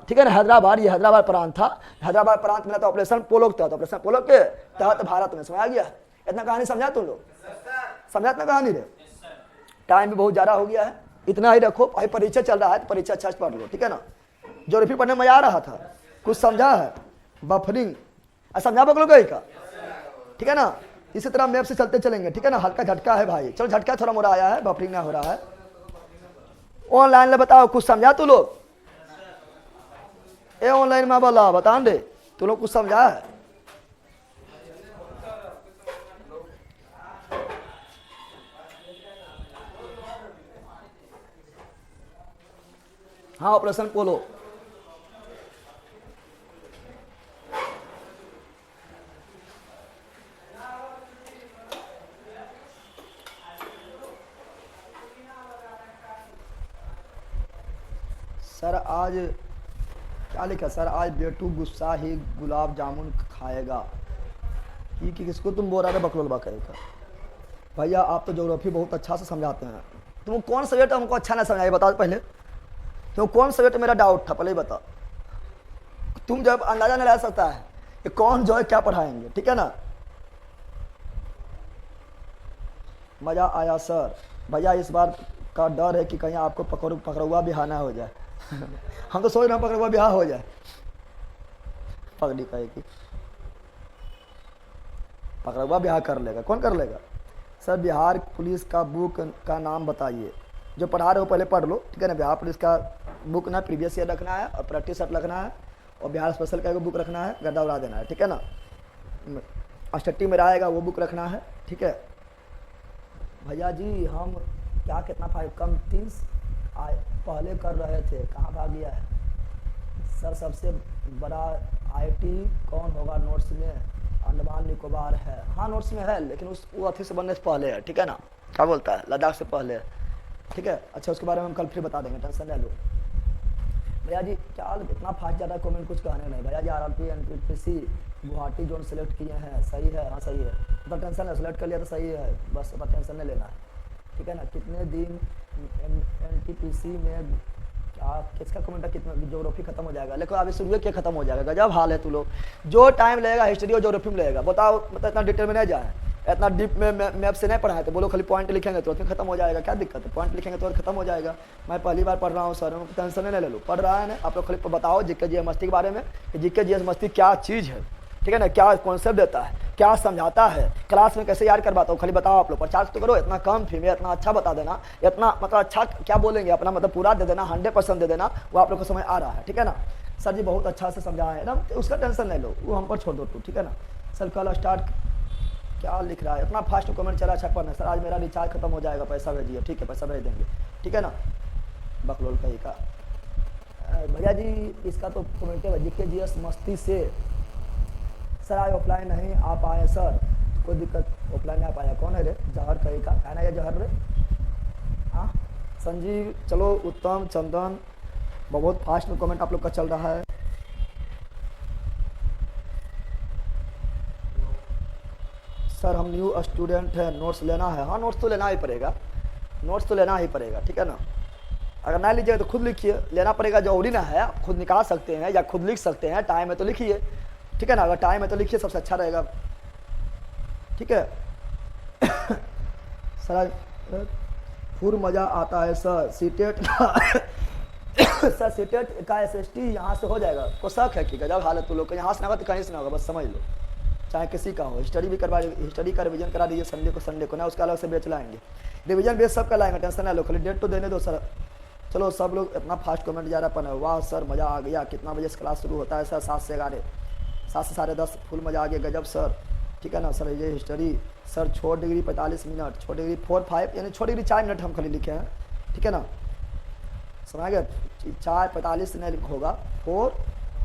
ठीक है ना, हैदराबाद, ये हैदराबाद प्रांत था, हैदराबाद प्रांत मिला था ऑपरेशन पोलो था, तो ऑपरेशन पोलो के तहत भारत में समझ गया। इतना कहानी समझा तुम लोग? समझा इतना कहानी रे? टाइम भी बहुत ज्यादा हो गया है, इतना ही रखो। भाई परीक्षा चल रहा है तो परीक्षा अच्छा से पढ़ लो, ठीक है ना। ज्योग्राफी पढ़ने में मजा आ रहा था, कुछ समझा है? बफरिंग समझा पकड़ो गई का, ठीक है ना। इसी तरह मैप से चलते चलेंगे, ठीक है ना। हल्का झटका है भाई, चलो झटका थोड़ा मोड़ा आया है, बफरिंग ना हो रहा है। ऑनलाइन ले बताओ कुछ समझा तू लोग? ए ऑनलाइन में बोला बता दे, तू लोग कुछ समझा है? हाँ, ऑपरेशन पोलो। सर आज क्या लिखा? सर आज बेटू गुस्सा ही गुलाब जामुन खाएगा कि किसको तुम बोल रहा था? बकलोलबा कहेगा। भैया आप तो ज्योग्राफी बहुत अच्छा से समझाते हैं, तुम कौन सब्जेक्ट हमको अच्छा ना समझाइए, बताओ पहले तुम कौन सब्जेक्ट? मेरा डाउट था, पहले ही बता। तुम जब अंदाजा नहीं लगा सकता है कि कौन जो है क्या पढ़ाएंगे, ठीक है ना। मजा आया सर। भैया इस बार का डर है कि कहीं आपको पकड़ुआ बिहार ना हो जाए। हम तो सोच रहे हैं पकड़ुआ बिहार हो जाए। पगड़ी कहेगी पकड़ुआ बिहार कर लेगा, कौन कर लेगा? सर बिहार पुलिस का बुक का नाम बताइए, जो पढ़ा रहे हो पहले पढ़ लो, ठीक है ना। बिहार पुलिस का बुक ना प्रीवियस ईयर रखना है और प्रैक्टिस सेट रखना है, और बिहार स्पेशल का बुक रखना है, गर्दा उड़ा देना है, ठीक है ना। अस्टट्टी में आएगा वो बुक रखना है, ठीक है। भैया जी हम क्या कितना कम 30 पहले कर रहे थे, कहाँ भाग गया है? सर सबसे बड़ा आईटी कौन होगा नोट्स में? अंडमान निकोबार है। हाँ नोट्स में है, लेकिन वो अथी से बनने से पहले है, ठीक है ना। क्या बोलता है? लद्दाख से पहले है, ठीक है। अच्छा उसके बारे में हम कल फिर बता देंगे, टेंशन ले लो। भैया जी क्या इतना फास्ट ज़्यादा कमेंट कुछ कहने नहीं। भैया जी RRP NTPC Guwahati zone select किए हैं, सही है? हाँ सही है, मतलब टेंशन है, सेलेक्ट कर लिया तो सही है, बस अब टेंशन नहीं लेना है, ठीक है ना। कितने दिन NTPC में क्या किसका कमेंट है? कितना ज्योग्राफी खत्म हो जाएगा? लेकिन अभी शुरू क्या खत्म हो जाएगा? गजब हाल है तू लोग, जो टाइम लगेगा हिस्ट्री और ज्योग्राफी में लगेगा। बताओ मतलब इतना डिटेल में नहीं जाए, इतना डीप में मैप से नहीं पढ़ा है, तो बोलो खाली पॉइंट लिखेंगे तो खत्म हो जाएगा, क्या दिक्कत है? पॉइंट लिखेंगे तो खत्म हो जाएगा। मैं पहली बार पढ़ रहा हूँ सर, टेंशन नहीं ले लो, पढ़ रहा है ना। आप लोग खाली बताओ जीके जीएस मस्ती के बारे में, कि जीके जीएस मस्ती क्या चीज़ है, ठीक है ना, क्या कॉन्सेप्ट देता है, क्या समझाता है, क्लास में कैसे याद करवाता हूँ, खाली बताओ आप लोग। प्रचार तो करो, इतना कम फी में इतना अच्छा बता देना, इतना मतलब अच्छा क्या बोलेंगे, अपना मतलब पूरा दे देना, 100% दे देना, वो आप लोग को समझ आ रहा है, ठीक है ना। सर जी बहुत अच्छा से समझाया है ना, उसका टेंशन नहीं लो, वो हम पर छोड़ दो तू, ठीक है ना। सर कल स्टार्ट क्या लिख रहा है, इतना फास्ट कमेंट चला, अच्छा पढ़ना। सर आज मेरा रिचार्ज खत्म हो जाएगा, पैसा भेजिए, ठीक है पैसा भेज देंगे, ठीक है ना। बकलोल कहीं का भैया जी, इसका तो कमेंट है जी के जी एस मस्ती से। सर आज ऑफलाइन नहीं आ पाए सर, कोई दिक्कत, ऑफलाइन नहीं आ पाया। कौन है रे, जहर कहीं का कहना है, जहर रे। हाँ संजीव, चलो उत्तम, चंदन, बहुत फास्ट में कमेंट आप लोग का चल रहा है। सर हम न्यू स्टूडेंट हैं, नोट्स लेना है। हाँ नोट्स तो लेना ही पड़ेगा, नोट्स तो लेना ही पड़ेगा, ठीक है ना। अगर ना लीजिएगा तो खुद लिखिए, लेना पड़ेगा, जरूरी ना है, आप खुद निकाल सकते हैं या खुद लिख सकते हैं, टाइम है तो लिखिए, ठीक है ना। अगर टाइम है तो लिखिए, सबसे अच्छा रहेगा, ठीक है। सर फुल मज़ा आता है सर, सीटेट सर सीटेट का एसएसटी यहाँ से हो जाएगा, को शक है कि गजब हालत तो लोग का, यहाँ से ना होगा तो कहीं से ना होगा, बस समझ लो। चाहे किसी का हो, हिस्ट्री भी करवा, हिस्ट्री का रिवीजन करा दीजिए संडे को ना, उसका अलग से बेच लाएंगे, रिवीजन बेच सबका लाएंगे, टेंशन ना लो, खाली डेट तो देने दो सर। चलो सब लोग इतना फास्ट कमेंट जा रहा है, वाह सर मज़ा आ गया। कितना बजे से क्लास शुरू होता है सर? 7 से 11, 7 से 10:30, फुल मज़ा आ गया, गजब सर, ठीक है ना। सर ये history sir 6 degree 45 minute, 6 degree 4-5 यानी 6 डिग्री 4 मिनट हम खाली लिखे हैं, ठीक है ना, समझ गए। 4:45 नहीं होगा,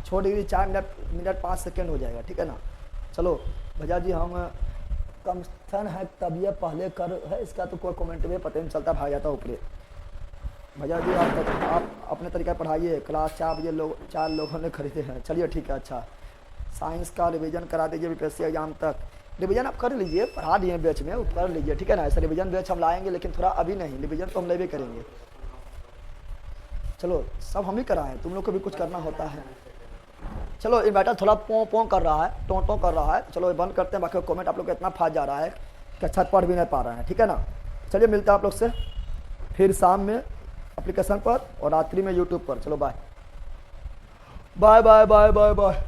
6 डिग्री 4 मिनट 5 सेकेंड हो जाएगा, ठीक है ना। चलो भैया जी हम कमस्थन है तब ये पहले कर है, इसका तो कोई कमेंट में पता नहीं चलता, भाग जाता ऊपर। भैया जी आप अपने तरीका पढ़ाइए, क्लास 4 बजे 4 लोगों ने खरीदे हैं। चलिए ठीक है, अच्छा साइंस का रिवीजन करा दीजिए बीपीएससी एग्जाम तक। रिवीजन आप कर लीजिए, पढ़ा दिए बैच में, कर लीजिए, ठीक है ना। ऐसा रिवीजन बैच हम लाएंगे, लेकिन थोड़ा अभी नहीं, रिवीजन तो हम ले भी करेंगे। चलो सब हम ही कराएं, तुम लोग को भी कुछ करना होता है। चलो ये बैटा थोड़ा पों कर रहा है, टों कर रहा है, चलो ये बंद करते हैं। बाकी कमेंट आप लोग को इतना फास्ट जा रहा है कि अच्छा पढ़ भी नहीं पा रहे हैं, ठीक है ना। चलिए मिलते हैं आप लोग से फिर शाम में एप्लीकेशन पर और रात्रि में यूट्यूब पर। चलो bye bye bye bye bye bye.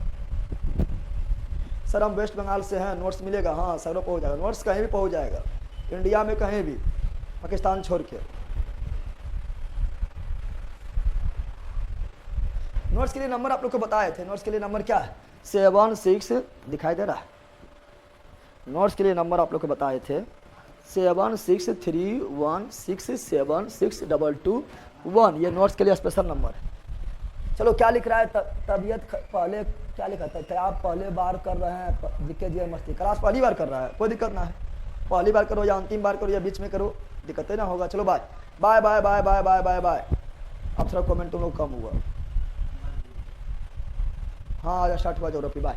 Sir हम वेस्ट बंगाल से हैं, नोट्स मिलेगा? हाँ सर पहुँच जाएगा, नोट्स कहीं भी पहुँच जाएगा, इंडिया में कहीं भी, पाकिस्तान छोड़ के। नोट्स के लिए नंबर आप लोग को बताए थे, नोट्स के लिए नंबर क्या है? 76 दिखाई दे रहा है, नोट्स के लिए नंबर आप लोग को बताए थे 7631676221, ये नोट्स के लिए स्पेशल नंबर है। चलो क्या लिख रहा है, तबीयत पहले क्या लिखा था, क्या आप पहले बार कर रहे हैं जीके जी मस्ती? क्लास पहली बार कर रहा है, कोई दिक्कत ना है, पहली बार करो या अंतिम बार करो या बीच में करो, दिक्कत ना होगा। चलो bye bye bye bye bye bye bye bye. अब थोड़ा कमेंट तुम लोग कम हुआ, हाँ स्टार्ट हुआ जो बाय।